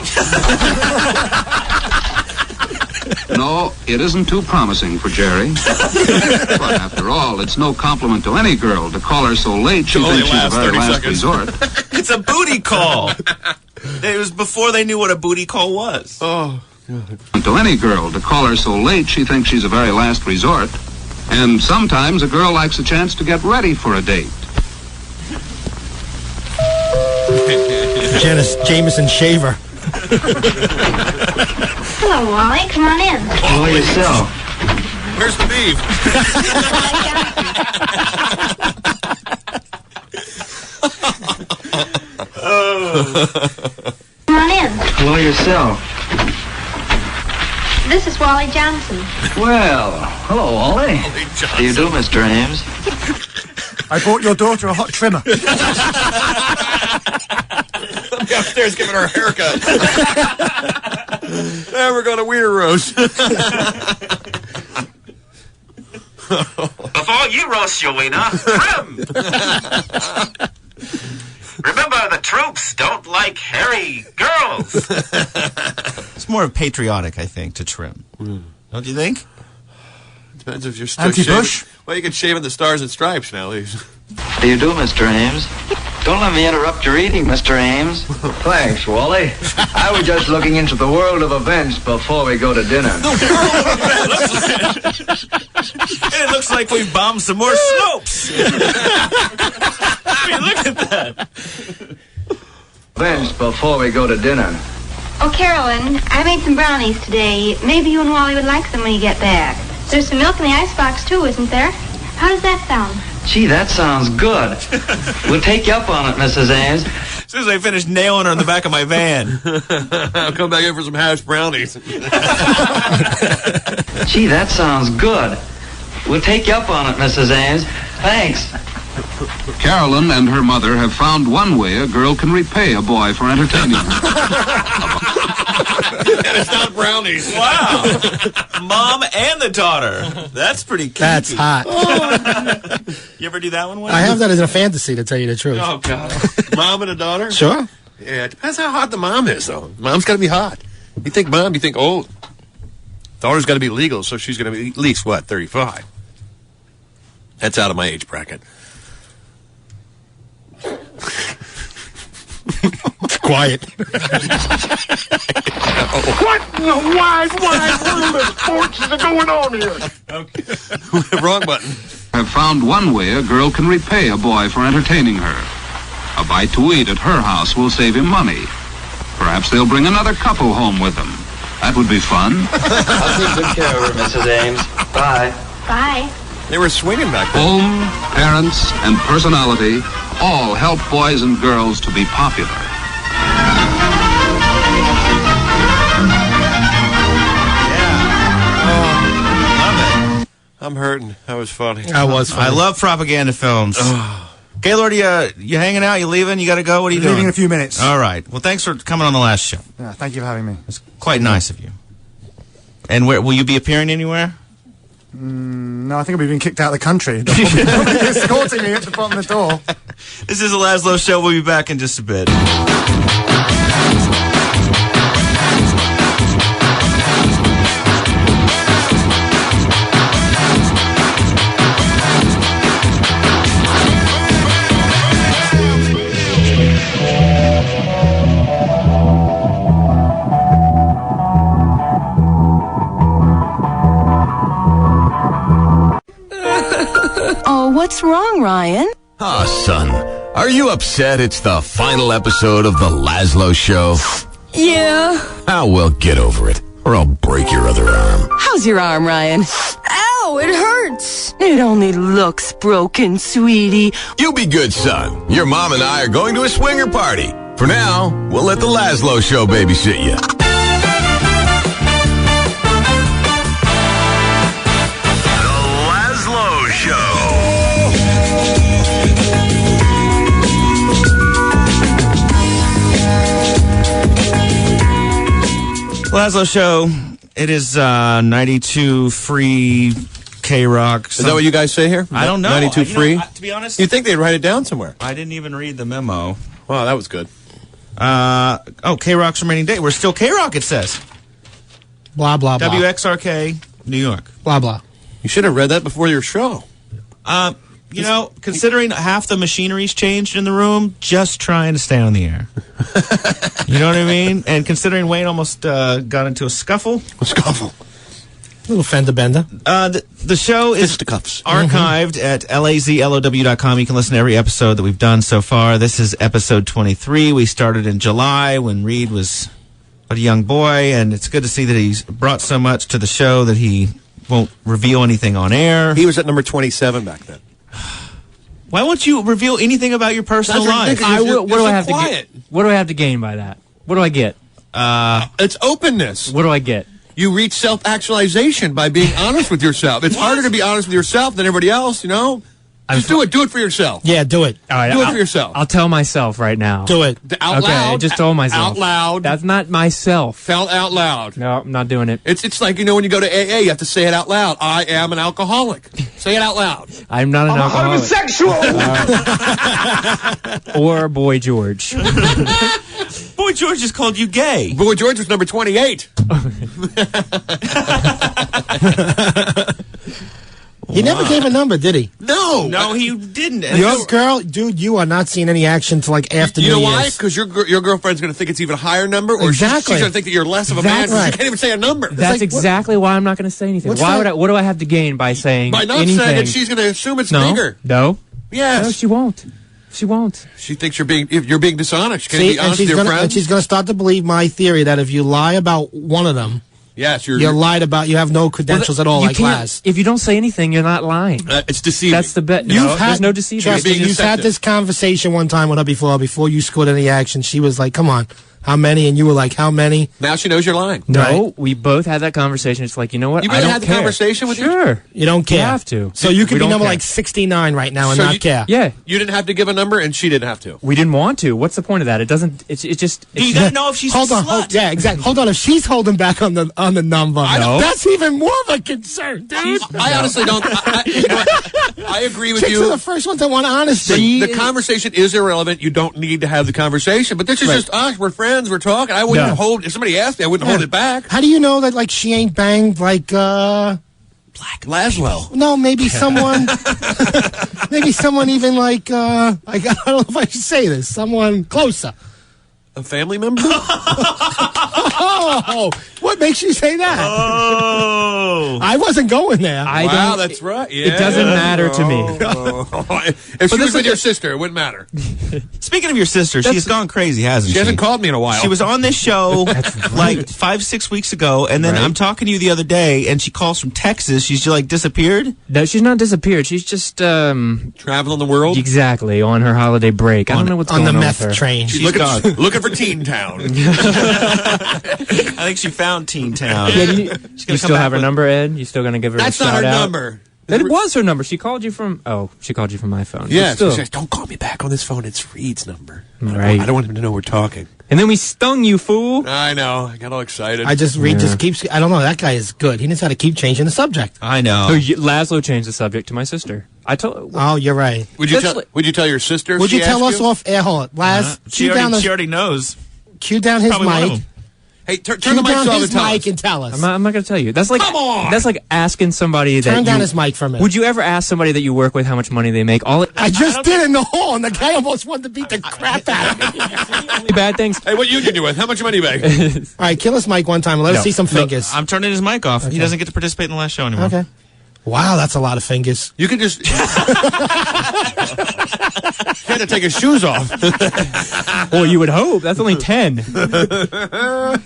No, it isn't too promising for Jerry. But after all, it's no compliment to any girl to call her so late she thinks she's a very last resort. It's a booty call. It was before they knew what a booty call was. Oh. To any girl to call her so late she thinks she's a very last resort. And sometimes a girl likes a chance to get ready for a date. Janice Jameson Shaver. Hello, Wally. Come on in. Hello yourself. Where's the beef? Come on in. Hello yourself. This is Wally Johnson. Well, hello, Ollie. How do you do, Mr. Ames? I bought your daughter a hot trimmer. Let me upstairs giving her a haircut. Now we're going to Wiener Roast. Before you roast your wiener, trim. Remember, the troops don't like hairy girls. It's more of patriotic, I think, to trim. Don't you think? Depends if you're still Anti-Bush? shaving. Well, you can shave in the Stars and Stripes now. How do you do, Mr. Ames? Don't let me interrupt your eating, Mr. Ames. Thanks, Wally. I was just looking into the world of events before we go to dinner. It looks like we've bombed some more slopes. I mean, look at that. Events before we go to dinner. Oh, Carolyn, I made some brownies today. Maybe you and Wally would like them when you get back. There's some milk in the icebox, too, isn't there? How does that sound? Gee, that sounds good. We'll take you up on it, Mrs. Ames. As soon as I finish nailing her in the back of my van. I'll come back in for some hash brownies. Gee, that sounds good. We'll take you up on it, Mrs. Ames. Thanks. Carolyn and her mother have found one way a girl can repay a boy for entertaining her. And it's not brownies. Wow. Mom and the daughter. That's pretty kinky. That's hot. You ever do that one? I have that as a fantasy, to tell you the truth. Oh, God. Mom and a daughter? Sure. Yeah, it depends how hot the mom is, though. Mom's got to be hot. You think mom, you think old. Daughter's got to be legal, so she's going to be at least, 35? That's out of my age bracket. It's quiet. What in the wide world of sports is going on here? Wrong button. Have found one way a girl can repay a boy for entertaining her. A bite to eat at her house will save him money. Perhaps they'll bring another couple home with them. That would be fun. I'll take good care of her, Mrs. Ames. Bye. Bye. They were swinging back then. Home, parents, and personality all help boys and girls to be popular. I'm hurting. That was funny. That was funny. I love propaganda films. Gaylord, you hanging out? You leaving? You got to go? What are you doing? Leaving in a few minutes. All right. Well, thanks for coming on the last show. Yeah, thank you for having me. It's quite nice of you. And where will you be appearing anywhere? No, I think I'll be being kicked out of the country. They'll probably be escorting me at the bottom of the door. This is the Lazlow Show. We'll be back in just a bit. Oh, what's wrong, Ryan? Ah, son. Are you upset it's the final episode of the Lazlow Show? Yeah. Ah, well, get over it, or I'll break your other arm. How's your arm, Ryan? Ow, it hurts. It only looks broken, sweetie. You be good, son. Your mom and I are going to a swinger party. For now, we'll let the Lazlow Show babysit you. Lazlow Show. It is 92 free K-Rock. Is that what you guys say here? I don't know. 92 free? To be honest, You'd think they'd write it down somewhere. I didn't even read the memo. Wow, that was good. K-Rock's remaining date. We're still K-Rock, it says. Blah, blah, blah. WXRK, New York. Blah, blah. You should have read that before your show. You know, considering half the machinery's changed in the room, just trying to stay on the air. You know what I mean? And considering Wayne almost got into a scuffle. A scuffle. Little fender bender. The show is archived at lazlow.com. You can listen to every episode that we've done so far. This is episode 23. We started in July when Reed was a young boy, and it's good to see that he's brought so much to the show that he won't reveal anything on air. He was at number 27 back then. Why won't you reveal anything about your personal life? What do I have to get? What do I have to gain by that? What do I get? It's openness. What do I get? You reach self-actualization by being honest with yourself. It's harder to be honest with yourself than everybody else, you know? Just do it. Do it for yourself. Yeah, do it. All right, do it for yourself. I'll tell myself right now. Do it. Out loud. I just told myself. Out loud. That's not myself. Tell out loud. No, I'm not doing it. It's like, you know, when you go to AA, you have to say it out loud. I am an alcoholic. Say it out loud. I'm not an alcoholic. Homosexual! Or Boy George. Boy Boy George just called you gay. Boy George was number 28. He never gave a number, did he? No. No, he didn't. Your girl, dude, you are not seeing any action till like after New You know Year's. why? Because your girlfriend's going to think it's even a higher number, or she's Exactly. going to think that you're less of a man because you can't even say a number. That's exactly why I'm not going to say anything. What's Why that? would I? What do I have to gain by saying By not anything? saying it, she's going to assume it's no, bigger. No. Yes. No, she won't. She won't. She thinks you're being dishonest. She can't See, be honest with your and friends. she's gonna start to believe my theory that if you lie about one of them, yes, you lied about. You have no credentials at all, You like can't- Laz. If you don't say anything, you're not lying. It's deceiving. That's the bet. There's no deceiving. Trust me, you've had this conversation one time with her before you scored any action. She was like, "Come on, how many?" And you were like, "How many?" Now she knows you're lying. No, we both had that conversation. It's like, you know what? You I really don't had the care. conversation with Sure. You don't care. You have to. So you could We be don't number care. like 69 right now and So not you- care. Yeah. You didn't have to give a number, and she didn't have to. We didn't want to. What's the point of that? It doesn't. It just. You gotta know if she's Hold a on, slut. yeah, exactly. Hold on, if she's holding back on the number, know. that's even more of a concern, dude. I honestly don't. You know what? I agree with Chicks you. are the first ones that want honesty. The conversation is irrelevant. You don't need to have the conversation. But this is Right. just us. We're friends. We're talking. I wouldn't hold. If somebody asked me, I wouldn't hold it back. How do you know that like she ain't banged like Lazlow. No, maybe someone maybe someone even like I don't know if I should say this. Someone closer. A family member? Oh, what makes you say that? Oh, I wasn't going there. Wow, that's right. Yeah. It doesn't matter to me. If she was with your sister, it wouldn't matter. Speaking of your sister, she has gone crazy, hasn't she? She hasn't called me in a while. She was on this show like 5-6 weeks ago, and then I'm talking to you the other day, and she calls from Texas. She's just like disappeared. No, she's not disappeared. She's just traveling the world. Exactly, on her holiday break. I don't know what's going on the with her. meth train. She's looking for Teen Town. I think she found Teen Town. Yeah, you come still back have her with- number, Ed? You still gonna give her That's a not shout her out? number. That was her number. She called you from. Oh, she called you from my phone. Yeah, But still. she says, don't call me back on this phone. It's Reed's number. Right. I don't want him to know we're talking. And then we stung you, fool. I know. I got all excited. Reed just keeps. I don't know. That guy is good. He knows how to keep changing the subject. I know. Lazlow changed the subject to my sister. I told. Oh, you're right. Would you tell your sister? if Would you she tell asked us off air? Hold on, Laz. She already knows. Cue down his Probably one of mic. them. Hey, turn Cue the mic down off his and tell mic us. and tell us. I'm not going to tell you. That's like. Come on! That's like asking somebody that. Turn down you- his mic for a minute. Would you ever ask somebody that you work with how much money they make? I just did in the hall, and the guy almost wanted to beat the crap out of me. Only bad things. Hey, what union you with? How much money you make? All right, kill his mic one time and let us see some fingers. I'm turning his mic off. He doesn't get to participate in the last show anymore. Okay. Wow, that's a lot of fingers. You can just. He had to take his shoes off. Well, you would hope. That's only 10. All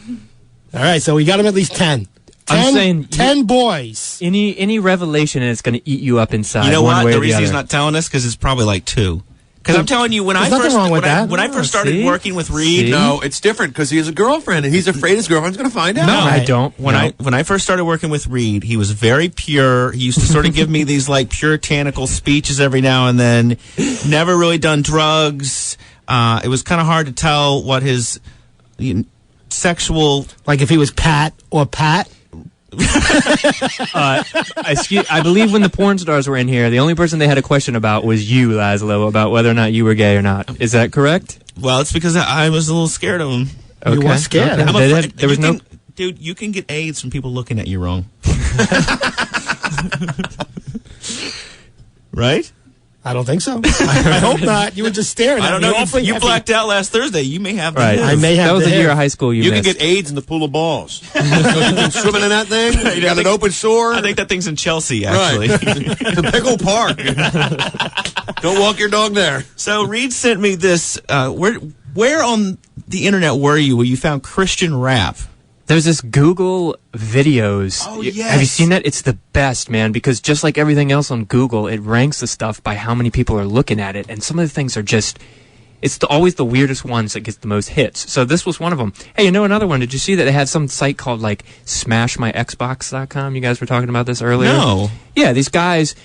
right, so we got him at least 10. I'm saying 10 boys. Any revelation, and it's going to eat you up inside. You know one what? way The or reason he's other. not telling us because it's probably like 2. Because I'm telling you, when I There's nothing wrong with that. when I first started see? working with Reed, See? No, it's different because he has a girlfriend and he's afraid his girlfriend's going to find out. No, I don't. When I first started working with Reed, he was very pure. He used to sort of give me these like puritanical speeches every now and then. Never really done drugs. It was kind of hard to tell what his sexual, like if he was Pat or Pat. I believe when the porn stars were in here, the only person they had a question about was you, Lazlow, about whether or not you were gay or not. Is that correct? Well, it's because I was a little scared of him. You were scared. Okay. I'm They afraid- had- there was no. Dude, you can get AIDS from people looking at you wrong. Right? I don't think so. I hope not. You were just staring at I don't me. know. awfully You heavy. blacked out last Thursday. You may have the Right. HIV. I may have That was the the year hair. of high school you can missed. get AIDS in the pool of balls. So you've been swimming in that thing. You got an open sore. I think that thing's in Chelsea, actually. The Pickle Park. Don't walk your dog there. So Reed sent me this. Where on the internet were you where you found Christian rap? There's this Google videos. Oh, Have you yes. seen that? It's the best, man, because just like everything else on Google, it ranks the stuff by how many people are looking at it. And some of the things are just, it's always the weirdest ones that gets the most hits. So this was one of them. Hey, you know another one? Did you see that they had some site called like smashmyxbox.com? You guys were talking about this earlier? No. Yeah, these guys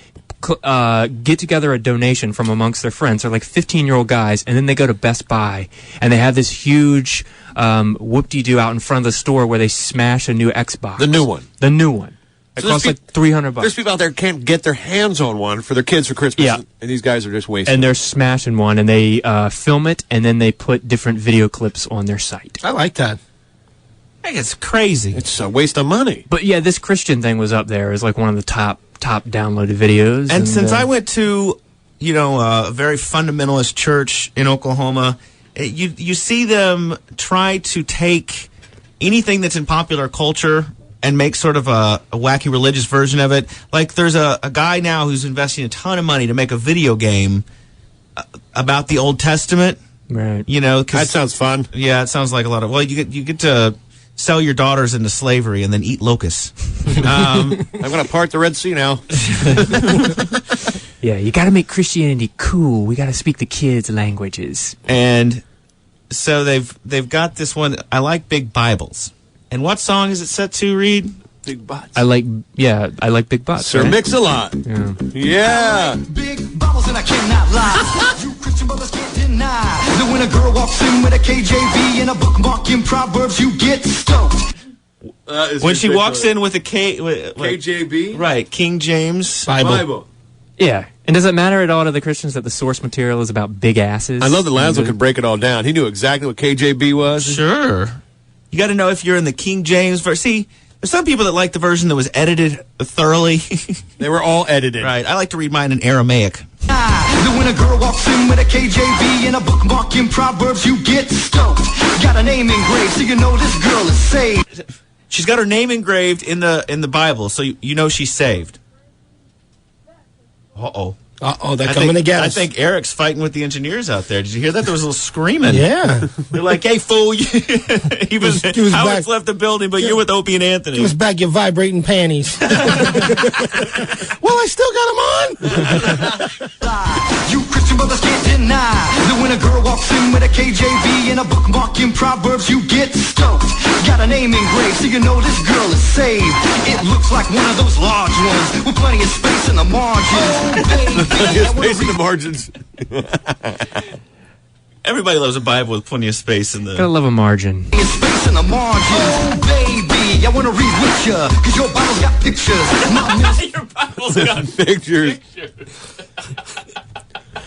get together a donation from amongst their friends. They're like 15-year-old guys, and then they go to Best Buy, and they have this huge whoop-de-doo out in front of the store where they smash a new Xbox. The new one. The new one. It costs like $300. There's people out there can't get their hands on one for their kids for Christmas. Yeah. And these guys are just wasting. And they're smashing one, and they film it, and then they put different video clips on their site. I like that. I think it's crazy. It's a waste of money. But yeah, this Christian thing was up there as like one of the top downloaded videos. And since I went to, a very fundamentalist church in Oklahoma, you see them try to take anything that's in popular culture and make sort of a wacky religious version of it. Like there's a guy now who's investing a ton of money to make a video game about the Old Testament. Right. That sounds fun. Yeah, it sounds like a lot of. Well, you get to sell your daughters into slavery and then eat locusts. I'm going to part the Red Sea now. Yeah, you got to make Christianity cool. We got to speak the kids' languages. And so they've got this one. I like big Bibles. And what song is it set to, Reed? Big Butts. I like Big Butts. Sir right? Mix-a-Lot. Yeah. Big Bibles and I cannot lie. You Christian brothers can't deny that when a girl walks in with a KJV and a bookmark in Proverbs, you get stoked. When she walks in with a KJB? Right, King James Bible. Yeah. And does it matter at all to the Christians that the source material is about big asses? I love that Lazlow could break it all down. He knew exactly what KJB was. Sure. You got to know if you're in the King James version. See, there's some people that like the version that was edited thoroughly. They were all edited. Right. I like to read mine in Aramaic. When a girl walks in with a KJV and a bookmark in Proverbs, you get stoked. Got a name engraved, so you know this girl is saved. She's got her name engraved in the Bible, so you know she's saved. Uh-oh. Uh-oh, they're coming to get us. I think Eric's fighting with the engineers out there. Did you hear that? There was a little screaming. Yeah. They're like, hey, fool. Howard's left the building, but you're with Opie and Anthony. Give us back your vibrating panties. Well, I still got them on. You Christian brothers can't deny that when a girl walks in with a KJV and a bookmark in Proverbs, you get stoked. Got a name engraved, so you know this girl is saved. It looks like one of those large ones with plenty of space in the margins. Space in the margins. Everybody loves a Bible with plenty of space in the... Gotta love a margin. Space in the margins. Baby, I want to read with ya, because your Bible's got pictures. Your Bible's got pictures.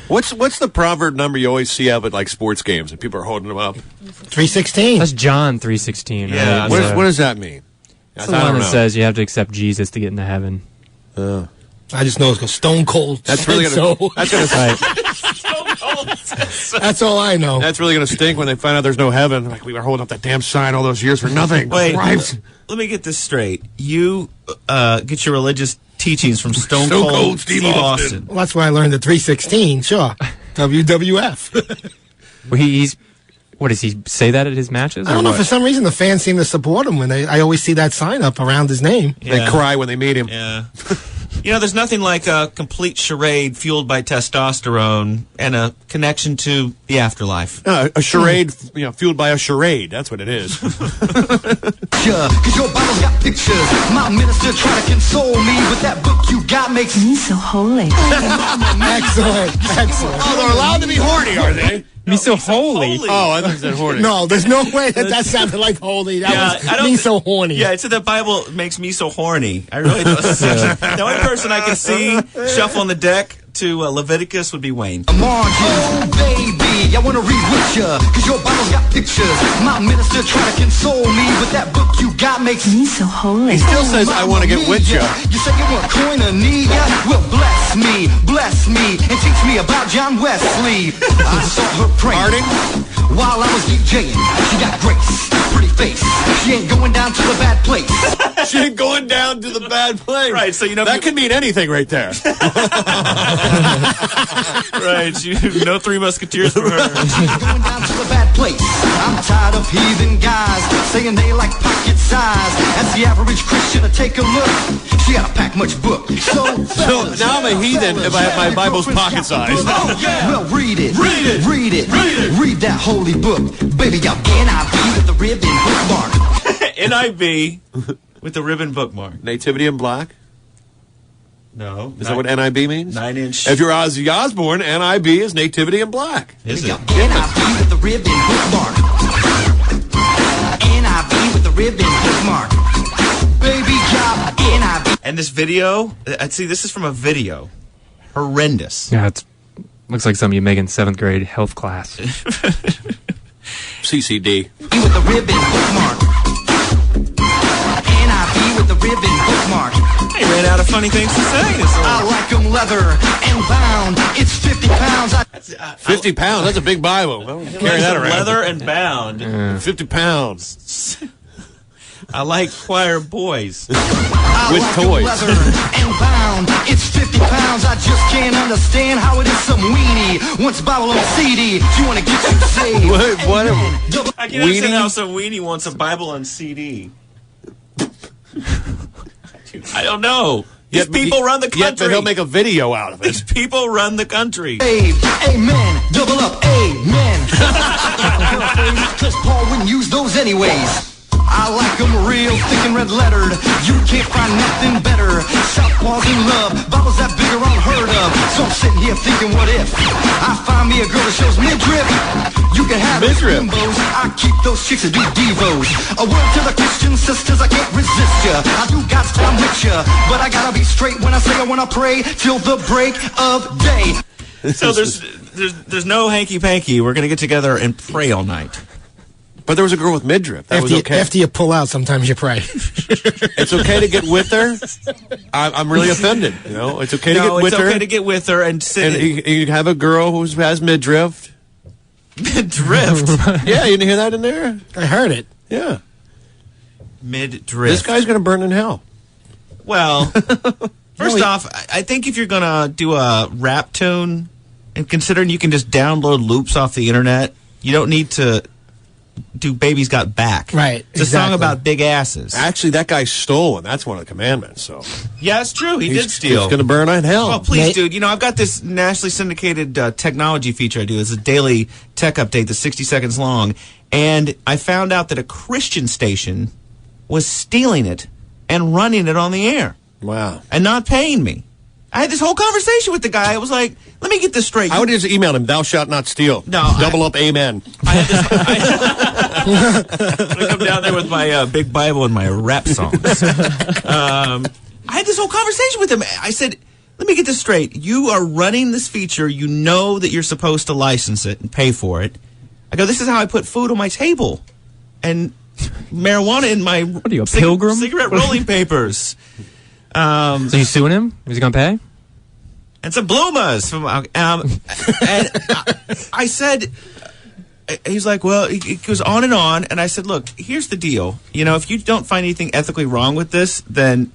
What's the proverb number you always see up at like sports games and people are holding them up? 3:16. That's John 3:16. Right? Yeah. What does that mean? That's the one that says you have to accept Jesus to get into heaven. I just know it's called Stone Cold. That's really gonna. That's gonna. That's all I know. That's really gonna stink when they find out there's no heaven. Like we were holding up that damn sign all those years for nothing. Wait, let me get this straight. You get your religious teachings from Stone Cold Steve Austin. Well, that's where I learned the 3:16. Sure, WWF. Well, what does he say that at his matches? I don't know. For some reason, the fans seem to support him when I always see that sign up around his name. Yeah. They cry when they meet him. Yeah. There's nothing like a complete charade fueled by testosterone and a connection to the afterlife. A charade, fueled by a charade. That's what it is. Cause your Bible's got pictures. My minister try to console me, but that book you got makes me so holy. Excellent. Oh, they're allowed to be horny, are they? Me so holy. Oh, I thought you said horny. No, there's no way that sounded like holy. That was me so horny. Yeah, it's the Bible makes me so horny. I really don't. The only person I can see shuffling the deck to Leviticus would be Wayne. Margin, baby, I want to read with ya, cause your Bible's got pictures. My minister try to console me, but that book you got makes me so holy. He still says, I want to get with ya. You say you want koinonia? Well, bless me, and teach me about John Wesley. I saw her praying while I was DJing. She got grace, pretty face. She ain't going down to the bad place. She ain't going down to the bad place. Right, so that could mean anything right there. Right, no Three Musketeers for her. Going down to the bad place. I'm tired of heathen guys saying they like pocket size. As the average Christian to take a look, she gotta pack much book. So now I'm a heathen if I have my Bible's pocket size. Oh, yeah. Well, read it. Read that holy book. Baby, I'm NIV with the ribbon bookmark. NIV with the ribbon bookmark. Nativity in black? No. Is that what NIB means? 9-inch. If you're Ozzy Osbourne, NIB is Nativity in black. Is it? NIV with the ribbon bookmark. NIV with the ribbon bookmark. Baby, got NIV. And this video, see, this is from a video. Horrendous. Yeah, looks like something you make in 7th grade health class. CCD. With the ribbon bookmark. NIB with the ribbon bookmark. He ran out of funny things to say. I like them leather and bound. It's 50 pounds. 50 pounds? That's a big Bible. Well, carry that around. Leather and bound. 50 pounds. I like choir boys. With toys. Leather and bound. It's 50 pounds. I just can't understand how it is some weenie wants Bible on CD. Do you want to get you saved? What? I can't understand how some weenie wants a Bible on CD. I don't know. These people run the country. Yet, but he'll make a video out of it. These people run the country. Amen. Double up. Amen. Because Paul wouldn't use those anyways. I like them real thick and red lettered. You can't find nothing better. Southpaws in love, Bibles that big are unheard of. So I'm sitting here thinking, what if I find me a girl that shows midriff? You can have those bimbos. I keep those chicks that do devos. A word to the Christian sisters, I can't resist ya. I do God's time with ya, but I gotta be straight when I say I wanna pray till the break of day. So there's no hanky panky. We're gonna get together and pray all night. But there was a girl with midriff. That was okay. After you pull out, sometimes you pray. It's okay to get with her. I'm really offended. You know, it's okay to get with her. It's okay to get with her and sit. And you have a girl who has midriff. Midriff? Yeah, you didn't hear that in there? I heard it. Yeah. Midriff. This guy's going to burn in hell. Well, first off, I think if you're going to do a rap tune, and considering you can just download loops off the internet, you don't need to do Baby's Got Back. Right. It's a song about big asses. Actually, that guy stole, and that's one of the commandments. So yeah, it's true. He did steal. He's going to burn in hell. Oh, please, dude. You know, I've got this nationally syndicated technology feature I do. It's a daily tech update that's 60 seconds long. And I found out that a Christian station was stealing it and running it on the air. Wow. And not paying me. I had this whole conversation with the guy. I was like, let me get this straight. I would just email him, thou shalt not steal. No. Double up, amen. I'm going to come down there with my big Bible and my rap songs. I had this whole conversation with him. I said, let me get this straight. You are running this feature. You know that you're supposed to license it and pay for it. I go, this is how I put food on my table. And marijuana in my what are you, a pilgrim? Cigarette rolling papers. So you suing him? Is he going to pay? And some Blumas. And I said, he's like, well, he goes on. And I said, look, here's the deal. You know, if you don't find anything ethically wrong with this, then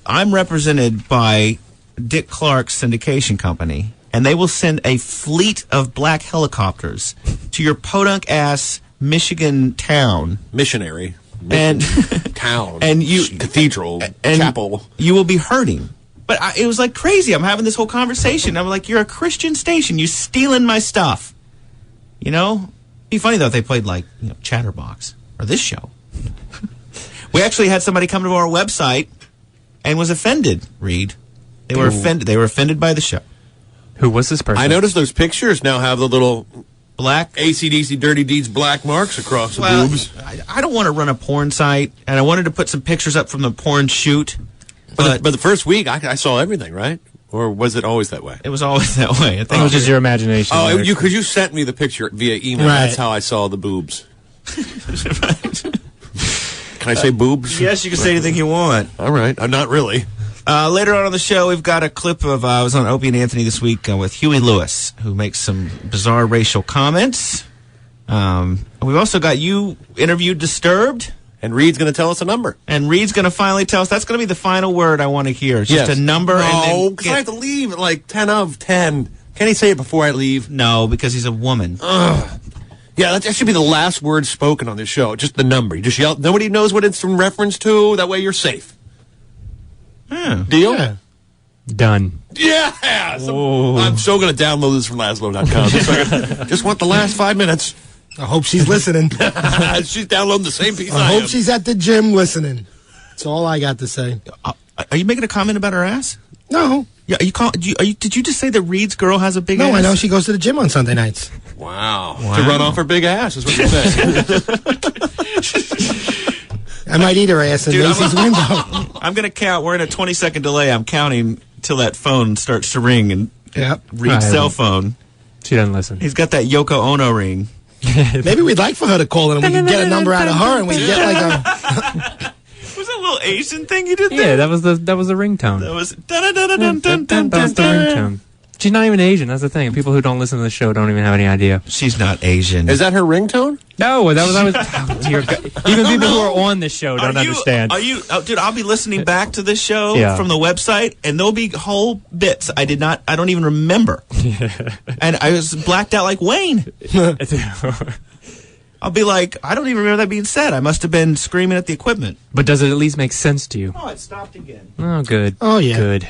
I'm represented by Dick Clark's syndication company, and they will send a fleet of black helicopters to your podunk-ass Michigan town. Missionary. And town. And cathedral. And chapel. You will be hurting. But it was like crazy. I'm having this whole conversation. I'm like, you're a Christian station. You're stealing my stuff. You know? It'd be funny, though, if they played, like, you know, Chatterbox. Or this show. We actually had somebody come to our website and was offended, Reed. They were offended. They were offended by the show. Who was this person? I noticed those pictures now have the little black AC/DC Dirty Deeds black marks across the boobs. I don't want to run a porn site, and I wanted to put some pictures up from the porn shoot. But the first week, I saw everything, right? Or was it always that way? It was always that way. I think it was just your imagination. Oh, because you sent me the picture via email. Right. That's how I saw the boobs. Can I say boobs? Yes, you can say anything you want. All right. I'm not really. Later on the show, we've got a clip of, I was on Opie and Anthony this week with Huey Lewis, who makes some bizarre racial comments. We've also got you interviewed Disturbed. And Reed's going to tell us a number. And Reed's going to finally tell us. That's going to be the final word I want to hear. It's just a number. No, because I have to leave at like 10 of 10. Can he say it before I leave? No, because he's a woman. Ugh. Yeah, that should be the last word spoken on this show. Just the number. You just yell. Nobody knows what it's in reference to. That way you're safe. Yeah. Deal? Yeah. Done. Yeah! I'm so going to download this from Lazlow.com. Just want the last 5 minutes. I hope she's listening. She's downloading the same piece I hope she's at the gym listening. That's all I got to say. Are you making a comment about her ass? No. Yeah. Did you just say that Reed's girl has a big ass? No, I know she goes to the gym on Sunday nights. Wow. To run off her big ass is what you're saying. I might eat her ass in Dude, Macy's window. I'm going to count. We're in a 20-second delay. I'm counting till that phone starts to ring and read cell phone. She doesn't listen. He's got that Yoko Ono ring. Maybe we'd like for her to call in and we could get a number out of her and we get like a... Was that a little Asian thing you did there? Yeah, that was the ringtone. That was... That was the ringtone. She's not even Asian. That's the thing. People who don't listen to the show don't even have any idea. She's not Asian. Is that her ringtone? No, that was even people who are on this show don't understand. Dude, I'll be listening back to this show from the website, and there'll be whole bits I don't even remember. And I was blacked out like Wayne. I'll be like, I don't even remember that being said. I must have been screaming at the equipment. But does it at least make sense to you? Oh, it stopped again. Oh, good. Oh, yeah. Good.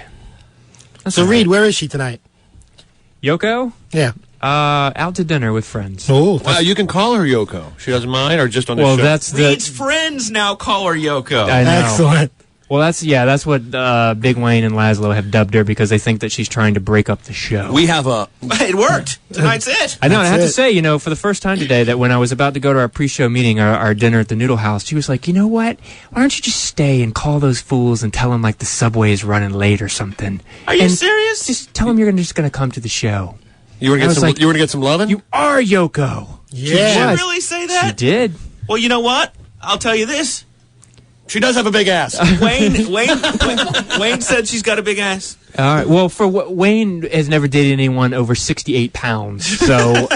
So, Reed, where is she tonight? Yoko? Yeah. Out to dinner with friends. Oh, wow, you can call her Yoko. She doesn't mind, or just on the show? Well, that's Reed's friends now call her Yoko. I know. Excellent. Well, that's what Big Wayne and Lazlow have dubbed her because they think that she's trying to break up the show. We have a... It worked. Tonight's it. I know. And I have to say, for the first time today, that when I was about to go to our pre-show meeting, our dinner at the Noodle House, she was like, you know what? Why don't you just stay and call those fools and tell them like the subway is running late or something? Are you serious? Just tell them you're just going to come to the show. You were going to get some loving? You are Yoko. Yeah. Did she really say that? She did. Well, you know what? I'll tell you this. She does have a big ass. Wayne said she's got a big ass. All right. Well, Wayne has never dated anyone over 68 pounds. So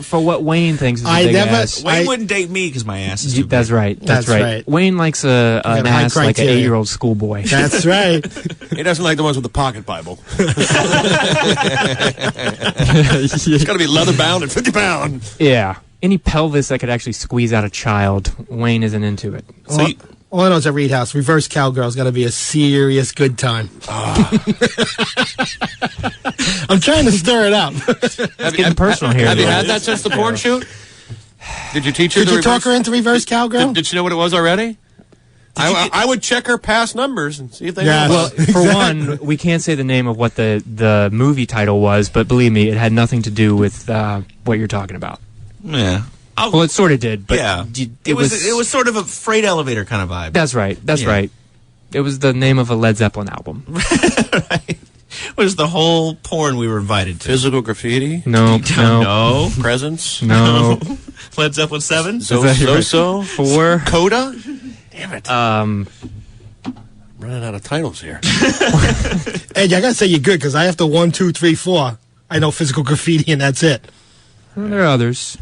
for what Wayne thinks is a big ass. Wayne wouldn't date me because my ass is too big. That's right. That's right. Wayne likes an ass like an 8-year-old schoolboy. That's right. He doesn't like the ones with the pocket Bible. It's got to be leather bound and 50 pounds. Yeah. Any pelvis that could actually squeeze out a child, Wayne isn't into it. So all I know is at Reed House, reverse cowgirl's got to be a serious good time. I'm trying to stir it up. It's getting personal here. Have you had that since the porn shoot? Did you teach her? Did you talk her into reverse cowgirl? Did she know what it was already? I would check her past numbers and see if they know. Well, for one, we can't say the name of what the movie title was, but believe me, it had nothing to do with what you're talking about. Yeah. Well, it sort of did, but yeah, it was sort of a freight elevator kind of vibe. That's right. That's right. It was the name of a Led Zeppelin album. Right. It was the whole porn we were invited to. Physical graffiti? No. No. Presents? No. Led Zeppelin 7? So 4. Coda? Damn it. Running out of titles here. Hey, I gotta say you're good because I have to 1, 2, 3, 4. I know physical graffiti and that's it. Well, there are others.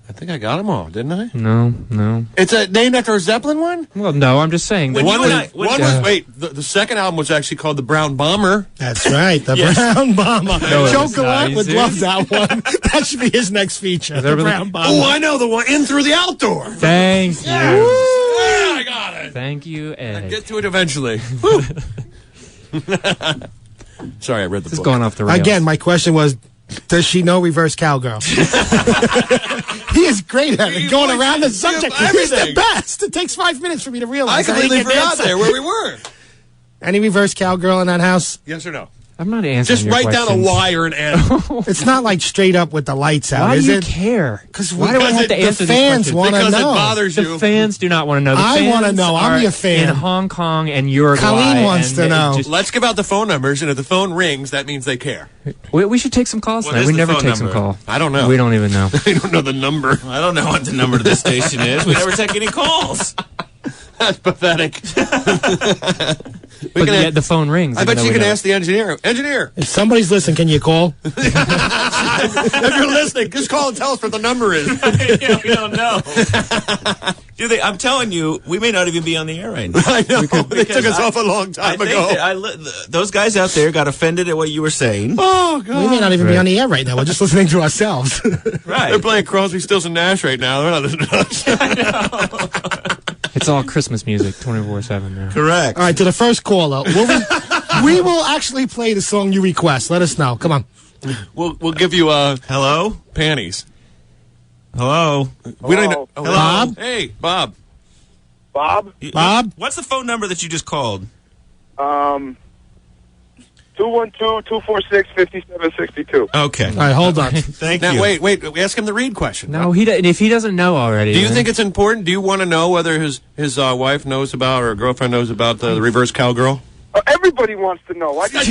I think I got them all, didn't I? No. It's named after a Zeppelin one? Well, no, I'm just saying. The second album was actually called The Brown Bomber. That's right, The Brown Bomber. No, Chocolate would love that one. That should be his next feature, The Brown Bomber. Oh, I know, the one In Through the Outdoor. Thank you. Yeah, I got it. Thank you, Ed. I'll get to it eventually. Sorry, I read the book. It's going off the rails. Again, my question was, does she know reverse cowgirl? He is great at it, going around the subject. He's the best. It takes 5 minutes for me to realize. I completely forgot there where we were. Any reverse cowgirl in that house? Yes or no? I'm not answering Just your write down a questions. Y or an N. It's not like straight up with the lights out, Why is do you it? care? Why do I have to answer the fans questions? want to know. Because it bothers you. The fans do not want to know. I want to know. I'm your fan. In Hong Kong and Uruguay. Colleen wants to know. Let's give out the phone numbers, and if the phone rings, that means they care. We should take some calls What tonight. is We the never phone take some number? call. I don't know. We don't even know. I don't know the number. I don't know what the number to this station is. We never take any calls. That's pathetic. But yet the phone rings. I bet you can ask the engineer. Engineer! If somebody's listening, can you call? If you're listening, just call and tell us what the number is. Yeah, we don't know. I'm telling you, we may not even be on the air right now. I know. They took us off a long time ago. Those guys out there got offended at what you were saying. Oh, God. We may not even be on the air right now. We're just listening to ourselves. Right. They're playing Crosby, Stills, and Nash right now. They're not listening to us. I know. It's all Christmas music 24/7 now. Correct. All right, to the first caller. We will actually play the song you request. Let us know. Come on. We'll give you hello panties. Hello. We don't know. Hello. Bob? Hey, Bob. Bob? What's the phone number that you just called? 212-246-5762. Okay. All right, hold on. Thank Now, you. wait. Ask him the Reed question. No, if he doesn't know already. Do you think it's important? Do you want to know whether his wife knows about or girlfriend knows about the reverse cowgirl? Everybody wants to know. Why do you for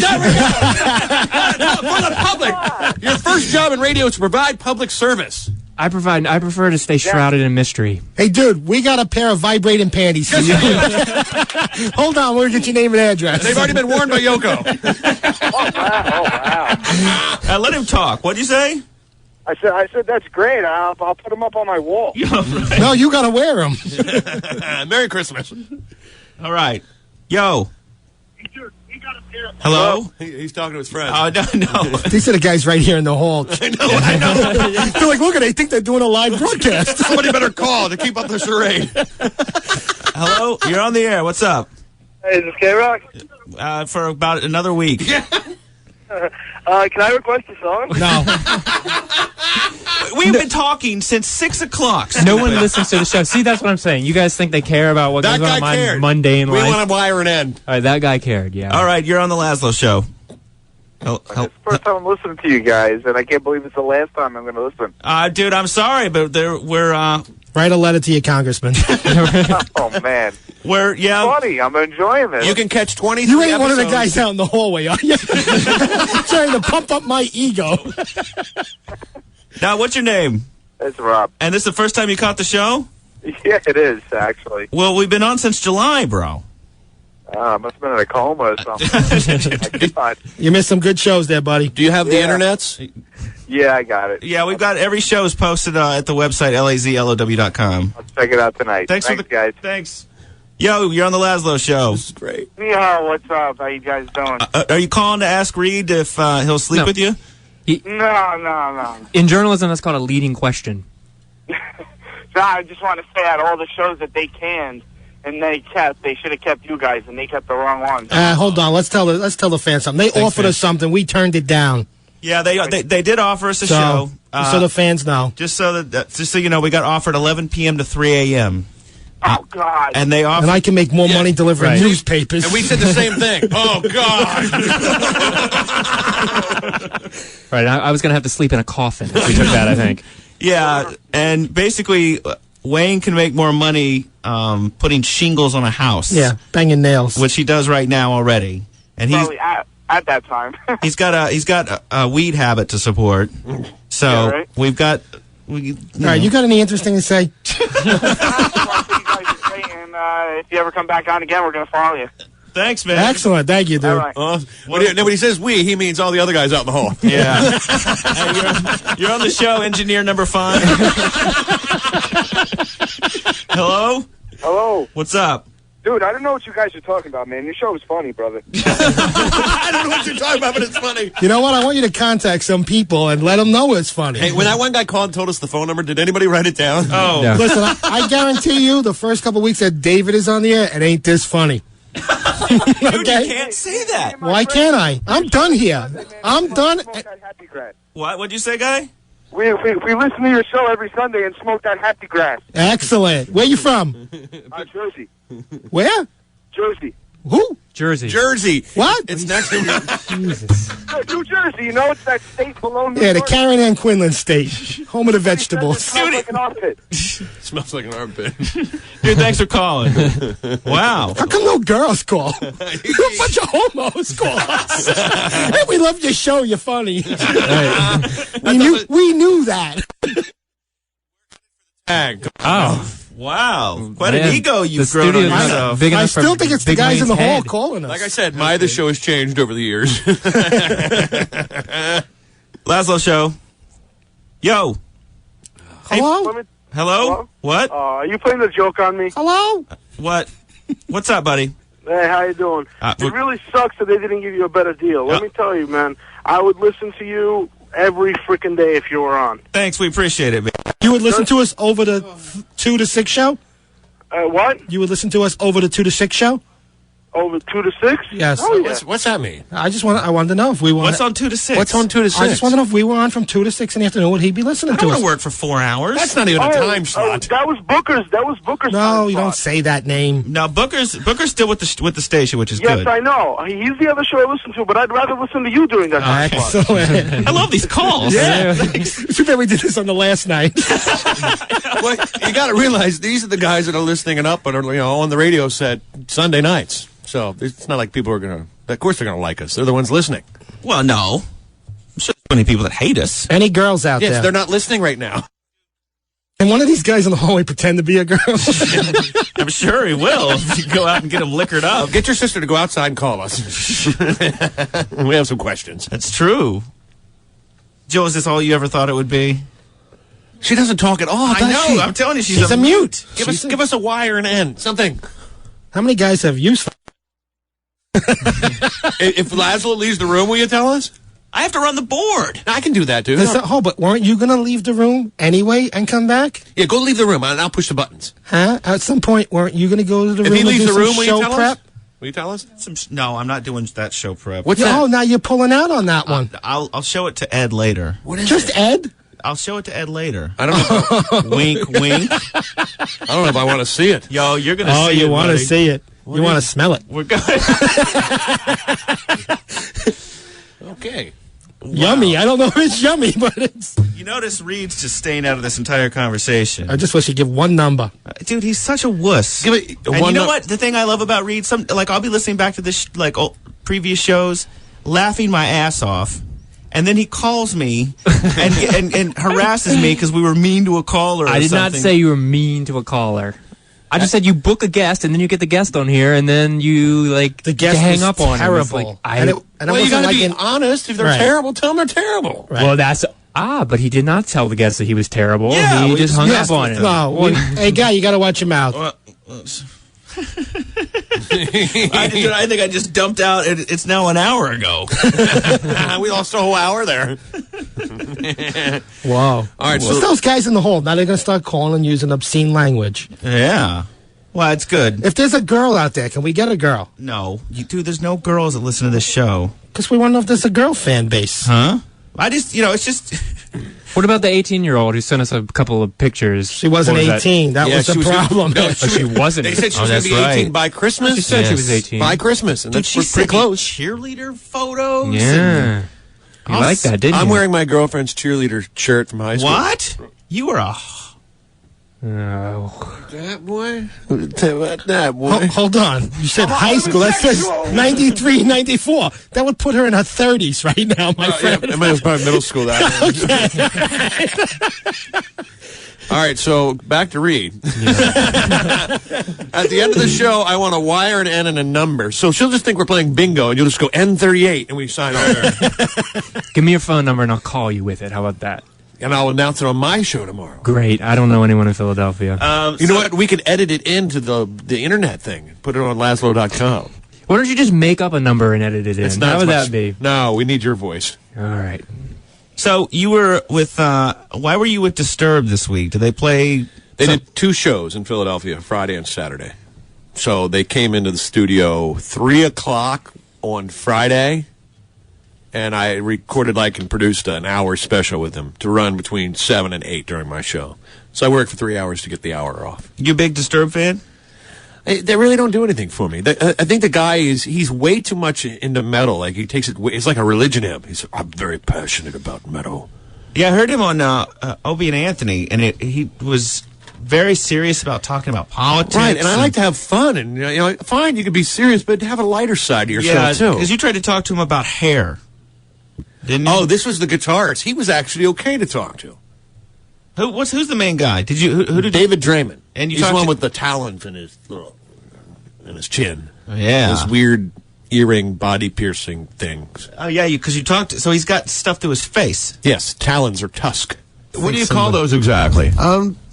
the public. Your first job in radio is to provide public service. I prefer to stay shrouded in mystery. Hey, dude, we got a pair of vibrating panties for you. Hold on, we'll get your name and address. They've already been worn by Yoko. wow. Let him talk. What'd you say? I said that's great. I'll put them up on my wall. No, you got to wear them. Merry Christmas. All right. Yo. Hello? He's talking to his friends. No. These are the guys right here in the hall. I know. They're like, look, they think they're doing a live broadcast. Somebody better call to keep up the charade. Hello? You're on the air. What's up? Hey, is this K-Rock? For about another week. Can I request a song? No. We've been talking since 6 o'clock. No one listens to the show. See, that's what I'm saying. You guys think they care about what That goes on in guy my cared. mundane We life? want to wire an end. All right, that guy cared, yeah. All right, you're on the Lazlow Show. It's the first time I'm listening to you guys, and I can't believe it's the last time I'm going to listen. Dude, I'm sorry, but we're Write a letter to your congressman. Oh, man. It's funny. I'm enjoying this. You can catch 23 You ain't one of the episodes. guys out in the hallway, are you? Trying to pump up my ego. Now, what's your name? It's Rob. And this is the first time you caught the show? Yeah, it is, actually. Well, we've been on since July, bro. I must have been in a coma or something. You missed some good shows there, buddy. Do you have the internets? Yeah, I got it. Yeah, we've got every show is posted at the website, lazlow.com. I'll check it out tonight. Thanks, guys. Thanks. Yo, you're on the Lazlow Show. This is great. Neha, what's up? How you guys doing? Are you calling to ask Reed if he'll sleep with you? No. In journalism, that's called a leading question. No, I just want to say out all the shows that they canned and they should have kept you guys, and they kept the wrong ones. Hold on, let's tell the fans something. They offered us something, we turned it down. Yeah, they did offer us a show. So the fans know. Just so you know, we got offered 11 p.m. to 3 a.m. Oh, God. And they offered... And I can make more money delivering newspapers. And we said the same thing. Oh, God. Right, I was going to have to sleep in a coffin if we took that, I think. Yeah, and basically, Wayne can make more money putting shingles on a house. Yeah, banging nails. Which he does right now already. And he's... Probably at that time. he's got a weed habit to support. So Yeah, right. we've got... All right, you got anything interesting to say? And if you ever come back on again, we're going to follow you. Thanks, man. Excellent, thank you, dude. When he says we, he means all the other guys out in the hall. Yeah. You're on the show, engineer number 5. Hello? Hello. What's up? Dude, I don't know what you guys are talking about, man. Your show is funny, brother. I don't know what you're talking about, but it's funny. You know what? I want you to contact some people and let them know it's funny. Hey, when that one guy called and told us the phone number, did anybody write it down? Oh. No. Listen, I guarantee you the first couple weeks that David is on the air, it ain't this funny. Dude, Okay? you can't say that. Why can't I? I'm done here. I'm done. What'd you say, guy? We listen to your show every Sunday and smoke that happy grass. Excellent. Where you from? Jersey. Where? Jersey. Who? Jersey. Jersey. What? It's next to Jesus. New Jersey, you know, it's that state below New Yeah, the York. Karen Ann Quinlan state. Home of the vegetables. Smells like an armpit. Smells like an armpit. Dude, thanks for calling. Wow. How come no girls call? A bunch of homos call us. Hey, we love your show. You're funny. We knew that. Oh. Wow. Quite Man, an ego you've the grown on studio's not yourself. big I enough still for think it's the Big guys in the Wayne's hall head. calling us. Like I said, the show has changed over the years. Lazlow Show. Yo. Hello? Hello? What? Are you playing the joke on me? Hello? What? What's up, buddy? Hey, how you doing? It really sucks that they didn't give you a better deal. Let me tell you, man, I would listen to you every freaking day if you were on. Thanks, we appreciate it, man. You would listen to us over the 2 to 6 show? What? You would listen to us over the 2 to 6 show? Over 2 to 6? Yes. Oh, yeah. What's that mean? I wanted to know if we were. What's on 2 to 6? What's on 2 to 6? I just want to know if we were on from 2 to 6 in the afternoon. Would he be listening I don't to want us? to work for 4 hours. That's not even a time slot. That was Booker's. No, you don't say that name. No, Booker's still with the station, which is Yes, good. I know. He's the other show I listen to, but I'd rather listen to you during that time slot. Excellent. I love these calls. Yeah. Too bad we did this on the last night. Well, you got to realize these are the guys that are listening it up and are on the radio set Sunday nights. So it's not like people are going to. Of course, they're going to like us. They're the ones listening. Well, no. I'm sure there's plenty of people that hate us. Any girls out Yes, there? they're not listening right now. Can one of these guys in the hallway pretend to be a girl? I'm sure he will. If you go out and get him liquored up. Get your sister to go outside and call us. We have some questions. That's true. Joe, is this all you ever thought it would be? She doesn't talk at all. I does know. she? I'm telling you, she's She's a mute. Give us a Y or an N. Something. How many guys have used? If Lazlow leaves the room, will you tell us? I have to run the board. I can do that, too. But weren't you going to leave the room anyway and come back? Yeah, go leave the room, and I'll push the buttons. Huh? At some point, weren't you going to go to the room If he and leaves do the some room, will you show tell prep? us? Will you tell us? No, I'm not doing that show prep. What's that? Oh, now you're pulling out on that one. I'll show it to Ed later. What is Just it? Ed? I'll show it to Ed later. I don't know. Wink, wink. I don't know if I want to see it. Yo, you're going to Oh, see it, you want to buddy. see it. You want to smell it. We're good. Okay. Yummy. I don't know if it's yummy, but it's... You notice Reed's just staying out of this entire conversation. I just wish he'd give one number. Dude, he's such a wuss. Give it And one you know what? The thing I love about Reed, I'll be listening back to this, previous shows, laughing my ass off. And then he calls me and harasses me because we were mean to a caller or I did not something. say you were mean to a caller. I just said you book a guest and then you get the guest on here and then you the guest hang was up on terrible. him. Well, you got to be honest. If they're Right. terrible, tell them they're terrible. Right. Well, that's but he did not tell the guest that he was terrible. Yeah, he we just just hung messed up on with him. No, hey, guy, you got to watch your mouth. I think I just dumped out. It's now an hour ago. We lost a whole hour there. Wow. All right, What's those guys in the hall? Now they're going to start calling and using obscene language. Yeah. Well, it's good. If there's a girl out there, can we get a girl? No. Dude, there's no girls that listen to this show. Because we want to know if there's a girl fan base. Huh? I just, it's just... What about the 18-year-old who sent us a couple of pictures? She wasn't What 18. That was the problem. She wasn't. They said she was Oh, going to be that's 18 right. by Christmas. She said she was 18. By Christmas, and Dude, that's she pretty sent me close. cheerleader photos. Yeah. You like that, didn't you? I'm wearing my girlfriend's cheerleader shirt from high school. What? You were a... Oh. That boy? That boy? Hold on. You said high school. That says 93, 94. That would put her in her 30s right now, my friend. Yeah, it was probably middle school. That. All right, so back to Reed. At the end of the show, I want a Y or an N and a number. So she'll just think we're playing bingo, and you'll just go N38, and we sign off. Give me your phone number and I'll call you with it. How about that? And I'll announce it on my show tomorrow. Great. I don't know anyone in Philadelphia. You know what? We could edit it into the internet thing. Put it on Lazlow.com. Why don't you just make up a number and edit it in? It's not How would much- that be? No, we need your voice. All right. So you were with... why were you with Disturbed this week? Did they play... They did 2 shows in Philadelphia, Friday and Saturday. So they came into the studio 3 o'clock on Friday, and I recorded and produced an hour special with them to run between 7 and 8 during my show. So I worked for 3 hours to get the hour off. You a big Disturbed fan? They really don't do anything for me. I think the guy he's way too much into metal. He takes it, it's like a religion to him. I'm very passionate about metal. Yeah, I heard him on Opie and Anthony, and he was very serious about talking about politics. Right, and I like to have fun. And fine, you can be serious, but have a lighter side to yourself too. because you tried to talk to him about hair, didn't you? Oh, this was the guitarist. He was actually okay to talk to. Who's the main guy? Did you who did David Draymond? And you he's the talked one to- with the talons in his chin. Yeah, those weird earring, body piercing things. Oh yeah, because you talked. So he's got stuff to his face. Yes, talons or tusk. What do you call those exactly?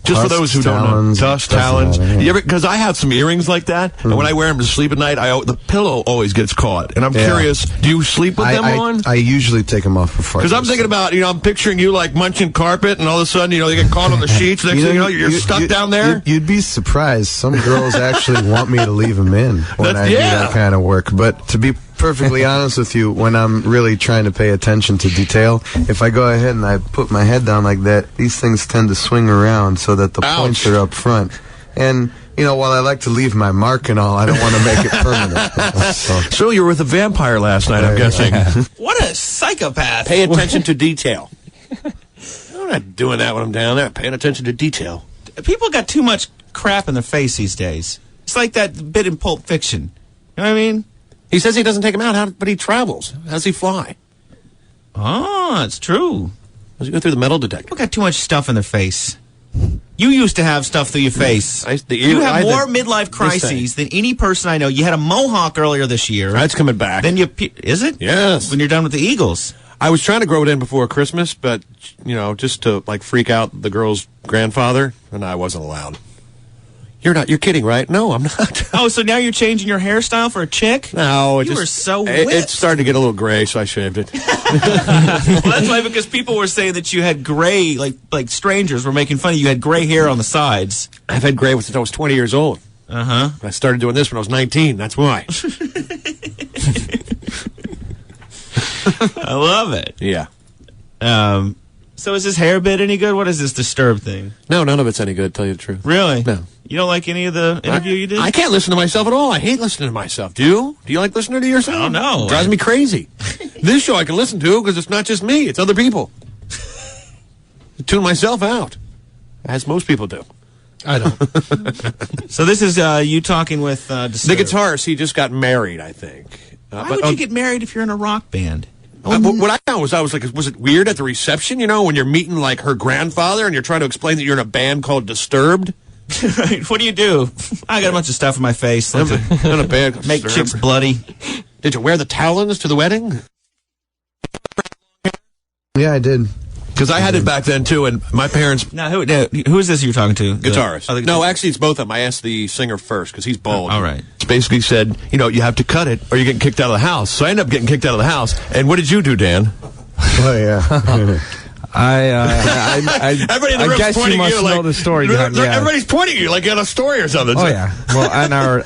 Just for those who don't know, dust talons. Yeah. Because I have some earrings like that, and when I wear them to sleep at night, the pillow always gets caught. And I'm curious, do you sleep with them on? I usually take them off before. Because I'm thinking about, I'm picturing you like munching carpet, and all of a sudden, they get caught on the sheets. Next thing you know, you're stuck down there. You'd be surprised. Some girls actually want me to leave them in when I do that kind of work. But to be perfectly honest with you, when I'm really trying to pay attention to detail, if I go ahead and I put my head down like that, these things tend to swing around so that the points are up front. And, while I like to leave my mark and all, I don't want to make it permanent. So you were with a vampire last night, I'm guessing. What a psychopath. Pay attention to detail. I'm not doing that when I'm down there. Paying attention to detail. People got too much crap in their face these days. It's like that bit in Pulp Fiction. You know what I mean? He says he doesn't take him out, but he travels. How does he fly? Oh, it's true. Does he go through the metal detector? People got too much stuff in their face. You used to have stuff through your face. You have more midlife crises than any person I know. You had a mohawk earlier this year. That's coming back. Then is it? Yes. When you're done with the Eagles. I was trying to grow it in before Christmas, but, just to, freak out the girl's grandfather, and I wasn't allowed. You're kidding, right? No, I'm not. Oh, so now you're changing your hairstyle for a chick? No, you were so whipped. It started to get a little gray, so I shaved it. Well, that's why, because people were saying that you had gray, like strangers were making fun of you. You had gray hair on the sides. I've had gray since I was 20 years old. Uh-huh. I started doing this when I was 19. That's why. I love it. Yeah. So is this hair bit any good? What is this Disturbed thing? No, none of it's any good, to tell you the truth. Really? No. You don't like any of the interview you did? I can't listen to myself at all. I hate listening to myself. Do you? Do you like listening to yourself? I don't know. It drives me crazy. This show I can listen to because it's not just me. It's other people. I tune myself out, as most people do. I don't. So this is you talking with Disturbed. The guitarist. He just got married, I think. Why would you get married if you're in a rock band? What I found was was it weird at the reception, when you're meeting like her grandfather and you're trying to explain that you're in a band called Disturbed? Right. What do you do? I got a bunch of stuff in my face. I'm in a band called Make Disturbed. chicks bloody. Did you wear the talons to the wedding? Yeah, I did. Because I had it back then, too, and my parents... Now, who is this you're talking to? Guitarist. No, actually, it's both of them. I asked the singer first, because he's bald. All right. It's basically said, you have to cut it, or you're getting kicked out of the house. So I ended up getting kicked out of the house. And what did you do, Dan? Oh, yeah. Everybody in the room's guess you pointing must you know the story behind it. Everybody's pointing at you like you had a story or something. Oh, yeah. Well,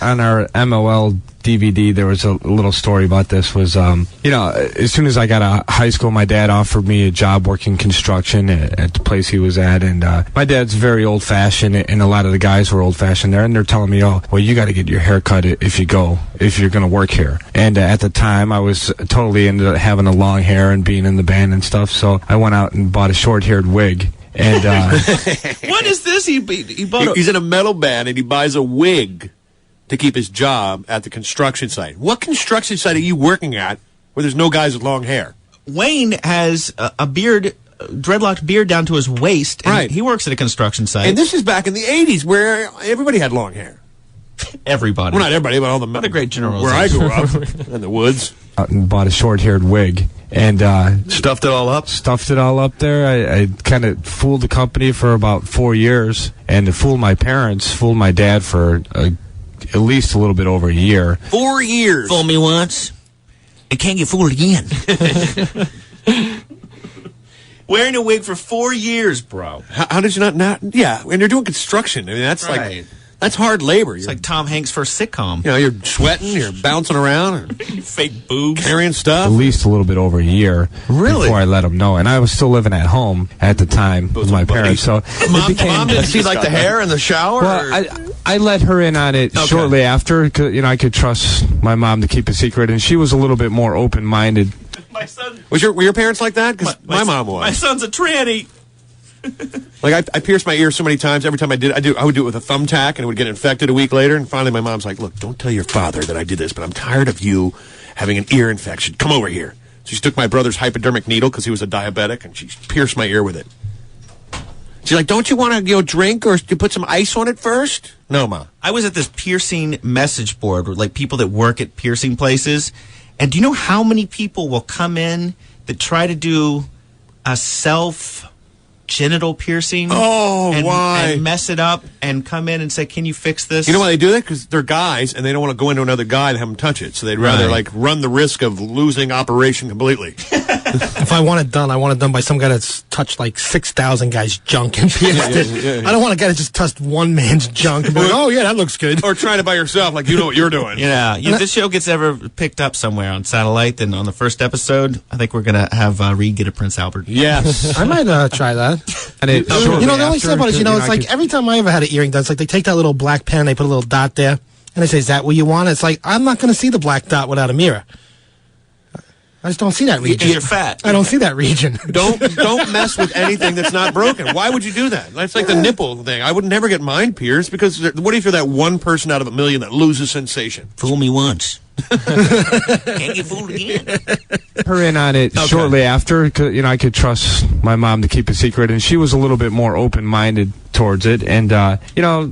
on our MOL DVD, there was a little story about this. Was as soon as I got out of high school, my dad offered me a job working construction at the place he was at, and my dad's very old-fashioned, and a lot of the guys were old-fashioned there, and they're telling me, "Oh, well, you got to get your hair cut if you're going to work here." And at the time, I was totally into having the long hair and being in the band and stuff, so I went out and bought a short-haired wig. And what is this? He's in a metal band, and he buys a wig to keep his job at the construction site. What construction site are you working at where there's no guys with long hair? Wayne has a beard, dreadlocked beard down to his waist. And right. He works at a construction site. And this is back in the 80s where everybody had long hair. Everybody. Well, not everybody, but all the... What a great generalization. Where I grew up, in the woods. Out and bought a short-haired wig. And stuffed it all up? Stuffed it all up there. I kind of fooled the company for about 4 years. And to fool my parents, fooled my dad for... at least a little bit over a year. 4 years. Fool me once, and can't get fooled again. Wearing a wig for 4 years, bro. How did you not? Yeah, and you're doing construction. I mean, that's right. That's hard labor. It's like Tom Hanks' first sitcom. You're sweating, you're bouncing around, fake boobs, carrying stuff. At least a little bit over a year. Really? Before I let him know, and I was still living at home at the time with my parents. So Mom didn't see like the hair in the shower. Well, I let her in on it shortly after. Cause, I could trust my mom to keep a secret, and she was a little bit more open-minded. My son. Were your parents like that? Because my mom was. My son's a tranny. Like I pierced my ear so many times. Every time I would do it with a thumbtack, and it would get infected a week later. And finally, my mom's like, "Look, don't tell your father that I did this, but I'm tired of you having an ear infection. Come over here." So she took my brother's hypodermic needle because he was a diabetic, and she pierced my ear with it. She's like, "Don't you want to drink or you put some ice on it first?" No, Ma. I was at this piercing message board with like people that work at piercing places, and do you know how many people will come in that try to do a self genital piercing. Oh, why? And mess it up and come in and say, "Can you fix this?" You know why they do that? Because they're guys and they don't want to go into another guy and have him touch it. So they'd rather run the risk of losing operation completely. If I want it done, I want it done by some guy that's touched like 6,000 guys' junk and pierced it. I don't want a guy that just touched one man's junk and be like, "Oh yeah, that looks good." Or trying it by yourself, like you know what you're doing. Yeah. If this show gets ever picked up somewhere on satellite, then on the first episode, I think we're gonna have Reed get a Prince Albert. Yes. I might try that. And it, the only thing about it is, it's like every time I ever had an earring done, it's like they take that little black pen, they put a little dot there, and they say, "Is that what you want?" It's like, I'm not going to see the black dot without a mirror. I just don't see that region. You're fat. I don't see that region. Don't mess with anything that's not broken. Why would you do that? That's like the nipple thing. I would never get mine pierced because what if you're that one person out of a million that loses sensation? Fool me once. Can't get fooled again. Her in on it shortly after. I could trust my mom to keep a secret, and she was a little bit more open-minded towards it. And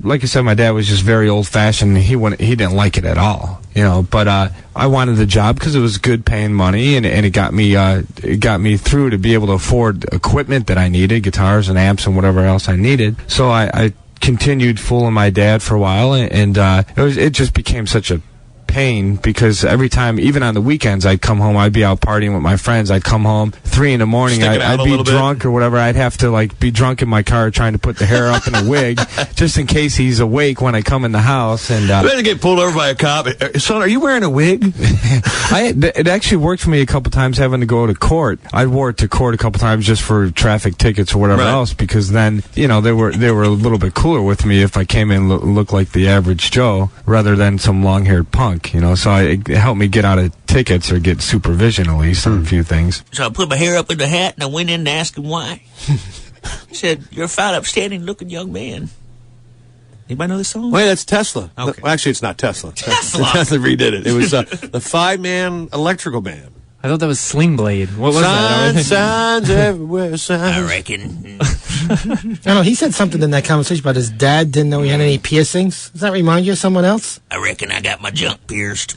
like I said, my dad was just very old-fashioned. He didn't like it at all. But I wanted the job because it was good paying money, and it got me through to be able to afford equipment that I needed, guitars and amps and whatever else I needed. So I continued fooling my dad for a while, and it just became such a pain because every time, even on the weekends, I'd come home, I'd be out partying with my friends, I'd come home 3 in the morning, I'd be drunk or whatever, I'd have to be drunk in my car trying to put the hair up in a wig just in case he's awake when I come in the house. And you better get pulled over by a cop. Son, are you wearing a wig? It actually worked for me a couple times having to go to court. I wore it to court a couple times just for traffic tickets or whatever else, because then they were a little bit cooler with me if I came in look like the average Joe rather than some long-haired punk. So it helped me get out of tickets or get supervision at least on a few things. So I put my hair up in the hat and I went in to ask him why. He said, "You're a fine, upstanding looking young man." Anybody know this song? Wait, that's Tesla. Okay. Well, actually, it's not Tesla. Tesla redid it. It was the 5-man electrical band. I thought that was Sling Blade. What was that? Signs everywhere. Signs. I reckon. I don't know, he said something in that conversation about his dad didn't know he had any piercings. Does that remind you of someone else? I reckon I got my junk pierced.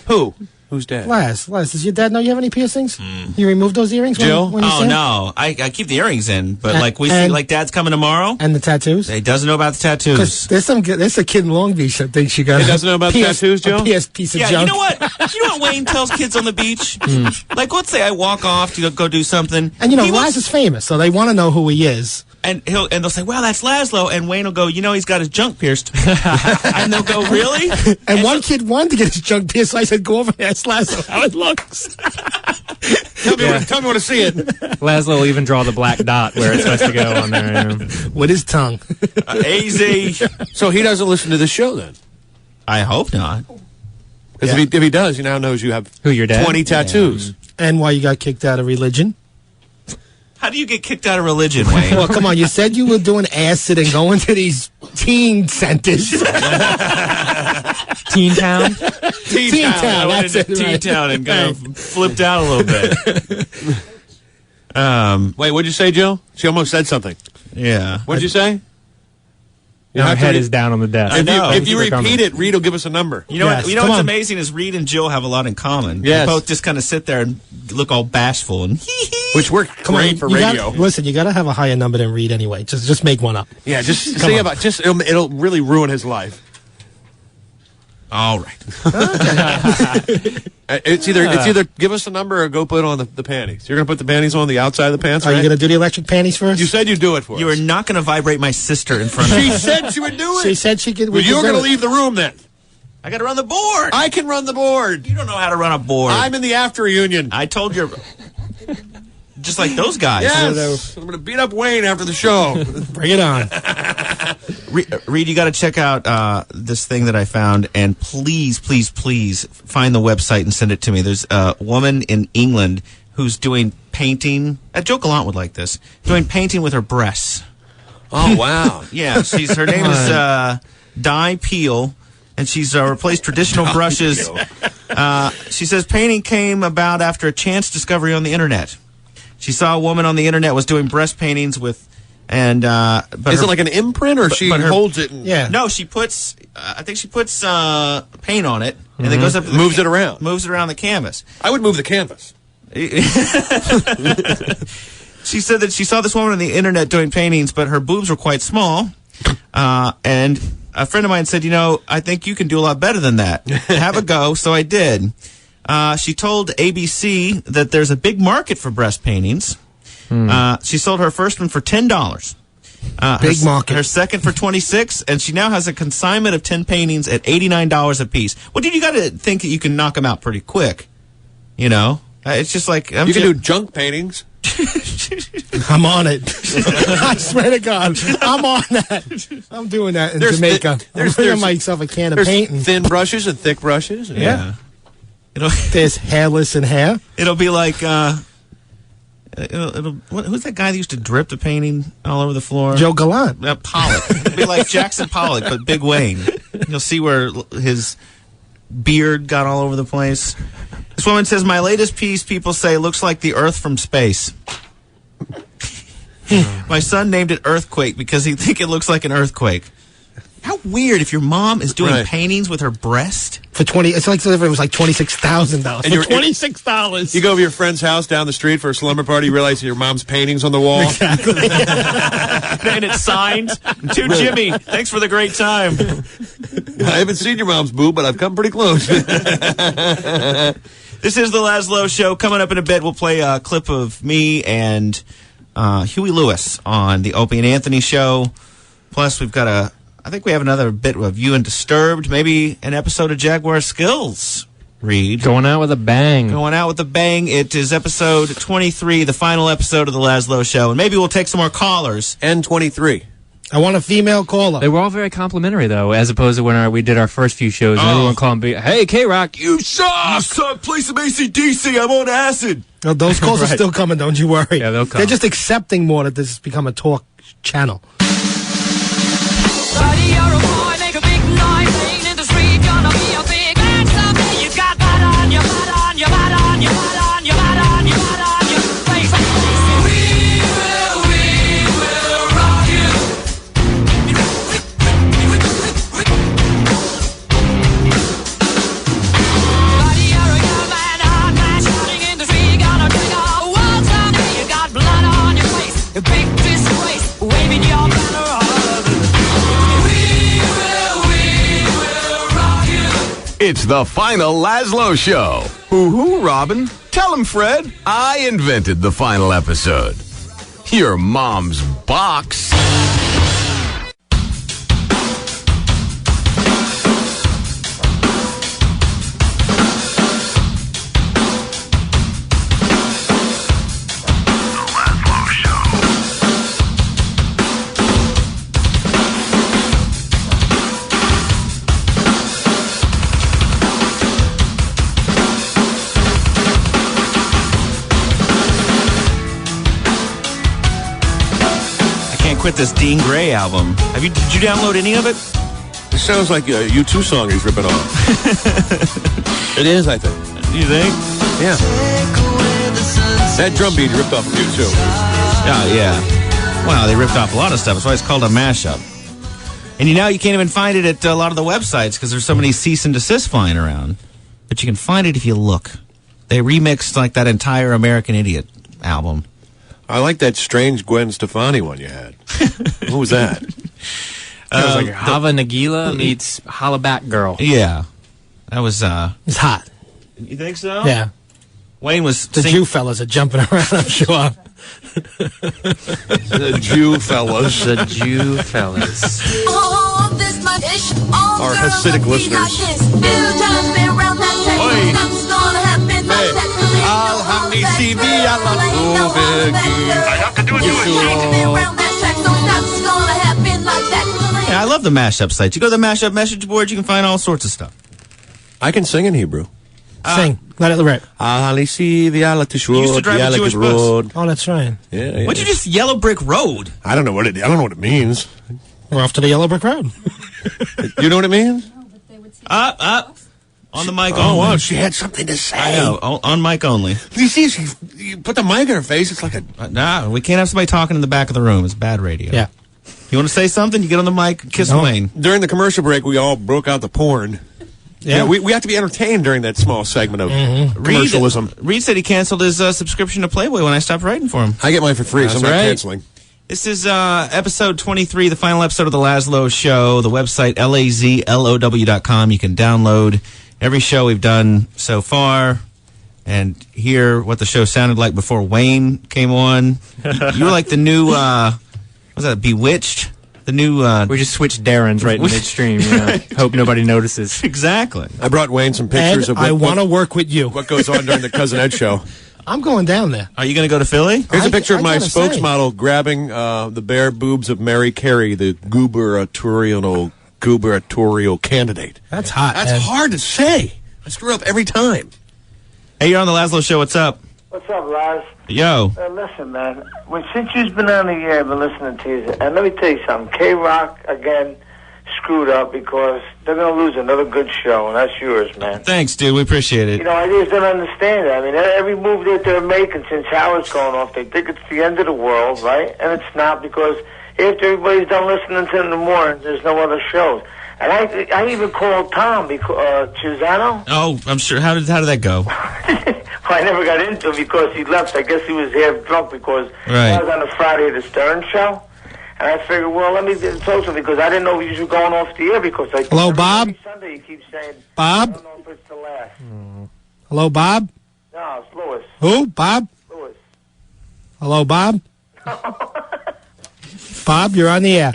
Who? Who's dad? Les, does your dad know you have any piercings? You removed those earrings? Jill? When you said? No. I keep the earrings in, but see, Dad's coming tomorrow. And the tattoos? He doesn't know about the tattoos. There's a kid in Long Beach that thinks she got He doesn't know about the tattoos, Joe? A piece of junk. You know what Wayne tells kids on the beach? Like, let's say I walk off to go do something. And Laz is famous, so they want to know who he is. And they'll say, "Well, that's Lazlow," and Wayne will go, "He's got his junk pierced." And they'll go, "Really?" And one kid wanted to get his junk pierced, so I said, "Go over and ask Lazlow how it looks." Tell me what to see it. Lazlow will even draw the black dot where it's supposed to go on there. With his tongue. Easy. So he doesn't listen to this show then? I hope not. Because if he does, he now knows you have your dad? 20 tattoos. And why you got kicked out of religion. How do you get kicked out of religion, Wayne? Well, come on. You said you were doing acid and going to these teen centers. Teen Town? Teen Town. That's it. Teen Town and kind of flipped out a little bit. Wait, what'd you say, Jill? She almost said something. Yeah. What'd you say? Her head is down on the desk. If you repeat it, Reed will give us a number. You know what's amazing is Reed and Jill have a lot in common. Yes. They both just kind of sit there and look all bashful and which worked great for radio. Listen, you got to have a higher number than Reed anyway. Just make one up. Yeah, just say about it'll really ruin his life. All right. It's either give us a number or go put on the panties. You're going to put the panties on the outside of the pants, right? Are you going to do the electric panties first? You said you'd do it for us. You are not going to vibrate my sister in front of me. She said she would do it. She said she could. Well, you're going to leave the room then. I got to run the board. I can run the board. You don't know how to run a board. I'm in the after reunion. I told you. Just like those guys. Yes. I'm going to beat up Wayne after the show. Bring it on. Reed, you got to check out this thing that I found, and please, please, please find the website and send it to me. There's a woman in England who's doing painting. Joe Gallant would like this. Doing painting with her breasts. Oh, wow. Yeah, her name is Di Peel, and she's replaced traditional brushes. She says painting came about after a chance discovery on the internet. She saw a woman on the internet was doing breast paintings with, and but is it like an imprint or she holds it? No, she puts. I think she puts paint on it and then goes up. To moves it around. Moves it around the canvas. I would move the canvas. She said that she saw this woman on the internet doing paintings, but her boobs were quite small. And a friend of mine said, I think you can do a lot better than that. Have a go. So I did. She told ABC that there's a big market for breast paintings. She sold her first one for $10. Big market. Her second for $26, and she now has a consignment of 10 paintings at $89 a piece. Well, dude, you got to think that you can knock them out pretty quick. It's just like you can do junk paintings. I'm on it. I swear to God, I'm on that. I'm doing that in Jamaica. I'm bringing myself a can of paint. Thin brushes and thick brushes. Yeah. There's hairless and hair. It'll be like who's that guy that used to drip the painting all over the floor? Joe Gallant. Pollock. It'll be like Jackson Pollock, but Big Wayne. You'll see where his beard got all over the place. This woman says, my latest piece, people say, looks like the Earth from space. My son named it Earthquake because he think it looks like an earthquake. How weird if your mom is doing paintings with her breast? For it's like it was like $26,000. For $26. You go over to your friend's house down the street for a slumber party, you realize your mom's painting's on the wall. Exactly. And it's signed to Jimmy. Thanks for the great time. I haven't seen your mom's boob, but I've come pretty close. This is the Lazlow Show. Coming up in a bit, we'll play a clip of me and Huey Lewis on the Opie and Anthony Show. Plus, we've got I think we have another bit of You and Disturbed, maybe an episode of Jaguar Skills. Reed. Going out with a bang. Going out with a bang. It is episode 23, the final episode of the Lazlow Show. And maybe we'll take some more callers. N23. I want a female caller. They were all very complimentary, though, as opposed to when we did our first few shows. And everyone called me, hey, K-Rock, you suck! You suck! Play some AC/DC. I'm on acid. No, those calls are still coming, don't you worry. Yeah, they'll come. They're just accepting more that this has become a talk channel. It's the final Lazlow Show. Hoo-hoo, Robin. Tell him, Fred. I invented the final episode. Your mom's box. Quit this Dean Gray album. Did you download any of it? It sounds like a U2 song he's ripping off. It is, I think. You think? Yeah. That drum beat ripped off U2. Oh, yeah. Wow, they ripped off a lot of stuff. That's why it's called a mashup. And you can't even find it at a lot of the websites because there's so many cease and desist flying around. But you can find it if you look. They remixed like that entire American Idiot album. I like that strange Gwen Stefani one you had. What was that? It was like Hava Nagila meets Hollaback Girl. Yeah. That was, It's hot. You think so? Yeah. Wayne was... The Jew fellas are jumping around, I'm sure. The Jew fellas. The Jew fellas. Our Hasidic listeners. Yeah, I love the mashup sites. You go to the mashup message board, you can find all sorts of stuff. I can sing in Hebrew. Sing. Let it rip. You used to drive a Jewish bus. Oh, that's right. Yeah. What'd you just Yellow Brick Road? I don't know what it means. We're off to the Yellow Brick Road. You know what it means? Up. On the mic only. only. Wow, she had something to say. I know. On mic only. You see, you put the mic in her face, it's like a... Nah, we can't have somebody talking in the back of the room. It's bad radio. Yeah. You want to say something? You get on the mic, kiss Wayne. During the commercial break, we all broke out the porn. Yeah, we have to be entertained during that small segment of commercialism. Reed said he canceled his subscription to Playboy when I stopped writing for him. I get mine for free, so I'm not canceling. This is episode 23, the final episode of The Lazlow Show. The website, lazlow.com. You can download every show we've done so far and hear what the show sounded like before Wayne came on. You were like the new, what was that, Bewitched? The new, we just switched Darren's right in midstream. Yeah. Hope nobody notices. Exactly. I brought Wayne some pictures Ed, of what, I want to work with you. What goes on during the Cousin Ed show. I'm going down there. Are you going to go to Philly? Here's a picture of my spokesmodel grabbing the bare boobs of Mary Carey, the gubernatorial candidate. That's hot. That's Ed. hard to say. I screw up every time. Hey, you're on the Lazlow Show. What's up? What's up, Laz? Yo. Listen, man. Since you've been on the air, I've been listening to you. And let me tell you something. K-Rock, again, screwed up because they're going to lose another good show, and that's yours, man. Thanks, dude. We appreciate it. You know, I just don't understand it. I mean, every move that they're making since Howard's gone off, they think it's the end of the world, right? And it's not, because after everybody's done listening to them in the morning, there's no other shows. And I even called Tom, Couzin. Oh, I'm sure. How did that go? I never got into it because he left. I guess he was half drunk because I was on the Friday of the Stern show. And I figured, well, let me talk to him because I didn't know you were going off the air because I... Hello, Bob? Every Sunday you keep saying... Bob? I don't know if it's the last. Hello, Bob? No, it's Lewis. Who? Bob? Lewis. Hello, Bob? Bob, you're on the air.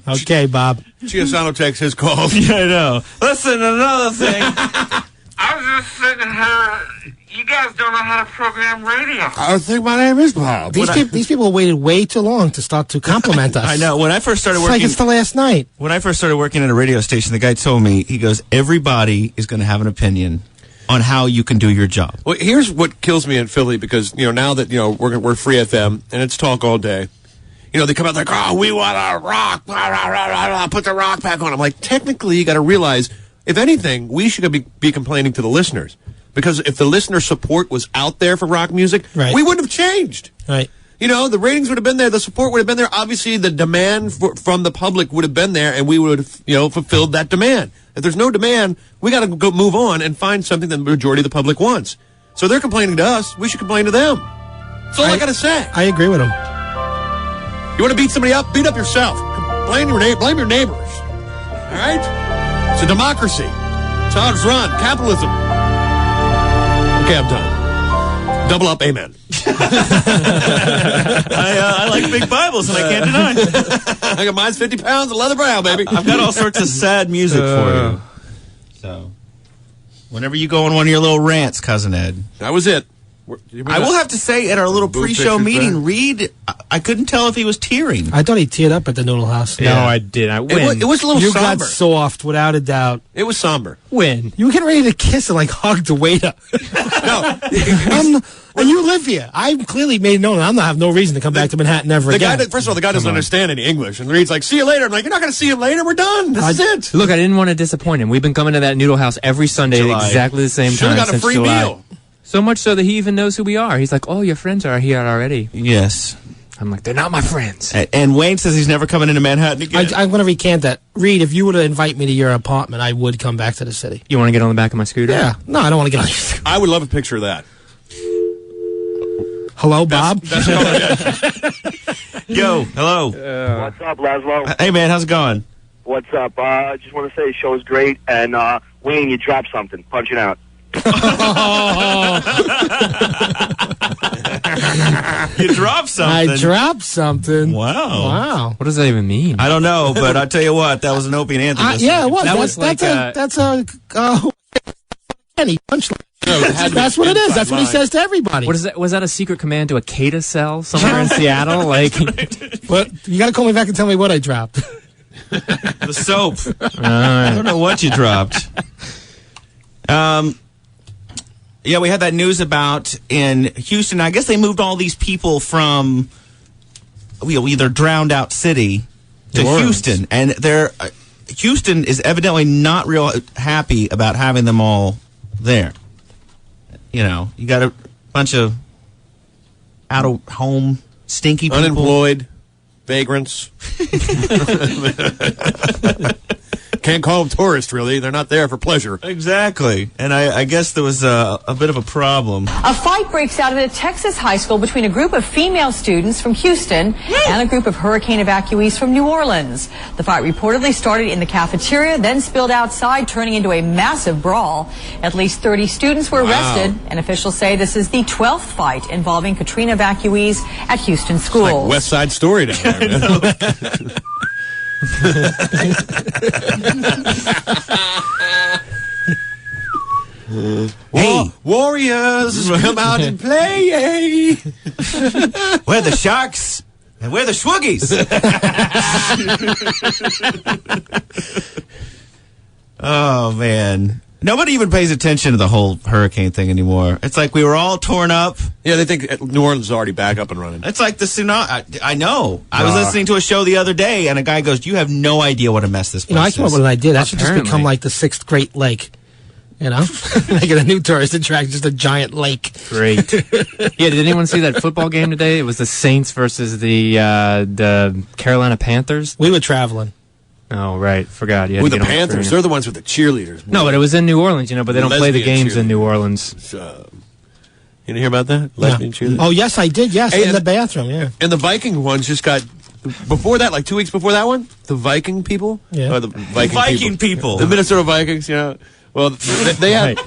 Okay, Bob. Giussano takes his call. Yeah, I know. Listen, another thing. I was just sitting here. You guys don't know how to program radio. I think my name is Bob. These people waited way too long to start to compliment us. I know. When I first started It's working... like it's the last night. When I first started working at a radio station, the guy told me, he goes, everybody is going to have an opinion on how you can do your job. Well, here's what kills me in Philly because, now that, we're free FM and it's talk all day. They come out like, oh, we want our rock, blah, blah, blah, blah, blah, put the rock back on. I'm like, technically, you got to realize, if anything, we should be complaining to the listeners. Because if the listener support was out there for rock music, we wouldn't have changed. Right. The ratings would have been there, the support would have been there. Obviously, the demand from the public would have been there, and we would have, fulfilled that demand. If there's no demand, we got to go move on and find something that the majority of the public wants. So they're complaining to us, we should complain to them. That's all I got to say. I agree with him. You want to beat somebody up? Beat up yourself. Blame your neighbors. All right? It's a democracy. It's how it's run. Capitalism. Okay, I'm done. Double up, amen. I like big Bibles, and I can't deny. I got mine's 50 pounds of leather brown, baby. I've got all sorts of sad music for you. So, whenever you go on one of your little rants, Cousin Ed. That was it. I will have to say, at our little pre-show meeting, Reed, I couldn't tell if he was tearing. I thought he teared up at the Noodle House. No, I did. It was a little you somber. You got soft, without a doubt. It was somber. When? You were getting ready to kiss and, hug the waiter. And you live here. I clearly made it known I'm not have no reason to come back to Manhattan ever again. First of all, the guy doesn't understand any English. And Reed's like, see you later. I'm like, you're not going to see him later. We're done. This is it. Look, I didn't want to disappoint him. We've been coming to that Noodle House every Sunday at exactly the same time got a since free July. meal. So much so that he even knows who we are. He's like, oh, your friends are here already. Yes. I'm like, they're not my friends. And Wayne says he's never coming into Manhattan again. I'm going to recant that. Reed, if you were to invite me to your apartment, I would come back to the city. You want to get on the back of my scooter? Yeah. No, I don't want to get on your scooter. I would love a picture of that. Hello, Bob? Yo, hello. What's up, Lazlow? Hey, man, how's it going? What's up? I just want to say the show is great, and Wayne, you dropped something. Punch it out. You dropped something. I dropped something. Wow. What does that even mean? I don't know, but I'll tell you what, that was an Opie and Anthony. Yeah, it was. That's a Kenny punchline. That's what it is. That's what he says to everybody. What is that? Was that a secret command to a Cada cell somewhere in Seattle? But you got to call me back and tell me what I dropped. The soap. I don't know what you dropped. Yeah, we had that news about in Houston. I guess they moved all these people from either drowned out city to Houston, and Houston is evidently not real happy about having them all there. You got a bunch of out of home stinky people. Unemployed vagrants. Can't call them tourists, really. They're not there for pleasure. Exactly. And I guess there was a bit of a problem. A fight breaks out at a Texas high school between a group of female students from Houston and a group of hurricane evacuees from New Orleans. The fight reportedly started in the cafeteria, then spilled outside, turning into a massive brawl. At least 30 students were arrested, and officials say this is the 12th fight involving Katrina evacuees at Houston schools. Like West Side Story down there, man. Hey, Warriors, come out and play. We're the Sharks, and we're the Swoogies. Oh, man. Nobody even pays attention to the whole hurricane thing anymore. It's like we were all torn up. Yeah, they think New Orleans is already back up and running. It's like the tsunami. I know. I was listening to a show the other day, and a guy goes, "You have no idea what a mess this place is." I came up with an idea. That should just become like the 6th Great Lake. You know? Make it a new tourist attraction, just a giant lake. Great. Yeah, did anyone see that football game today? It was the Saints versus the Carolina Panthers. We were traveling. Oh, right. Forgot. With the Panthers. They're the ones with the cheerleaders. No, but it was in New Orleans, but they don't play the games in New Orleans. You didn't hear about that? Lesbian cheerleaders? Oh, yes, I did. Yes, in the bathroom, yeah. And the Viking ones just got... Before that, like 2 weeks before that one, the Viking people? Yeah. Or the Viking people. The Minnesota Vikings, Well, they had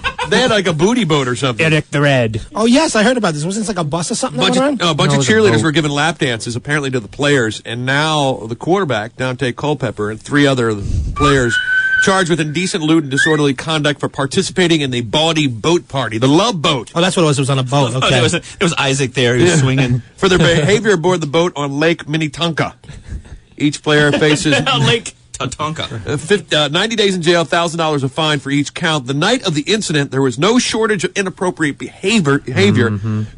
like a booty boat or something. Eric the Red. Oh, yes, I heard about this. Wasn't it like a bus or something? A bunch of cheerleaders were giving lap dances, apparently, to the players. And now the quarterback, Dante Culpepper, and 3 other players charged with indecent, lewd, and disorderly conduct for participating in the bawdy boat party, the Love Boat. Oh, that's what it was. It was on a boat. Okay. There was Isaac there. He was swinging. For their behavior aboard the boat on Lake Minnetonka. Each player faces... Lake Tatanka. 90 days in jail, $1,000 a fine for each count. The night of the incident, there was no shortage of inappropriate behavior.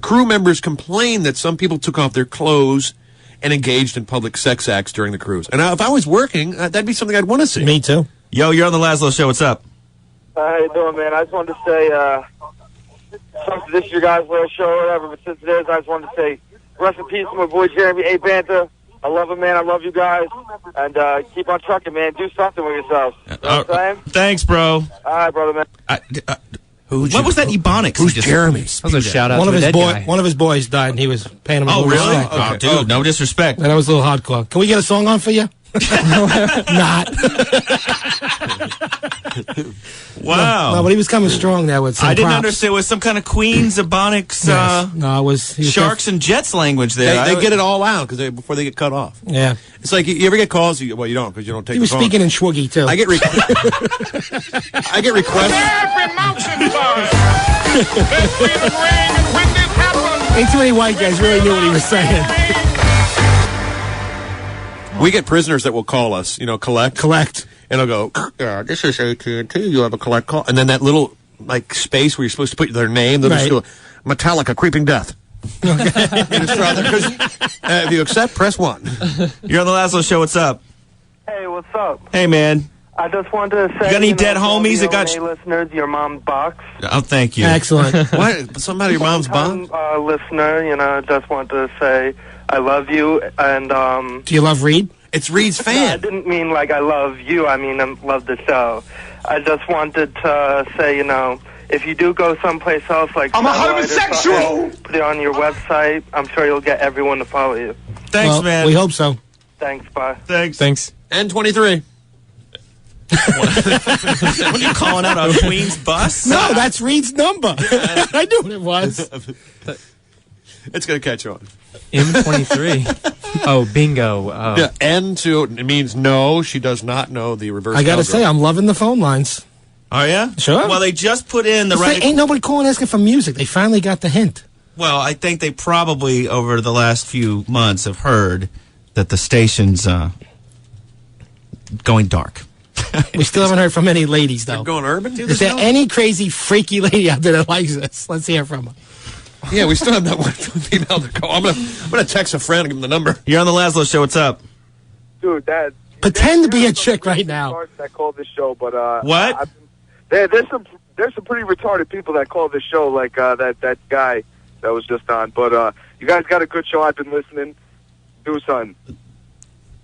Crew members complained that some people took off their clothes and engaged in public sex acts during the cruise. And if I was working, that'd be something I'd want to see. Me too. Yo, you're on the Lazlow Show. What's up? How you doing, man? I just wanted to say, since this is your guys' little show or whatever, but since it is, I just wanted to say, rest in peace to my boy Jeremy A. Banter. I love him, man. I love you guys. And keep on trucking, man. Do something with yourselves. You know what I'm saying? Thanks, bro. All right, brother, man. What was that Ebonics? Who's Jeremy? That was a shout-out one to of the his dead guy. One of his boys died, and he was paying him a Oh, little really? respect. Oh, dude, no disrespect. And that was a little hardcore. Can we get a song on for you? Not. Wow. No, but he was coming strong there with some I didn't props. understand. It was some kind of Queens, Ebonics, No, it was... Sharks and Jets language there. They get it all out before they get cut off. Yeah. It's like, you ever get calls? Well, you don't, because you don't take He the was phone. speaking in Schwoogie, too. I get requests. Ain't too many white guys really knew what he was saying. We get prisoners that will call us, collect. And they'll go, this is AT&T, you have a collect call. And then that little, space where you're supposed to put their name, they'll just go, Metallica, Creeping Death. If you accept, press 1. You're on the Lazlow Show. What's up? Hey, what's up? Hey, man. I just wanted to say... You got any dead homies that got... listeners, your mom's box. Oh, thank you. Excellent. What? Something out of your mom's box? Listener, just wanted to say I love you, and... Do you love Reed? It's Reed's fan. I didn't mean like I love you. I mean I love the show. I just wanted to say, if you do go someplace else, like I'm a homosexual. Put it on your website. I'm sure you'll get everyone to follow you. Thanks, man. We hope so. Thanks. Bye. Thanks. N23. What are you calling out on Queen's bus? No, that's Reed's number. I knew what it was. It's going to catch on. M23. Oh, bingo. Yeah, N2, it means no, she does not know the reverse. I got to say, I'm loving the phone lines. Oh, yeah? Sure. Well, they just put in the It's right... like, ain't nobody calling asking for music. They finally got the hint. Well, I think they probably, over the last few months, have heard that the station's going dark. We still haven't heard from any ladies, though. They're going urban? Is there any crazy, freaky lady out there that likes this? Let's hear from her. Yeah, we still have that one female to call. I'm gonna text a friend and give him the number. You're on the Lazlow Show. What's up? Dude, Pretend to be a chick right now. That called this show, but what? There's some pretty retarded people that call this show, like that guy that was just on. But you guys got a good show. I've been listening. Do something.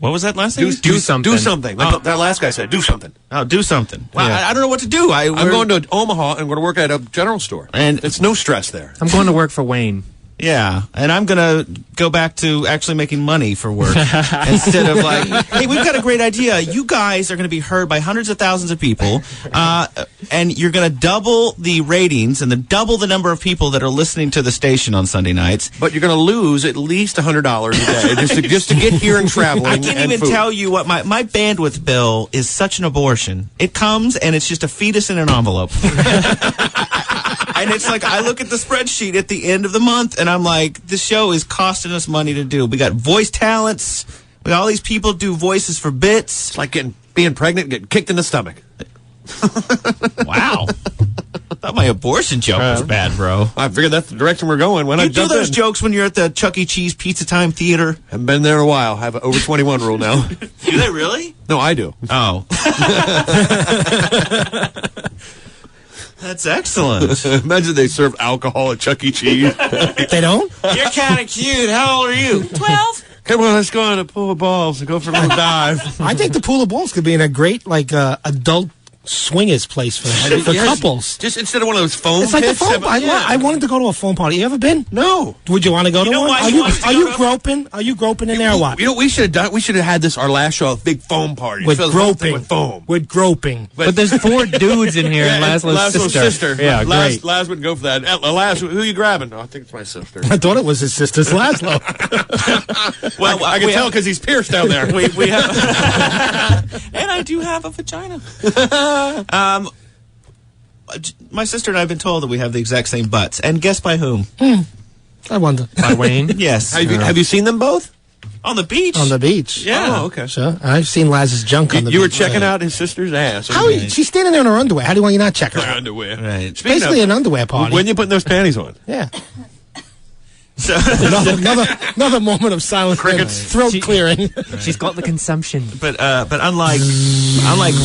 What was that last thing? Do something. Do something. Like that last guy said, do something. Oh, do something. Well, Yeah. I don't know what to do. I'm going to Omaha and I'm going to work at a general store. And it's no stress there. I'm going to work for Wayne. Yeah, and I'm going to go back to actually making money for work instead of like, hey, we've got a great idea. You guys are going to be heard by hundreds of thousands of people, and you're going to double the ratings and double the number of people that are listening to the station on Sunday nights. But you're going to lose at least $100 a day just to get here and traveling. I can't even tell you what my bandwidth bill is. Such an abortion. It comes and it's just a fetus in an envelope. And it's like, I look at the spreadsheet at the end of the month, and I'm like, this show is costing us money to do. We got voice talents. We got all these people do voices for bits. It's like being pregnant and getting kicked in the stomach. Wow. I thought my abortion joke was bad, bro. I figured that's the direction we're going. When You do those jokes when you're at the Chuck E. Cheese Pizza Time Theater? Haven't been there in a while. I have an over 21 rule now. Do they really? No, I do. Oh. That's excellent. Imagine they serve alcohol at Chuck E. Cheese. They don't? You're kind of cute. How old are you? 12. Come on, let's go on a pool of balls and go for a little dive. I think the pool of balls could be in a great, like, adult swingers place for couples. Just instead of one of those foam It's like a pits. foam. I wanted to go to a foam party. You ever been? No. Would you want to go to know one? why Are he you wants to are go you to a- groping? Are you groping in there or what? You know, we should have done. We should have had this our last show, a big foam party. With Fill the whole thing groping. with foam. With groping. But there's 4 dudes in here and Lazlow's sister. Yeah, great. Laz wouldn't go for that. Laz, who are you grabbing? Oh, I think it's my sister. I thought it was his sister's Lazlow. Well, I can tell because he's pierced down there. we have, and I do have a vagina. My sister and I have been told that we have the exact same butts, and guess by whom? I wonder. By Wayne? Yes. Have you seen them both? On the beach. On the beach. Yeah. Oh, okay. Sure. I've seen Laz's junk on the beach. You were checking out his sister's ass. How she's standing there in her underwear. How do you not check her Her out? underwear. Right. It's basically an underwear party. When you putting those panties on? Yeah. So, another moment of silence. Crickets. Throat clearing. She's got the consumption. but unlike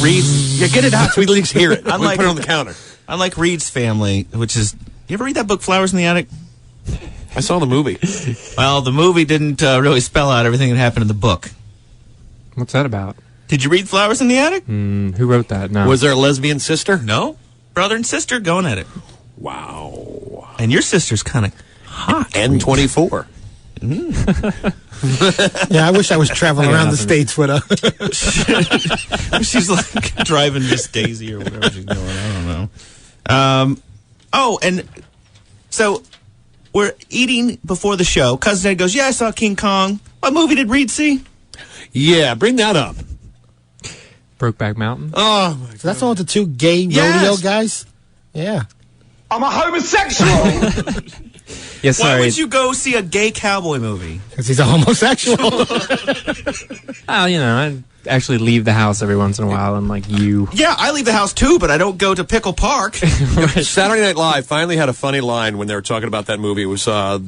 Reed's, Yeah, get it out so we at least hear it. Unlike- We put it on the counter. unlike Reed's family, which is, you ever read that book Flowers in the Attic? I saw the movie. Well, the movie didn't really spell out everything that happened in the book. What's that about? Did you read Flowers in the Attic? Who wrote that? No. Was there a lesbian sister? No. Brother and sister going at it. Wow. And your sister's kind of hot. N24. Yeah, I wish I was traveling around the States with her. She's like driving Miss Daisy or whatever she's doing. I don't know. Oh, and so we're eating before the show. Cousin Ed goes, yeah, I saw King Kong. What movie did Reed see? Yeah, bring that up. Brokeback Mountain? Oh, my So that's all with the 2 gay rodeo guys? Yeah. I'm a homosexual. Yes, Why sorry. would you go see a gay cowboy movie? Because he's a homosexual. Oh, you know, I actually leave the house every once in a while, unlike you. Yeah, I leave the house too, but I don't go to Pickle Park. Saturday Night Live finally had a funny line when they were talking about that movie. It was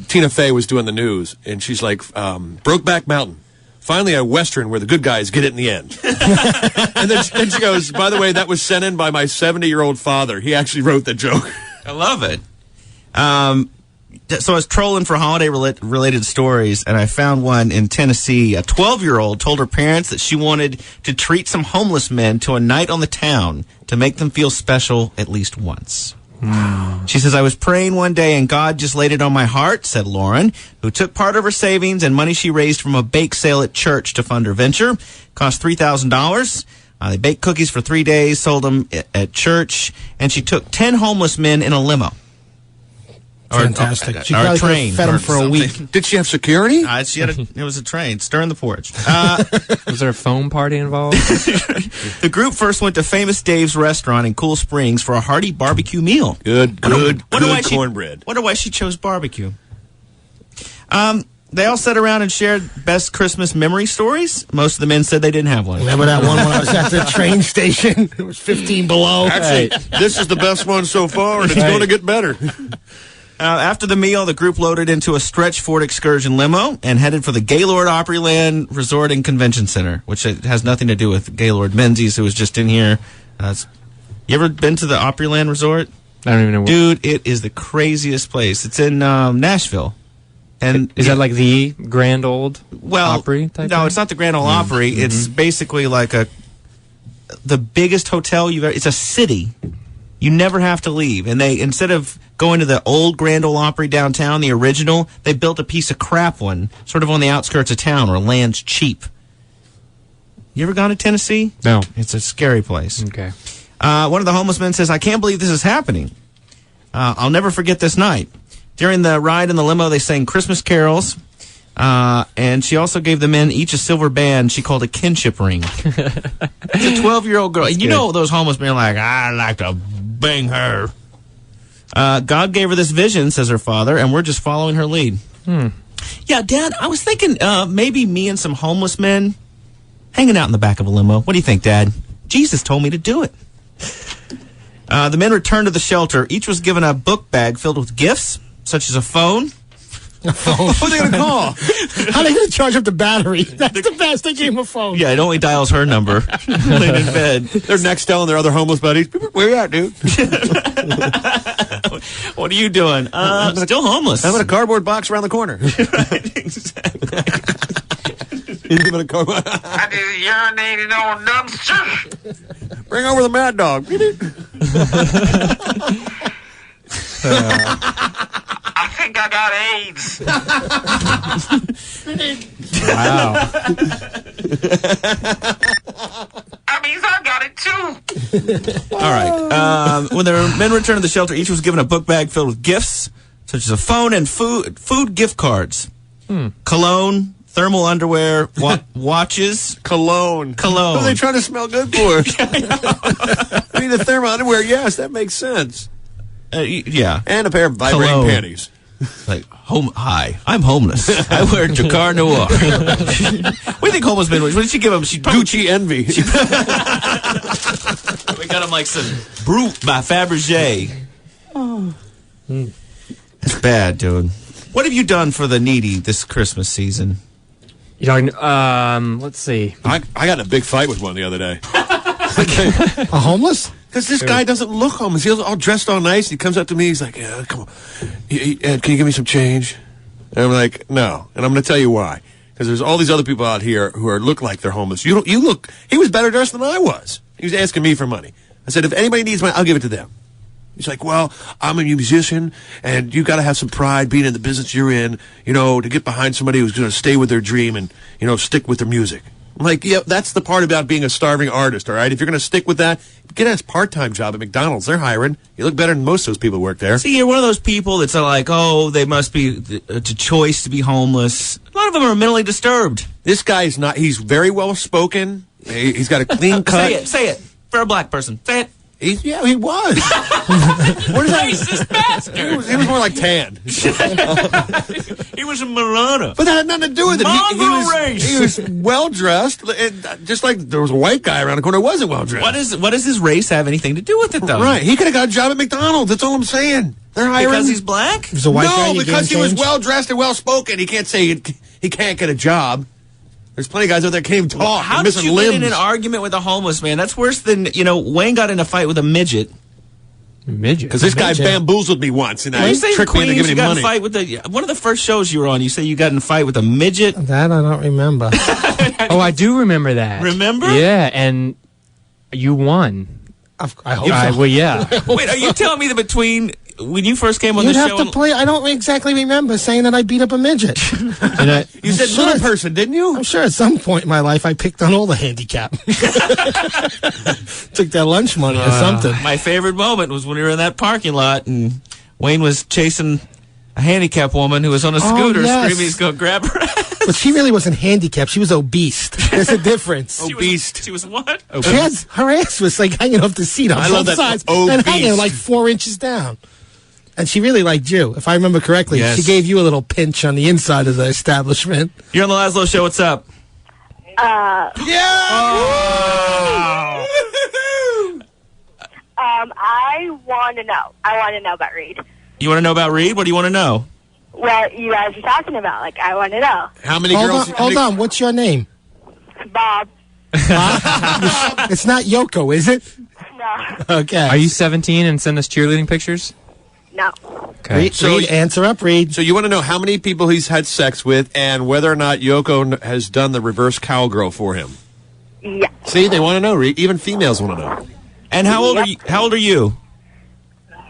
Tina Fey was doing the news, and she's like, Brokeback Mountain. Finally a Western where the good guys get it in the end. And then she goes, by the way, that was sent in by my 70-year-old father. He actually wrote the joke. I love it. So I was trolling for holiday-related stories, and I found one in Tennessee. A 12-year-old told her parents that she wanted to treat some homeless men to a night on the town to make them feel special at least once. She says, I was praying one day and God just laid it on my heart, said Lauren, who took part of her savings and money she raised from a bake sale at church to fund her venture. Cost $3,000. They baked cookies for 3 days, sold them at church, and she took 10 homeless men in a limo. Fantastic. She Or a probably train. fed him or for a something. week. Did she have security? It was a train. Stirring the porch. Was there a foam party involved? The group first went to Famous Dave's restaurant in Cool Springs for a hearty barbecue meal. Good cornbread. Wonder why she chose barbecue. They all sat around and shared best Christmas memory stories. Most of the men said they didn't have one. Remember that one when I was at the train station? It was 15 below. Actually, this is the best one so far, and it's going to get better. After the meal, the group loaded into a stretch Ford Excursion limo and headed for the Gaylord Opryland Resort and Convention Center, which has nothing to do with Gaylord Menzies, who was just in here. You ever been to the Opryland Resort? I don't even know. Dude, it is the craziest place. It's in Nashville. And is that like the Grand Old Opry type no, thing? it's not the Grand Ole Opry. It's basically like the biggest hotel you've ever. It's a city. You never have to leave. And they, instead of going to the old Grand Ole Opry downtown, the original, they built a piece of crap one, sort of on the outskirts of town where land's cheap. You ever gone to Tennessee? No. It's a scary place. Okay. One of the homeless men says, I can't believe this is happening. I'll never forget this night. During the ride in the limo, they sang Christmas carols. And she also gave the men each a silver band she called a kinship ring. It's a 12-year-old girl. That's you good. know those homeless men are like, I'd like to bang her. God gave her this vision, says her father, and we're just following her lead. Yeah, Dad, I was thinking maybe me and some homeless men hanging out in the back of a limo. What do you think, Dad? Jesus told me to do it. The men returned to the shelter. Each was given a book bag filled with gifts, such as a phone. A phone? Who are they going to call? How are they going to charge up the battery? That's the best. They gave him a phone. Yeah, it only dials her number. Laying in bed. They're next telling their other homeless buddies, where you at, dude? What are you doing? Still homeless. I'm in a cardboard box around the corner. Right, exactly. He's giving a cardboard. I just urinated on dumpster. Bring over the mad dog. I think I got AIDS. Wow. That means I got it too. All right. When the men returned to the shelter, each was given a book bag filled with gifts, such as a phone and food gift cards, cologne, thermal underwear, watches. Cologne. What are they trying to smell good for? I mean, the thermal underwear, yes, that makes sense. Yeah. And a pair of vibrating Cologne. panties. Like, hi, I'm homeless. I wear Jacquard Noir. What do you think homeless men, what did she give him? Gucci Envy. We got him like some Brute by Fabergé. It's bad, dude. What have you done for the needy this Christmas season? You talking? Let's see. I got in a big fight with one the other day. A homeless? Because this guy doesn't look homeless. He's all dressed all nice. He comes up to me. He's like, yeah, come on. Ed, can you give me some change? And I'm like, no. And I'm going to tell you why. Because there's all these other people out here who look like they're homeless. You look. He was better dressed than I was. He was asking me for money. I said, if anybody needs money, I'll give it to them. He's like, well, I'm a musician, and you got to have some pride being in the business you're in, to get behind somebody who's going to stay with their dream and, stick with their music. I'm like, yeah, that's the part about being a starving artist, all right? If you're going to stick with that, get a part-time job at McDonald's. They're hiring. You look better than most of those people who work there. See, you're one of those people that's like, oh, they must be a choice to be homeless. A lot of them are mentally disturbed. This guy is not. He's very well-spoken. He's got a clean cut. Say it. For a black person. Say it. He was. What is that? Racist bastard. He was more like tan. He was a Milano. But that had nothing to do with it. Mongrel race. He was well-dressed, just like there was a white guy around the corner who wasn't well-dressed. What does his race have anything to do with it, though? Right. He could have got a job at McDonald's. That's all I'm saying. They're hiring. Because he's black? He's a white guy. No, because he was well-dressed and well-spoken. He can't say he can't get a job. There's plenty of guys out there that can't even talk. How did you get in an argument with a homeless man? That's worse than, Wayne got in a fight with a midget. Midget? Because this guy bamboozled me once, and I tricked me into giving him money. Fight with one of the first shows you were on, you say you got in a fight with a midget? That I don't remember. Oh, I do remember that. Remember? Yeah, and you won. I hope so. Well, yeah. Wait, are you telling me that between when you first came on the show? You'd have to play. I don't exactly remember saying that I beat up a midget. You said little person, didn't you? I'm sure at some point in my life I picked on all the handicap. Took their lunch money or something. My favorite moment was when we were in that parking lot and Wayne was chasing a handicapped woman who was on a scooter screaming he's going to grab her ass. But she really wasn't handicapped. She was obese. There's a difference. Obese. She was what? Her ass was like hanging off the seat on both sides and hanging like 4 inches down. And she really liked you, if I remember correctly. Yes. She gave you a little pinch on the inside of the establishment. You're on the Lazlow Show. What's up? Yeah! I want to know. I want to know about Reed. You want to know about Reed? What do you want to know? What you guys are talking about. Like, I want to know. How many girls? Hold on. What's your name? Bob. It's not Yoko, is it? No. Okay. Are you 17 and send us cheerleading pictures? No. Okay. Reed, answer up, Reed. So you want to know how many people he's had sex with and whether or not Yoko has done the reverse cowgirl for him? Yeah. See, they want to know, Reed. Even females want to know. And how old are you? How old are you?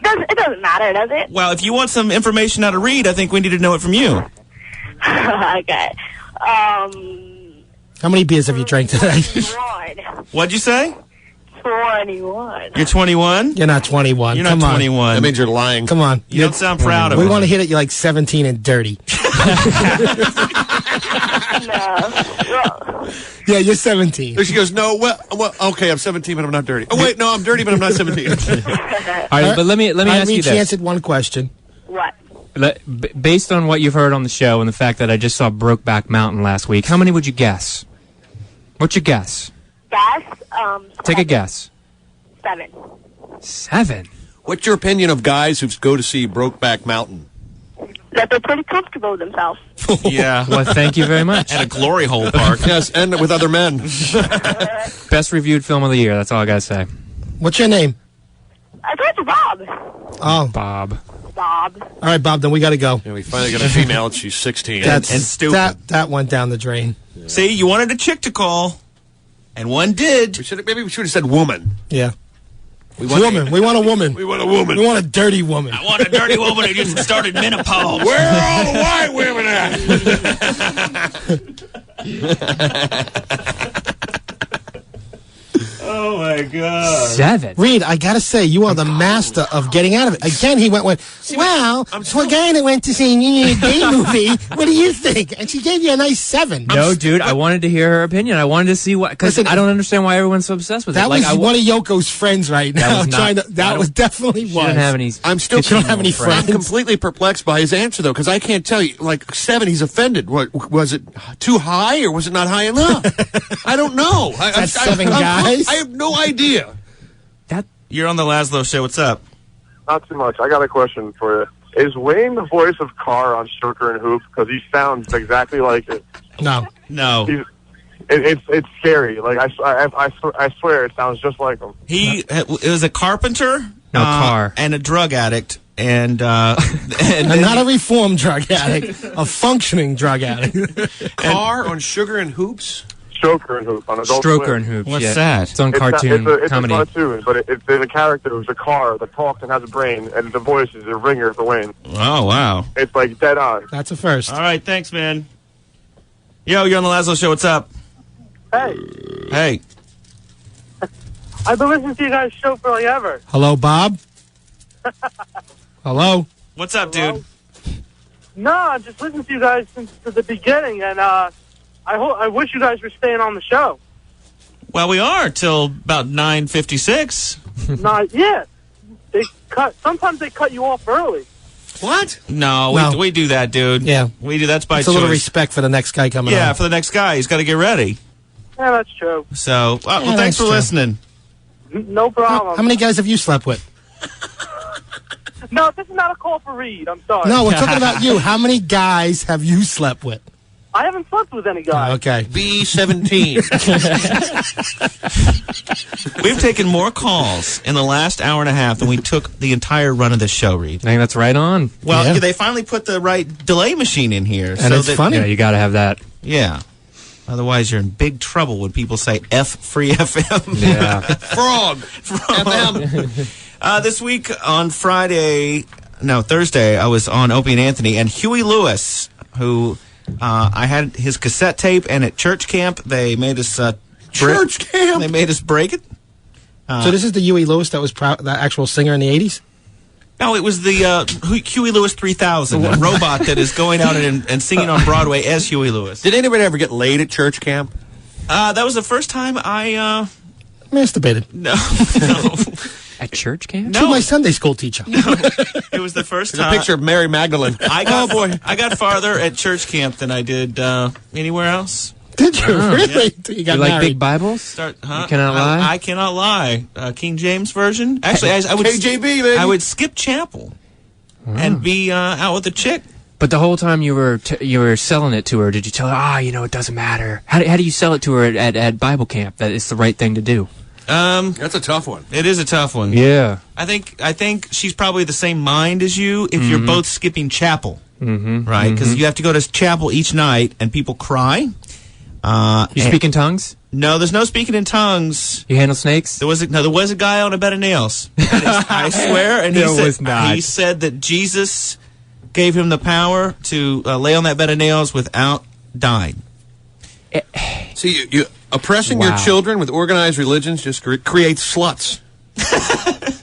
It doesn't matter, does it? Well, if you want some information out of Reed, I think we need to know it from you. Okay. How many beers have you drank today? 21. What'd you say? 21. You're 21? You're not 21. You're not Come on. 21. That means you're lying. Come on. You don't sound proud of it. We want to hear that you're like 17 and dirty. Yeah, you're 17. She goes, no, well, okay, I'm 17, but I'm not dirty. Oh, wait, no, I'm dirty, but I'm not 17. All right, but let me ask you She this. answered one question. What? Based on what you've heard on the show and the fact that I just saw Brokeback Mountain last week, how many would you guess? What's your guess? Guess? Take a guess. 7. 7? What's your opinion of guys who go to see Brokeback Mountain? That they're pretty comfortable with themselves. Yeah. Well, thank you very much. At a glory hole park. Yes, and with other men. Best reviewed film of the year. That's all I gotta say. What's your name? I thought you Bob. Oh. Bob. Bob. All right, Bob, then we got to go. Yeah, we finally got a female, and she's 16. That's and stupid. That went down the drain. Yeah. See, you wanted a chick to call, and one did. Maybe we should have said woman. Yeah. We want a woman. We want a woman. We want a woman. We want a dirty woman. I want a dirty woman who just started menopause. Where are all the white women at? Oh, my God. 7? Reed, I got to say, you are the master of getting out of it. Again, he went, well, to a guy that went to see a gay movie, what do you think? And she gave you a nice 7. No, dude, I wanted to hear her opinion. I wanted to see what, because I don't understand why everyone's so obsessed with it. That was one of Yoko's friends right now. That was definitely one. Didn't have any. I'm still. You don't have any friends. I'm completely perplexed by his answer though, because I can't tell you. Like 7, he's offended. What was it? Too high, or was it not high enough? I don't know. That's 7 guys. I have no idea. You're on the Lazlow Show. What's up? Not too much. I got a question for you. Is Wayne the voice of Carr on Sugar and Hoop? Because he sounds exactly like it. No. It's scary. Like I swear, it sounds just like him. He was a carpenter, Carr, and a drug addict, and not a reformed drug addict, a functioning drug addict. Carr on Sugar and Hoops. Stroker and Hoop on Adult Stroker Swim. and Hoops. What's that? It's on cartoon it's comedy. a cartoon, but there's a character who's a car that talks and has a brain, and the voice is a ringer for Wayne. Oh, wow. It's like dead on. That's a first. All right, thanks, man. Yo, you're on the Lazlow Show. What's up? Hey. Hey. I've been listening to you guys' show for like ever. Hello, Bob? Hello? What's up, dude? No, I'm just listening to you guys since the beginning, and I wish you guys were staying on the show. Well, we are till about 9:56. Not yet. Sometimes they cut you off early. What? No. We do that, dude. Yeah. We do. That's by It's choice. a little respect for the next guy coming on. Yeah, for the next guy. He's got to get ready. Yeah, that's true. So, well, Yeah, thanks that's for true. listening. No problem. How many guys have you slept with? No, this is not a call for Reed. I'm sorry. No, we're talking about you. How many guys have you slept with? I haven't slept with any guy. Okay. B17. We've taken more calls in the last hour and a half than we took the entire run of this show, Reed. I think that's right on. Well, Yeah. they finally put the right delay machine in here. And it's funny. Yeah, you got to have that. Yeah. Otherwise, you're in big trouble when people say F free FM. Yeah. Frog. FM. This week on Thursday, I was on Opie and Anthony, and Huey Lewis, who I had his cassette tape, and at church camp, they made us Church camp? They made us break it. So this is the Huey Lewis that was the actual singer in the 80s? No, it was the Huey Lewis 3000, a robot that is going out and singing on Broadway as Huey Lewis. Did anybody ever get laid at church camp? That was the first time I masturbated. No. At church camp? To my Sunday school teacher. It was the first There's time. a picture of Mary Magdalene. I got farther at church camp than I did anywhere else. Did you really? You got You like married. big Bibles? You cannot lie? I cannot lie. King James version. Actually, I would KJV, baby. I would skip chapel and be out with a chick. But the whole time you were selling it to her, did you tell her, it doesn't matter? How do you sell it to her at Bible camp that it's the right thing to do? That's a tough one. It is a tough one. Yeah. I think she's probably the same mind as you if you're both skipping chapel. Right? Because you have to go to chapel each night and people cry. You speak in tongues? No, there's no speaking in tongues. You handle snakes? There was a guy on a bed of nails. I swear, and he said that Jesus gave him the power to lay on that bed of nails without dying. See, you oppressing your children with organized religions just creates sluts.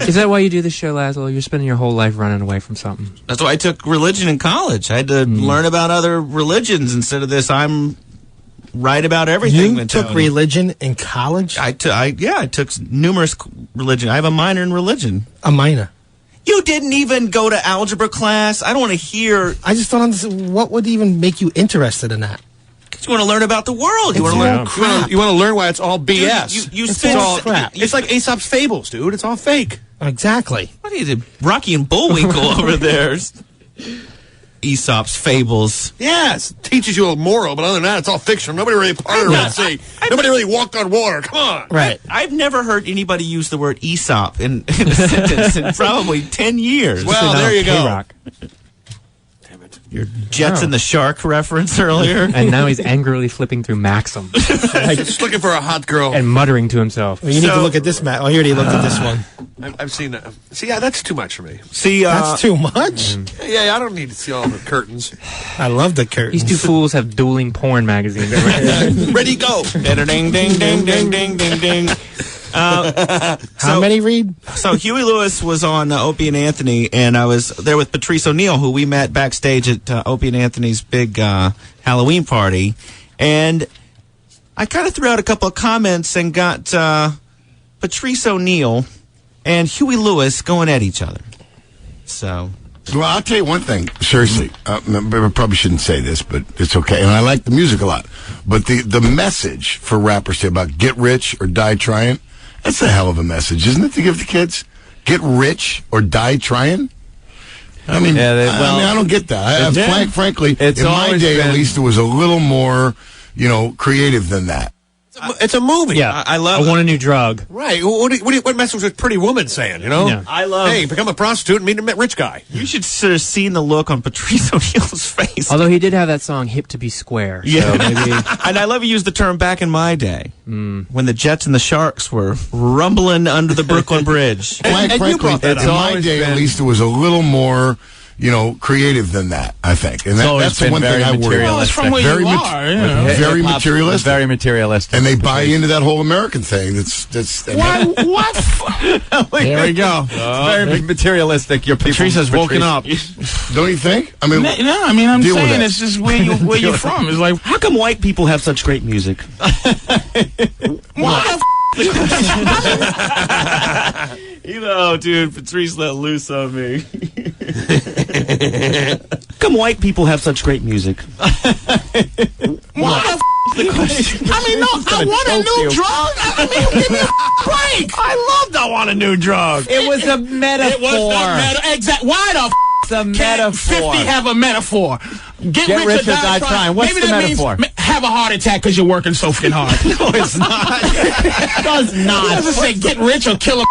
Is that why you do this show, Lazlow? You're spending your whole life running away from something. That's why I took religion in college. I had to learn about other religions instead of this. I'm right about everything. You took religion in college? I took numerous religion. I have a minor in religion. A minor? You didn't even go to algebra class. I don't want to hear. I just don't understand. What would even make you interested in that? Because you want to learn about the world. You want to learn crap. You want to learn why it's all BS. Dude, it's all crap. It's like Aesop's fables, dude. It's all fake. Exactly. What is it? Rocky and Bullwinkle over there. Aesop's fables. Yes, it teaches you a moral, but other than that, it's all fictional. Nobody really parted around the sea. Nobody really walked on water. Come on. Right. I've never heard anybody use the word Aesop in a sentence in probably 10 years. Well, there you go. K-Rock. Your Jets and the Shark reference earlier. And now he's angrily flipping through Maxim. Just looking for a hot girl. And muttering to himself. Well, you need to look at this map. Oh, you already looked at this one. I've seen that. See, yeah, that's too much for me. See, that's too much? Yeah, I don't need to see all the curtains. I love the curtains. These two fools have dueling porn magazines. Ready, go. Ding, ding, ding, ding, ding, ding, ding, ding. How many, Reed? So Huey Lewis was on Opie and Anthony, and I was there with Patrice O'Neill, who we met backstage at Opie and Anthony's big Halloween party. And I kind of threw out a couple of comments and got Patrice O'Neill and Huey Lewis going at each other. So... Well, I'll tell you one thing, seriously. I probably shouldn't say this, but it's okay. And I like the music a lot. But the message for rappers say about get rich or die trying, that's a hell of a message, isn't it, to give the kids? Get rich or die trying? I mean, I don't get that. Frankly, in my day, at least, it was a little more, creative than that. It's a movie. Yeah, I love. I want a new drug. Right. What message was Pretty Woman saying? Yeah. I love. Hey, become a prostitute and meet a rich guy. You should have seen the look on Patrice O'Neill's face. Although he did have that song "Hip to Be Square." Yeah, so maybe... and I love you used the term back in my day when the Jets and the Sharks were rumbling under the Brooklyn Bridge. Frankly, in my day, at least, it was a little more. Creative than that, I think. And that's the one thing I worry about. Well, it's from where very you are, very materialistic. Very materialistic. And they buy into that whole American thing. That's What? There we go. Very materialistic. Your Patrice has woken up. Don't you think? I mean, no, I'm saying it's just where you're from. It's like, how come white people have such great music? What? Dude, Patrice let loose on me. Come white people have such great music? What? I mean, no, I want a new drug. I mean, give me a break. I loved I want a new drug. It was a metaphor. It was the exact. Why the the metaphor. 50 have a metaphor. Get rich or die trying. What's Maybe the that metaphor? Means have a heart attack because you're working so fucking hard. No, it's not. It does not. He doesn't say get rich or kill a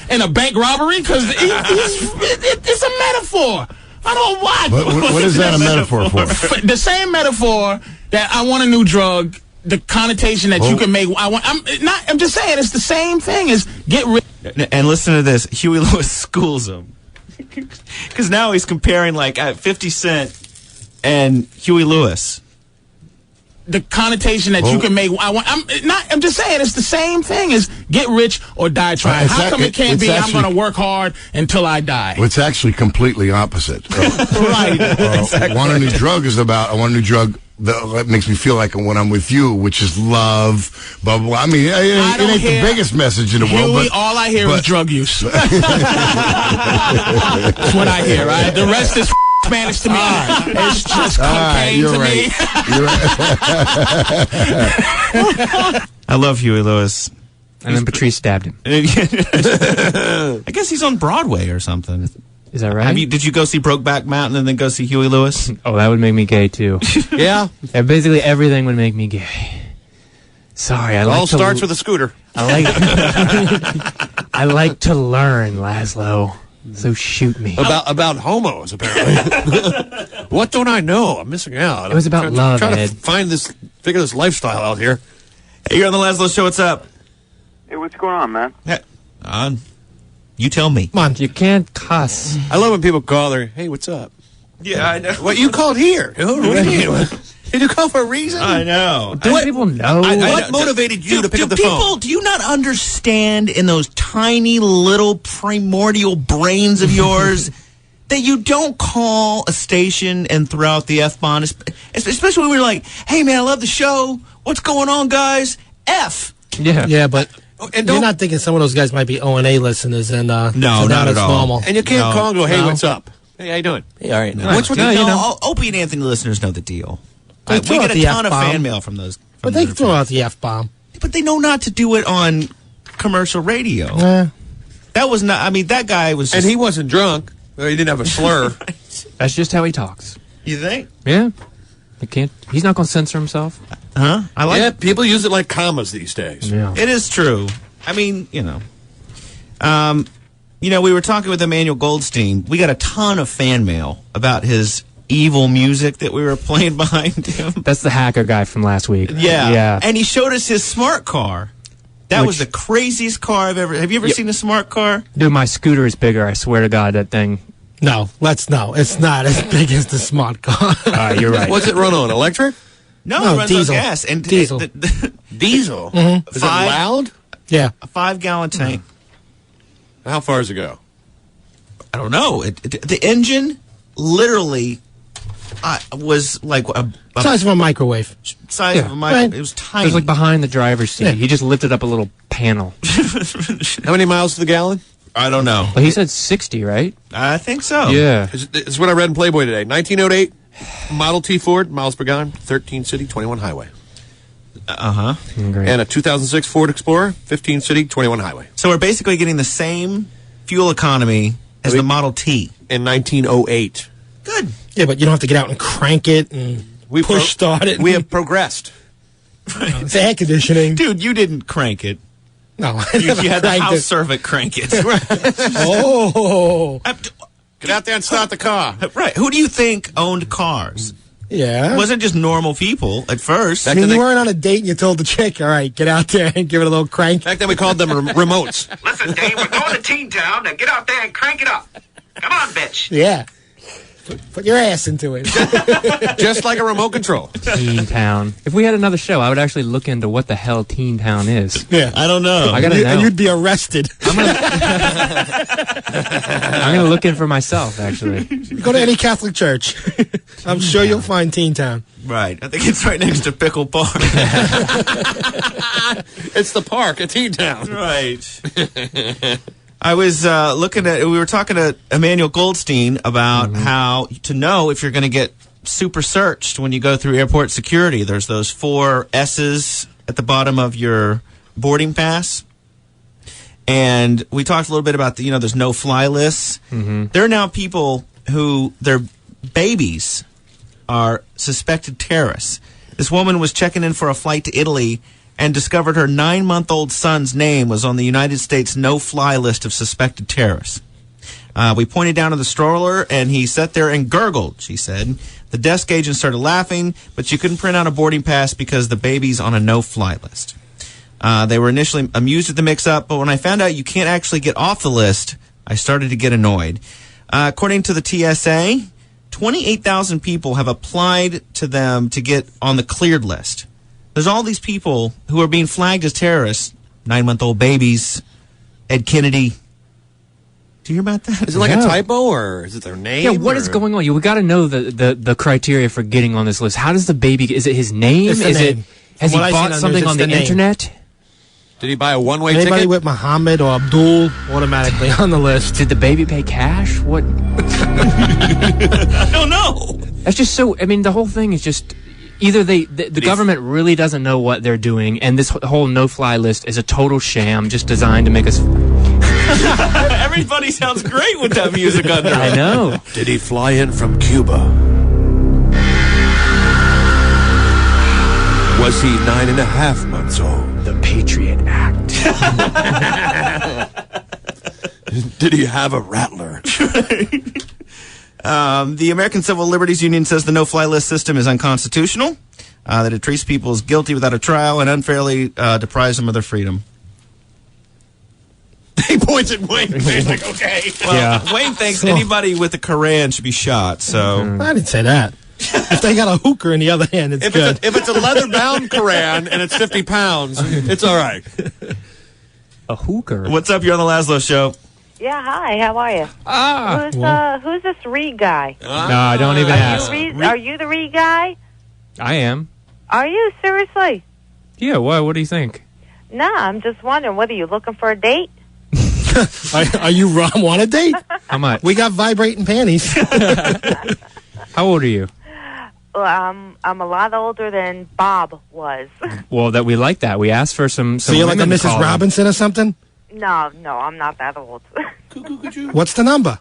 in a bank robbery because it's a metaphor. I don't watch. What is that a metaphor for? The same metaphor that I want a new drug. The connotation that you can make. I'm just saying it's the same thing as get rich. And listen to this. Huey Lewis schools him. Because now he's comparing like 50 Cent and Huey Lewis. The connotation that you can make. I'm just saying it's the same thing as get rich or die trying. How come it can't be I'm going to work hard until I die? Well, it's actually completely opposite. Right. Exactly. Want a new drug is about I want a new drug that makes me feel like when I'm with you, which is love, blah, blah, blah. I mean, it ain't the biggest message in the world. But all I hear is drug use. That's what I hear, right? The rest is Spanish to me. It's just cocaine to me. I love Huey Lewis. And then Patrice stabbed him. I guess he's on Broadway or something. Is that right? Did you go see Brokeback Mountain and then go see Huey Lewis? Oh, that would make me gay too. Yeah. Basically everything would make me gay. Sorry, It all starts with a scooter. I like to learn, Lazlow. So shoot me. About homos, apparently. What don't I know? I'm missing out. It was about love, trying Ed. to figure this lifestyle out here. Hey, you're on the Lazlow Show. What's up? Hey, what's going on, man? You tell me. Come on, you can't cuss. I love when people call. Hey, what's up? Yeah, I know. What you called here? Did you call for a reason? I know. Don't people know? What motivated you to pick up the phone? Do you not understand in those tiny little primordial brains of yours that you don't call a station and throw out the F-bomb? Especially when we're like, hey, man, I love the show. What's going on, guys? F. Yeah. Yeah, but you're not thinking some of those guys might be O&A listeners and no, not at all. Normal. And you can't call and go, hey, what's up? Hey, how you doing? Hey, all right. What's with Opie and Anthony listeners know the deal. They We throw get out a the ton of F-bomb. fan mail from those. But they throw out the F-bomb. But they know not to do it on commercial radio. That was not. I mean, that guy was. And he wasn't drunk. He didn't have a slur. That's just how he talks. You think? Yeah. He can't. He's not going to censor himself. Huh? I like. Yeah, people use it like commas these days. Yeah. It is true. I mean, we were talking with Emmanuel Goldstein. We got a ton of fan mail about his evil music that we were playing behind him. That's the hacker guy from last week. Yeah. Yeah. And he showed us his smart car. That was the craziest car I've ever. Have you ever seen a smart car? Dude, my scooter is bigger. I swear to God, that thing. No, it's not as big as the smart car. You're right. What's it run on? Electric? No, No, it runs diesel. on gas. And Diesel. Diesel? Mhm. Is it loud? Yeah. A 5-gallon tank. How far does it go? I don't know. The engine literally was like a Size of a microwave. size of a micro. Right. It was It tiny. was like behind the driver's seat. He just lifted up a little panel. How many miles to the gallon? I don't know. Well, he said 60, right? I think so. Yeah. It's what I read in Playboy today. 1908, Model T Ford, miles per gallon, 13 city, 21 highway. Great. And a 2006 Ford Explorer, 15 city, 21 highway. So we're basically getting the same fuel economy as the Model T. In 1908. Good. Yeah, but you don't have to get out and crank it and push start it. We have progressed. It's air conditioning. Dude, you didn't crank it. No, You had the cranked house it. servant crank it. Oh. Get out there and start the car. Right. Who do you think owned cars? Yeah. It wasn't just normal people at first. I mean, you weren't on a date and you told the chick, all right, get out there and give it a little crank. Back then we called them remotes. Listen, Dave, we're going to Teen Town. Now get out there and crank it up. Come on, bitch. Yeah. Put your ass into it. Just like a remote control. Teen Town. If we had another show, I would actually look into what the hell Teen Town is. Yeah. I don't know. I gotta know. And you'd be arrested. I'm gonna look in for myself, actually. Go to any Catholic church. I'm sure you'll find Teen Town. Right. I think it's right next to Pickle Park. It's the park at Teen Town. Right. I was we were talking to Emmanuel Goldstein about how to know if you're going to get super searched when you go through airport security. There's those 4 S's at the bottom of your boarding pass. And we talked a little bit about there's no-fly lists. There are now people who their babies are suspected terrorists. This woman was checking in for a flight to Italy and discovered her 9-month-old son's name was on the United States no-fly list of suspected terrorists. We pointed down to the stroller, and he sat there and gurgled, she said. The desk agent started laughing, but she couldn't print out a boarding pass because the baby's on a no-fly list. They were initially amused at the mix-up, but when I found out you can't actually get off the list, I started to get annoyed. According to the TSA, 28,000 people have applied to them to get on the cleared list. There's all these people who are being flagged as terrorists. 9-month-old babies. Ed Kennedy. Do you hear about that? Is it like a typo, or is it their name? Yeah, what is going on? We got to know the criteria for getting on this list. How does the baby? Is it his name? It's the Is name. it? Has From he what I bought seen on something news, on it's the the name. internet? Did he buy a one-way Anybody ticket? with Muhammad or Abdul automatically on the list. Did the baby pay cash? What? I don't know. That's just so. I mean, the whole thing is just either the government really doesn't know what they're doing, and this whole no-fly list is a total sham, just designed to make us. Everybody sounds great with that music under. I know. Did he fly in from Cuba? Was he 9.5 months old? The Patriot Act. Did he have a rattler? The American Civil Liberties Union says the no-fly list system is unconstitutional, that it treats people as guilty without a trial and unfairly deprives them of their freedom. He points at Wayne. He's like, okay. Well, Wayne thinks anybody with a Koran should be shot, so... I didn't say that. If they got a hooker in the other hand, it's good. If it's a leather-bound Koran and it's 50 pounds, it's all right. A hooker? What's up? You're on the Lazlow Show. Yeah, hi. How are you? Who's this Reed guy? No, I don't even ask. Are you the Reed guy? I am. Are you? Seriously? Yeah, what do you think? No, I'm just wondering, what are you looking for a date? Are you want a date? How much? We got vibrating panties. How old are you? Well, I'm a lot older than Bob was. Well, that we like that. We asked for some So you're like a women to Mrs. call in. Robinson or something? No, I'm not that old. What's the number?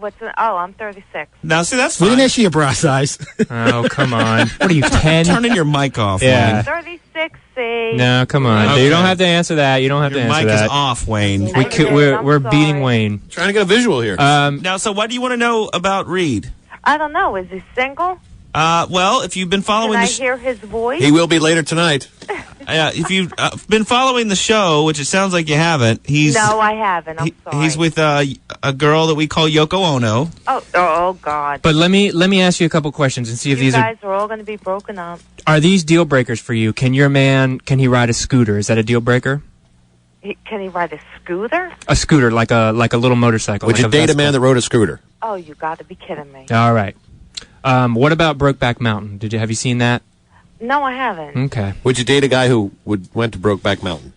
I'm 36. Now, see, that's We fine. didn't ask you your bra size. Oh, come on. What are you, 10? Turning your mic off, Yeah. Wayne. 36, see? No, come on. Okay. You don't have to answer that. You don't have Your to answer mic that. is off, Wayne. We're beating Wayne. Trying to get a visual here. Now, so what do you want to know about Reed? I don't know. Is he single? Well, if you've been following Can I the hear his voice? He will be later tonight. if you've been following the show, which it sounds like you haven't, No, I haven't. I'm sorry. he's with a girl that we call Yoko Ono. Oh, God. But let me ask you a couple questions and see if You these guys are all going to be broken up. are these deal breakers for you. Can your man he ride a scooter? Is that a deal breaker? Can he ride a scooter? A scooter, like a little motorcycle. Would like you date a Vespa. man that rode a scooter? Oh, you got to be kidding me. All right. What about Brokeback Mountain? Have you seen that? No, I haven't. Okay. Would you date a guy who went to Brokeback Mountain?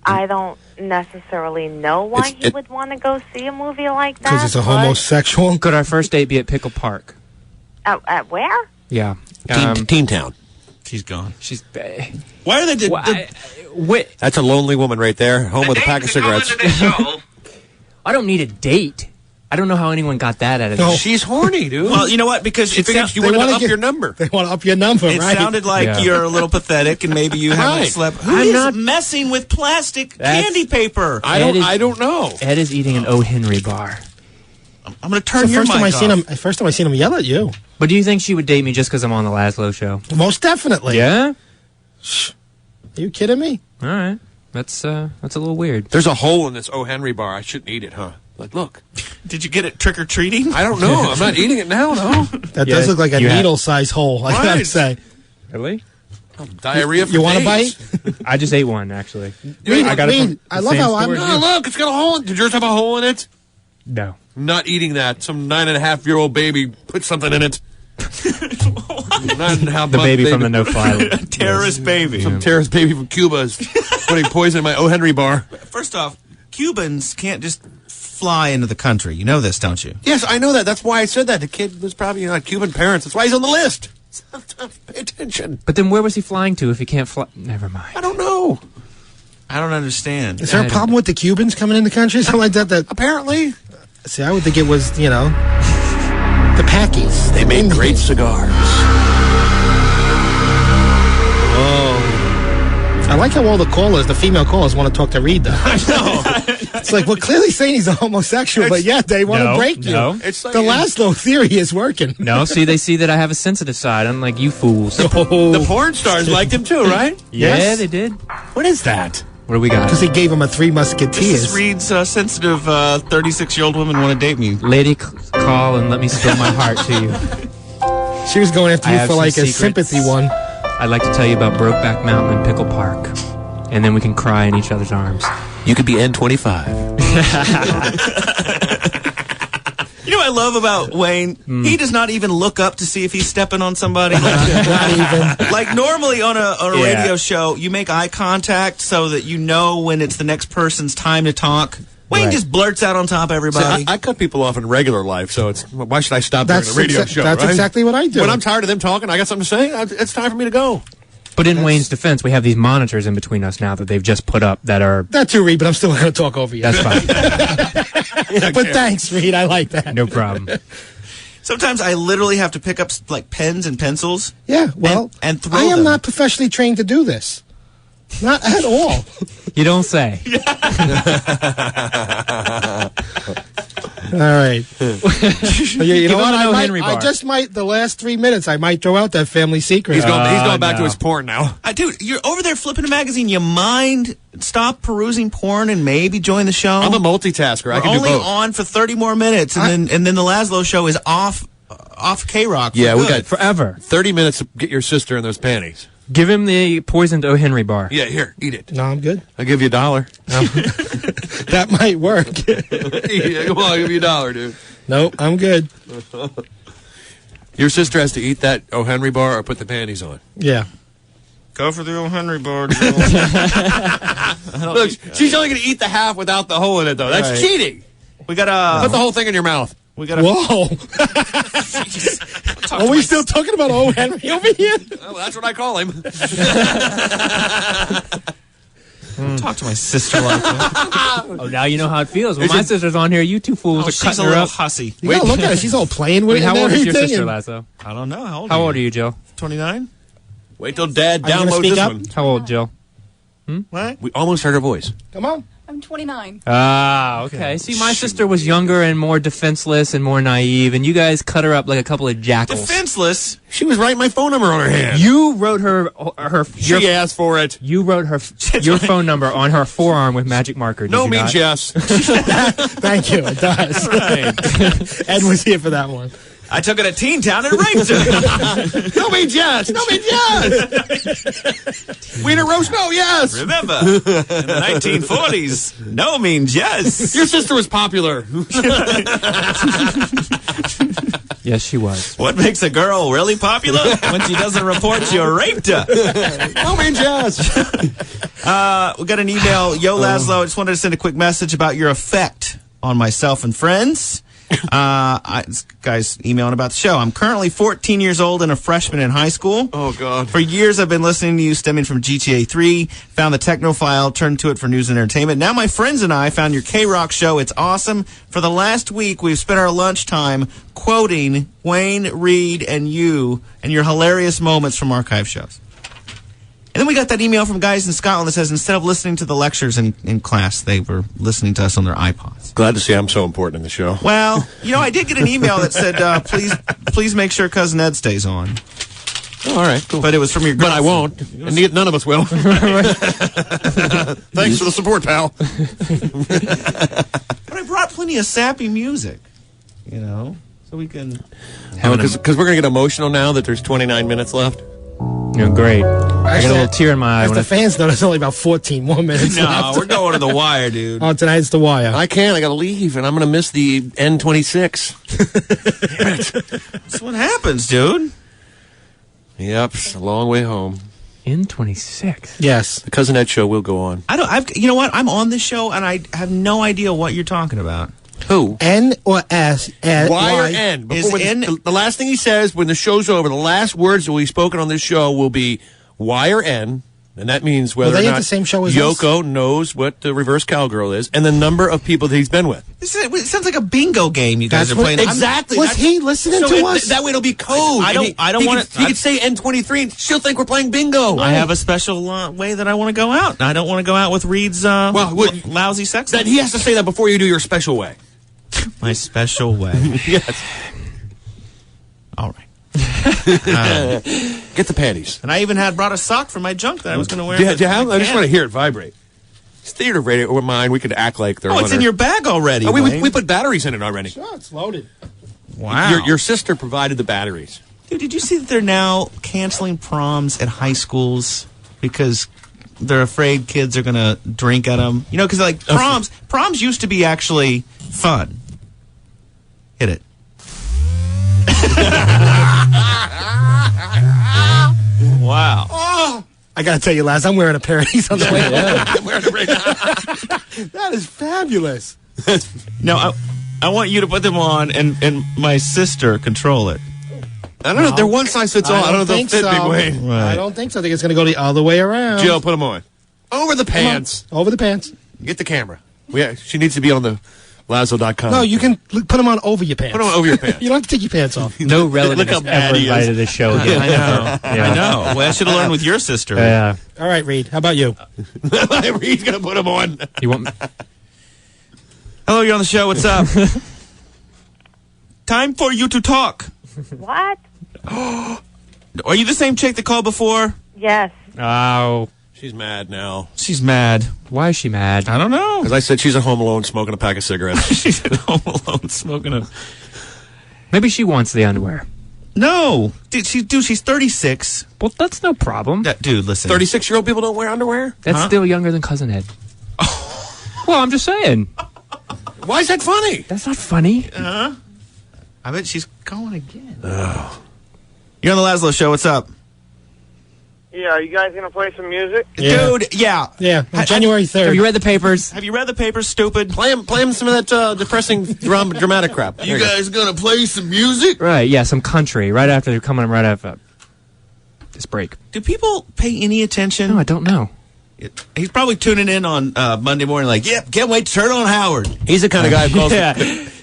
I don't necessarily know why he would want to go see a movie like that. Because it's a homosexual? Could our first date be at Pickle Park? At where? Yeah. Teen Town. She's gone. She's... Why are they... Wait. That's a lonely woman right there, home with a pack of cigarettes. I don't need a date. I don't know how anyone got that out of this. She's horny, dude. Well, you know what? Because she figured you wanted to up your number. They want to up your number, It right? sounded like you're a little pathetic, and maybe you haven't slept. Who is not messing with plastic candy paper? I don't know. Ed is eating an O. Henry bar. I'm going to turn your mic off. First time I seen him yell at you. But do you think she would date me just because I'm on the Lazlow Show? Most definitely. Yeah? Are you kidding me? All right. That's a little weird. There's a hole in this O. Henry bar. I shouldn't eat it, huh? Like, look. Did you get it trick-or-treating? I don't know. I'm not eating it now, no. That does look like a needle-sized hole, I gotta say. Really? Diarrhea for You want a days. bite? I just ate one, actually. I love how I'm... Oh, look, it's got a hole. Did yours have a hole in it? No. I'm not eating that. Some 9.5-year-old baby put something in it. The baby from the no-fly list. Terrorist baby. Some terrorist baby from Cuba is putting poison in my O. Henry bar. First off, Cubans can't just fly into the country. You know this, don't you? Yes, I know that. That's why I said that. The kid was probably not Cuban parents. That's why he's on the list. Pay attention. But then where was he flying to if he can't fly? Never mind. I don't know. I don't understand. Is there a problem with the Cubans coming in the country? Something like that? Apparently. See, I would think it was, the Packies. They made great cigars. I like how all the female callers want to talk to Reed, though. I know. It's like, we're clearly saying he's a homosexual, but yet they want to break you. No. It's like The Lazlow theory is working. No, they see that I have a sensitive side, unlike you fools. The porn stars liked him too, right? Yeah, they did. What is that? What do we got? Because he gave him a Three This Musketeers. is Reed's sensitive 36-year-old woman want to date me. Lady, call and let me spill my heart to you. She was going after I you have for some like a secrets. sympathy one. I'd like to tell you about Brokeback Mountain and Pickle Park. And then we can cry in each other's arms. You could be N25. You know what I love about Wayne? He does not even look up to see if he's stepping on somebody. Not even. Like normally on a radio show, you make eye contact so that you know when it's the next person's time to talk. Wayne just blurts out on top of everybody. I cut people off in regular life, so it's why should I stop during That's a radio show? That's right? exactly what I do. When I'm tired of them talking, I got something to say. It's time for me to go. But in Wayne's defense, we have these monitors in between us now that they've just put up that are... That too, Reed, but I'm still going to talk over you. That's fine. But thanks, Reed. I like that. No problem. Sometimes I literally have to pick up like pens and pencils. Yeah, well, and throw I am them. not professionally trained to do this. Not at all. You don't say. All right. You know what? I bar. just might, the last 3 minutes, I might throw out that family secret. He's going back to his porn now. Dude, you're over there flipping a magazine. You mind stop perusing porn and maybe join the show? I'm a multitasker. I can do both. We're only on for 30 more minutes, and then the Lazlow Show is off K-Rock. Yeah, we got forever. 30 minutes to get your sister in those panties. Give him the poisoned O. Henry bar. Yeah, here, eat it. No, I'm good. I'll give you $1. That might work. Yeah, come on, I'll give you $1, dude. Nope, I'm good. Your sister has to eat that O. Henry bar or put the panties on. Yeah. Go for the O. Henry bar. Look, she's only going to eat the half without the hole in it, though. That's cheating. We got put the whole thing in your mouth. We got Whoa. Are we still talking about O. Henry over here? Well, that's what I call him. Talk to my sister like that. Oh, now you know how it feels. When my sister's on here, you two fools are she's cutting a her little up. hussy. You gotta look at her. She's all playing with it. How and old is your everything, sister, and- Lazlow? I don't know. How old are you, Jill? 29? Wait till Dad Are you gonna downloads speak this up? one. How old, Jill? What? We almost heard her voice. Come on. I'm 29. Ah, okay. See, my sister was younger and more defenseless and more naive, and you guys cut her up like a couple of jackals. Defenseless? She was writing my phone number on her hand. You wrote her She asked for it. You wrote your phone number on her forearm with magic marker. Did No you means not? yes. Thank you. It does. Right. Ed was here for that one. I took it to Teen Town and raped her. No means yes. No means yes. Wiener roast, no, yes. Remember, in the 1940s, no means yes. Your sister was popular. Yes, she was. What makes a girl really popular? When she doesn't report you raped her. No means yes. We got an email. Yo, Lazlow, I just wanted to send a quick message about your effect on myself and friends. This guy's emailing about the show. I'm currently 14 years old and a freshman in high school. Oh, God. For years, I've been listening to you stemming from GTA 3, found the techno file, turned to it for news and entertainment. Now my friends and I found your K-Rock show. It's awesome. For the last week, we've spent our lunchtime quoting Wayne, Reed, and you and your hilarious moments from archive shows. And then we got that email from guys in Scotland that says instead of listening to the lectures in class, they were listening to us on their iPods. Glad to see I'm so important in the show. Well, I did get an email that said, please make sure Cousin Ed stays on. Oh, all right, cool. But it was from your girlfriend. But I won't. And none of us will. Thanks for the support, pal. But I brought plenty of sappy music, so we can... Because we're going to get emotional now that there's 29 minutes left. You're great. I got a little tear in my eye. If the fans know, there's only about 14 more minutes No, left. we're going to the wire, dude. Oh, tonight's the wire. I can't. I got to leave, and I'm going to miss the N26. Damn it. That's what happens, dude. Yep, it's a long way home. N26. Yes. The Cousin Ed show will go on. You know what? I'm on this show, and I have no idea what you're talking about. Who? N or S? Y or N? Before the last thing he says when the show's over, the last words that will be spoken on this show will be Y or N, and that means whether they or have not the same show as Yoko knows what the reverse cowgirl is, and the number of people that he's been with. It sounds like a bingo game you guys are playing. Exactly. Was he listening to us? That way it'll be code. I don't want He could say N23, and she'll think we're playing bingo. I have a special way that I want to go out. I don't want to go out with Reed's lousy sex. Then he has to say that before you do your special way. My special way. Yes. All right. Get the panties. And I even brought a sock for my junk that I was going to wear. Do you have? I just want to hear it vibrate. It's theater radio or mine. We could act like they're. Oh, it's in your bag already. Oh, we put batteries in it already. Sure, it's loaded. Wow. Your sister provided the batteries. Dude, did you see that they're now canceling proms at high schools because they're afraid kids are going to drink at them? Because like proms used to be actually fun. Hit it. Wow. Oh, I got to tell you, Laz, I'm wearing a pair of these on the way home. I'm wearing it right now. That is fabulous. No, I want you to put them on and my sister control it. I don't know. They're one size fits all. I don't know if they'll fit Big Wayne. Right. I don't think so. I think it's going to go the other way around. Jill, put them on. Over the pants. Over the pants. Get the camera. She needs to be on the Lazlow.com. No, you can put them on over your pants. Put them over your pants. You don't have to take your pants off. No relative has ever invited the show again. I know. I know. Well, I should have learned with your sister. Yeah. All right, Reed. How about you? Reed's going to put them on. You want? Hello, you're on the show. What's up? Time for you to talk. What? Are you the same chick that called before? Yes. Oh. She's mad now. She's mad. Why is she mad? I don't know. Because I said she's at home alone smoking a pack of cigarettes. She's at home alone smoking a... Maybe she wants the underwear. No. She's 36. Well, that's no problem. Dude, listen. 36-year-old people don't wear underwear? That's still younger than Cousin Ed. Well, I'm just saying. Why is that funny? That's not funny. I bet she's going again. Oh. You're on the Lazlow Show. What's up? Yeah, are you guys going to play some music? Dude, yeah. Yeah, January 3rd. Have you read the papers? Have you read the papers, stupid? Play him some of that depressing dramatic crap. You guys going to play some music? Right, yeah, some country. Right after they're coming right after this break. Do people pay any attention? No, I don't know. He's probably tuning in on Monday morning like, yep, can't wait to turn on Howard. He's the kind of guy who calls...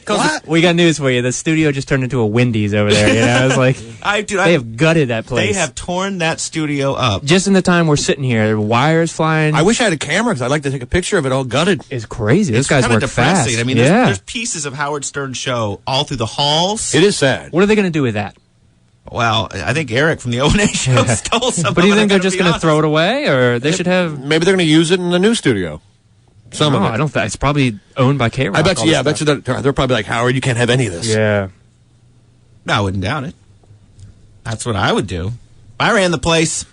What? We got news for you. The studio just turned into a Wendy's over there. You know, it's like they have gutted that place. They have torn that studio up. Just in the time we're sitting here, there were wires flying. I wish I had a camera because I'd like to take a picture of it all gutted. It's crazy. It's Those guys kinda work depressing. fast. I mean, there's pieces of Howard Stern's show all through the halls. It is sad. What are they going to do with that? Well, I think Eric from the O&A show stole some. But do you think they're just going to throw it away, or they should have? Maybe they're going to use it in the new studio. Some of it. I don't think it's probably owned by K-Rock. I bet you. Yeah, I bet you. They're probably like, Howard, you can't have any of this. Yeah. I wouldn't doubt it. That's what I would do. If I ran the place.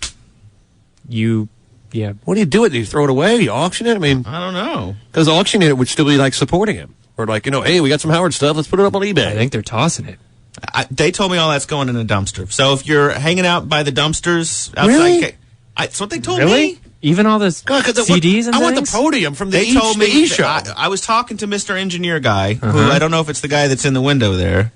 Yeah. What do you do with it? Do you throw it away? Do you auction it? I mean, I don't know. Because auctioning it would still be like supporting him, or like, hey, we got some Howard stuff. Let's put it up on eBay. I think they're tossing it. They told me all that's going in a dumpster. So if you're hanging out by the dumpsters outside, Really? That's what they told Really? me. Even all this CDs and I want the things? podium from the They told me E show. I was talking to Mr. Engineer guy, who I don't know if it's the guy that's in the window there.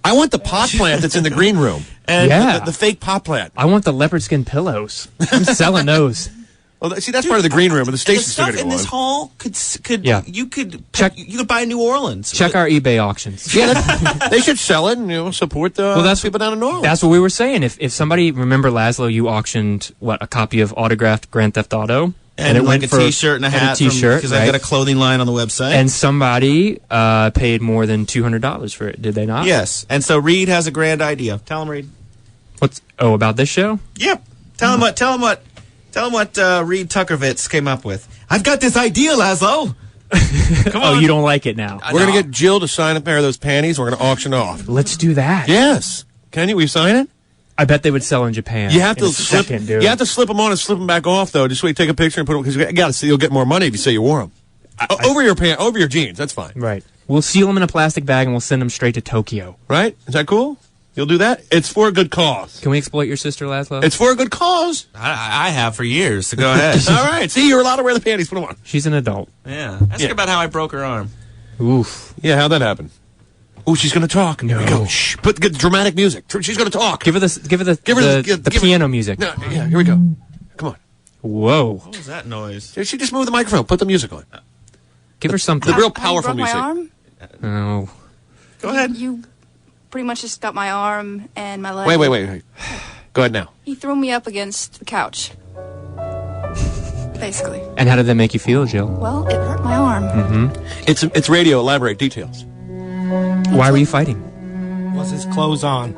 I want the pot plant that's in the green room. And the fake pot plant. I want the leopard skin pillows. I'm selling those. Well, see, that's part of the green room, and the station's the still stuff going to in go this on. hall could you could buy New Orleans. Check our eBay auctions. Yeah, they should sell it and support the people down in New Orleans. That's what we were saying. If somebody, remember Lazlow, you auctioned a copy of autographed Grand Theft Auto, and it went went for a T-shirt and a hat, because I've got a clothing line on the website. And somebody paid more than $200 for it. Did they not? Yes. And so Reed has a grand idea. Tell him, Reed. About this show? Yep. Tell him what Reed Tuckervitz came up with. I've got this idea, Lazlow. Come on. Oh, you don't like it now. We're going to get Jill to sign a pair of those panties. We're going to auction off. Let's do that. Yes. Can you? We sign it? I bet they would sell in Japan. You have to in a slip. second, dude. You have to slip them on and slip them back off, though. Just so you take a picture and put them, because you got to see you'll get more money if you say you wore them over your jeans. That's fine. Right. We'll seal them in a plastic bag and we'll send them straight to Tokyo. Right? Is that cool? You'll do that? It's for a good cause. Can we exploit your sister, Lazlow? It's for a good cause. I have for years, so go ahead. All right. See, you're allowed to wear the panties. Put them on. She's an adult. Yeah. Ask her about how I broke her arm. Oof. Yeah, how'd that happen? Oh, she's going to talk. No. Here we go. Shh. Get dramatic music. She's going to talk. Give her the piano music. No, yeah, here we go. Come on. Whoa. What was that noise? She just moved the microphone. Put the music on. Give her something. The real powerful broke music. my arm? Oh. Go ahead. You pretty much just got my arm and my leg. Wait. Go ahead now. He threw me up against the couch. Basically. And how did that make you feel, Jill? Well, it hurt my arm. Mm-hmm. It's radio. Elaborate details. Why were you fighting? Was his clothes on?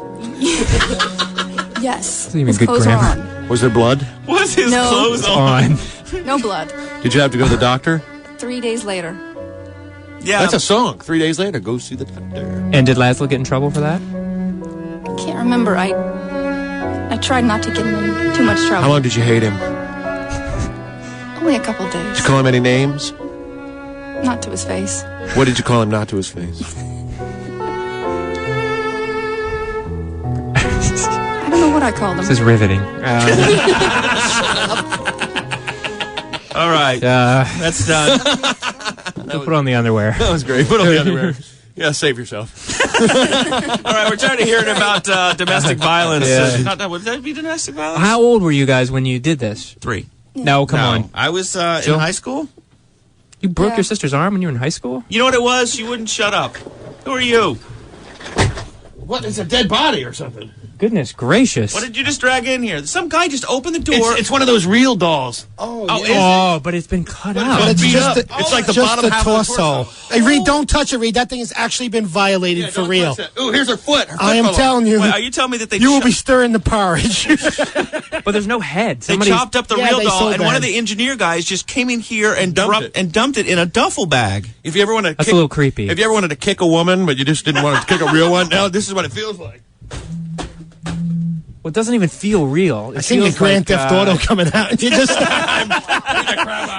Yes. That's even His good clothes grammar. were on. Was there blood? Was his No. clothes on? No blood. Did you have to go to the doctor? 3 days later. Yeah. That's a song. 3 days later, go see the doctor. And did Lazlow get in trouble for that? I can't remember. I tried not to get him in too much trouble. How long did you hate him? Only a couple days. Did you call him any names? Not to his face. What did you call him not to his face? I don't know what I called him. This is riveting. All right. That's done. Put on the underwear. That was great. Put on the underwear. Yeah, save yourself. All right, we're tired of hearing about domestic violence. Yeah. Would that be domestic violence? How old were you guys when you did this? 3. No, come on. I was in Jill? high school. You broke your sister's arm when you were in high school? You know what it was? She wouldn't shut up. Who are you? What? It's a dead body or something. Goodness gracious. What did you just drag in here? Some guy just opened the door. It's one of those real dolls. Oh, but it's been cut out. But it's just It's like the just bottom the half of the torso. Hey, Reed, don't touch it, Reed. That thing has actually been violated for real. Ooh, here's her foot. I am telling you. Wait, are you telling me that they you will be stirring the porridge. But there's no head. They chopped up the real doll, and one of the engineer guys just came in here and dumped it in a duffel bag. If you ever want to, That's a little creepy. If you ever wanted to kick a woman, but you just didn't want to kick a real one, now this is what it feels like. Well, it doesn't even feel real. I think the Grand Theft Auto coming out. And you just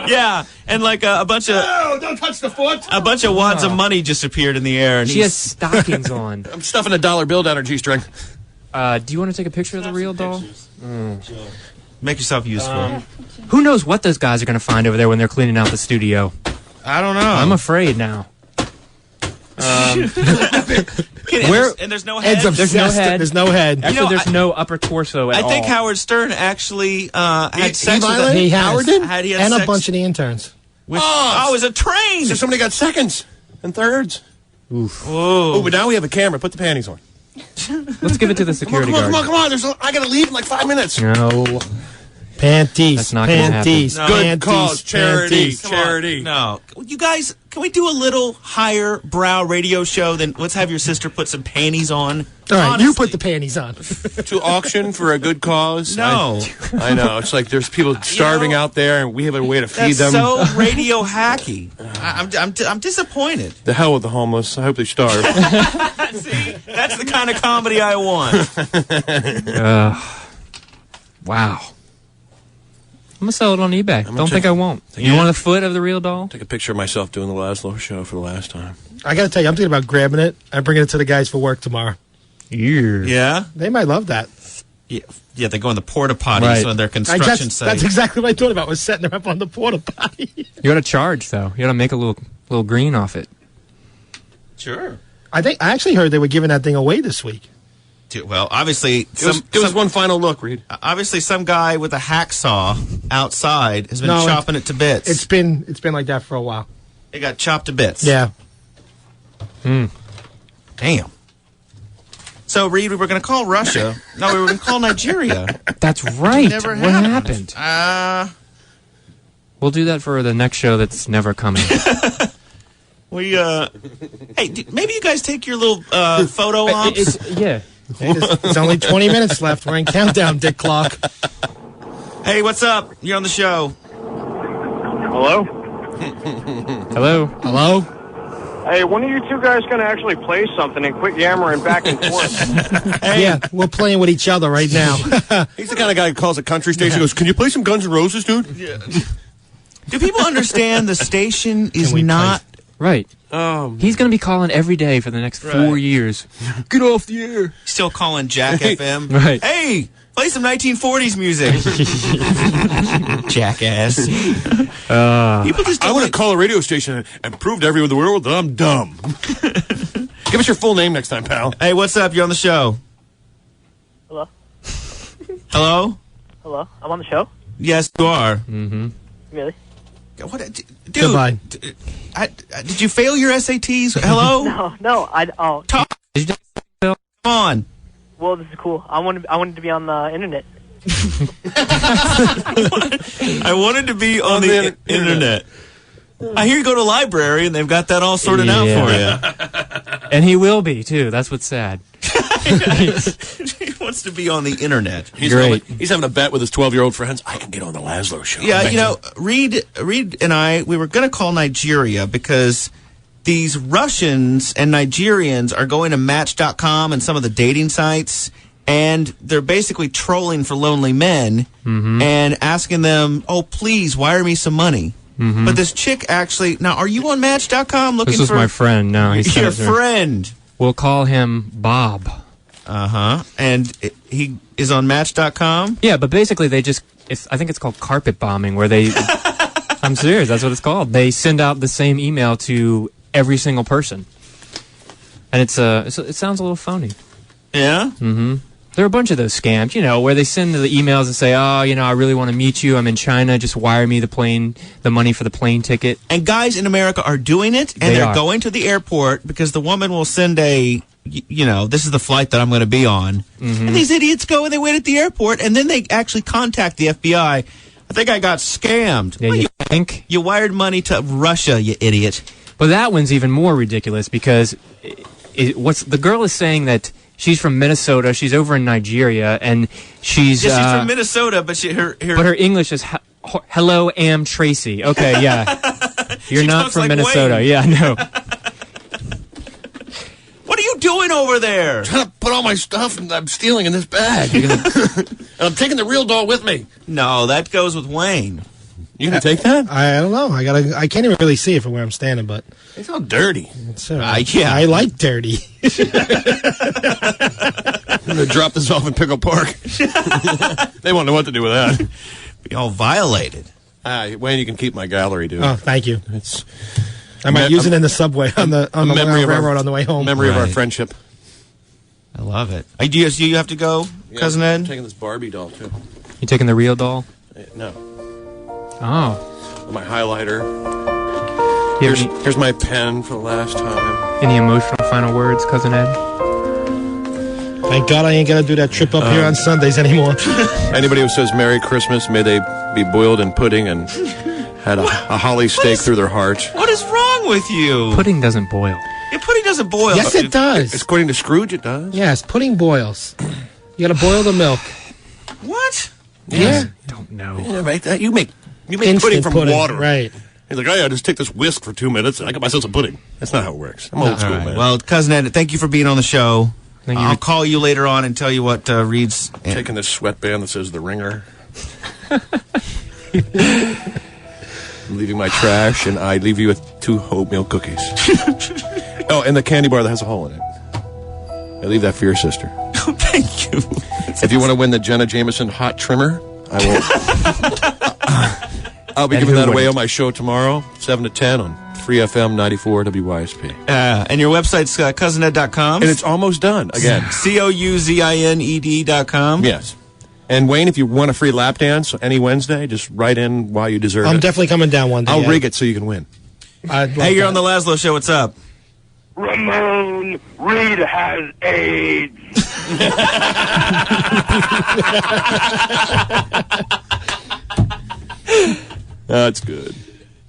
yeah, and like a bunch of don't touch the foot. A bunch of wads of money just appeared in the air, and She has stockings on. I'm stuffing a dollar bill down her G-string. Do you want to take a picture of the real doll? Make yourself useful. Who knows what those guys are going to find over there when they're cleaning out the studio? I don't know. I'm afraid now. And there's no head. There's no head. There's no head. Actually, there's no upper torso at all. I think Howard Stern actually had sex with He has. Howard did? Had he had and sex a bunch of the interns. with, it was a train. So somebody got seconds and thirds. Oof. Whoa. Oh, but now we have a camera. Put the panties on. Let's give it to the security guard. Come on. I got to leave in like 5 minutes. No. Panties. That's not gonna panties. happen. Good Panties, cause. Charity. panties. Come on. Charity. No. You guys, can we do a little higher brow radio show than let's have your sister put some panties on? All right, Honestly. you put the panties on. To auction for a good cause? No. I know. It's like there's people starving out there, and we have a way to feed That's them. so radio hacky. I'm disappointed. The hell with the homeless. I hope they starve. See, that's the kind of comedy I want. Wow. I'm going to sell it on eBay. Don't think I won't. You want a foot of the real doll? Take a picture of myself doing the Lazlow Show for the last time. I got to tell you, I'm thinking about grabbing it and bringing it to the guys for work tomorrow. Yeah? They might love that. Yeah, they go in the porta potties Right. on their construction site. That's exactly what I thought about, was setting them up on the porta potty. You got to charge, though. You got to make a little green off it. Sure. I actually heard they were giving that thing away this week. Dude, well, obviously, Give us one final look, Reed. Obviously, some guy with a hacksaw outside has been chopping it to bits. It's been like that for a while. It got chopped to bits. Yeah. Damn. So, Reed, we were going to call Russia. No, we were going to call Nigeria. That's right. Never What happened. happened? We'll do that for the next show that's never coming. Hey, maybe you guys take your little photo ops. Yeah. Hey, it's only 20 minutes left. We're in countdown, Dick Clock. Hey, what's up? You're on the show. Hello? Hello? Hello? Hey, when are you two guys going to actually play something and quit yammering back and forth? Yeah, we're playing with each other right now. He's the kind of guy who calls a country station and goes, "Can you play some Guns N' Roses, dude?" Yeah. Do people understand the station is not... Right. He's going to be calling every day for the next 4 years. Get off the air. Still calling Jack FM. Right. Hey, play some 1940s music. Jackass. People just I want to call a radio station and prove to everyone in the world that I'm dumb. Give us your full name next time, pal. Hey, what's up? You're on the show. Hello? Hello? Hello? I'm on the show? Yes, you are. Mm-hmm. Really? What, dude, Goodbye. Did you fail your SATs? Hello? No, Talk. Come on. Well, this is cool. I wanted to be on the internet. I wanted to be on the internet. I hear you go to a library and they've got that all sorted out for you. And he will be, too. That's what's sad. He wants to be on the internet. He's having a bet with his 12-year-old friends. I can get on the Lazlow Show. Yeah, you know, Reed and I, we were going to call Nigeria because these Russians and Nigerians are going to Match.com and some of the dating sites, and they're basically trolling for lonely men and asking them, oh, please, wire me some money. But this chick actually... Now, are you on Match.com looking for... This is my friend. No, he's your friend. We'll call him Bob. And he is on Match.com? Yeah, but basically they just... I think it's called carpet bombing, where they... I'm serious, that's what it's called. They send out the same email to every single person. And it sounds a little phony. Yeah? Mm-hmm. There are a bunch of those scams, where they send the emails and say, oh, I really want to meet you. I'm in China. Just wire me the money for the plane ticket. And guys in America are doing it, and they're going to the airport because the woman will send this is the flight that I'm going to be on. Mm-hmm. And these idiots go and they wait at the airport, and then they actually contact the FBI. I think I got scammed. Yeah, you think? You wired money to Russia, you idiot. But that one's even more ridiculous because the girl is saying that she's from Minnesota. She's over in Nigeria, and she's she's from Minnesota, but her English is hello, am Tracy. Okay, yeah, you're not from Minnesota. Wayne. Yeah, no. What are you doing over there? I'm trying to put all my stuff I'm stealing in this bag, and I'm taking the real doll with me. No, that goes with Wayne. You gonna take that? I don't know. I can't even really see it from where I'm standing, but it's all dirty. I like dirty. I'm gonna drop this off in Pickle Park. They won't know what to do with that. Be all violated. Wayne, you can keep my gallery, dude. Oh, thank you. I might use it in the subway on the railroad on the way home. Memory of our friendship. I love it. Do you have to go, Cousin Ed? I'm taking this Barbie doll too. You taking the real doll? No. Oh. My highlighter. Here's my pen for the last time. Any emotional final words, Cousin Ed? Thank God I ain't got to do that trip up here on Sundays anymore. Anybody who says Merry Christmas, may they be boiled in pudding and had a holly stake through their heart. What is wrong with you? Pudding doesn't boil. Yeah, pudding doesn't boil. Yes, it does. According to Scrooge, it does. Yes, pudding boils. You got to boil the milk. What? Yeah. Don't know. You make Instant pudding from water. Right. He's like, I just take this whisk for 2 minutes and I got myself some pudding. That's not how it works. I'm old school, man. Well, Cousin Ed, thank you for being on the show. I'll call you later on and tell you what Reed's... Taking this sweatband that says The Ringer. I'm leaving my trash, and I leave you with 2 oatmeal cookies. Oh, and the candy bar that has a hole in it. I leave that for your sister. Oh, thank you. If you want to win the Jenna Jameson hot trimmer, I will. I'll be giving that away on my show tomorrow, 7 to 10 on 3FM 94 WYSP. And your website's cousined.com? And it's almost done, again. COUZINED.com? Yes. And Wayne, if you want a free lap dance any Wednesday, just write in why you deserve it. I'm definitely coming down one day. I'll rig it so you can win. Hey, you're on the Lazlow Show. What's up? Ramon, Reed has AIDS. That's good.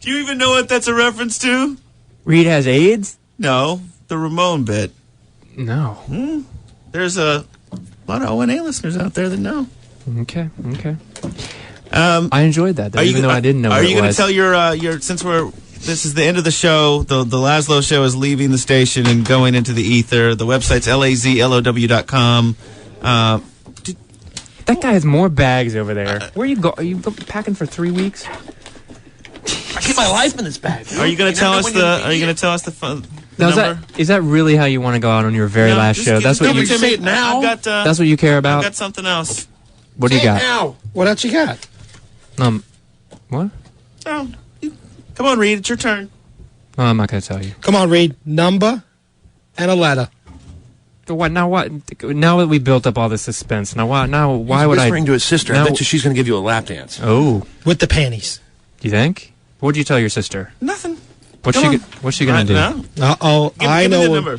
Do you even know what that's a reference to? Reed has AIDS? No, the Ramon bit. No. There's a lot of O&A listeners out there that know. Okay. I enjoyed that, though, even though I didn't know what it was. Are you going to tell your since this is the end of the show, the Lazlow Show is leaving the station and going into the ether. The website's lazlow.com. That guy has more bags over there. Where you go? Are you packing for 3 weeks? I keep my life in this bag. Are you going to tell us the number? Is that really how you want to go out on your very last show? That's what you say it now. That's what you care about. I've got something else. What do you got? Now. What else you got? What? Oh, come on, Reed. It's your turn. No, I'm not going to tell you. Come on, Reed. Number and a letter. What now? What now that we built up all this suspense? Now what? Now why would I? Whispering to his sister. I bet you she's going to give you a lap dance. Oh, with the panties. You think? What'd you tell your sister? Nothing. What's she going to do? I know.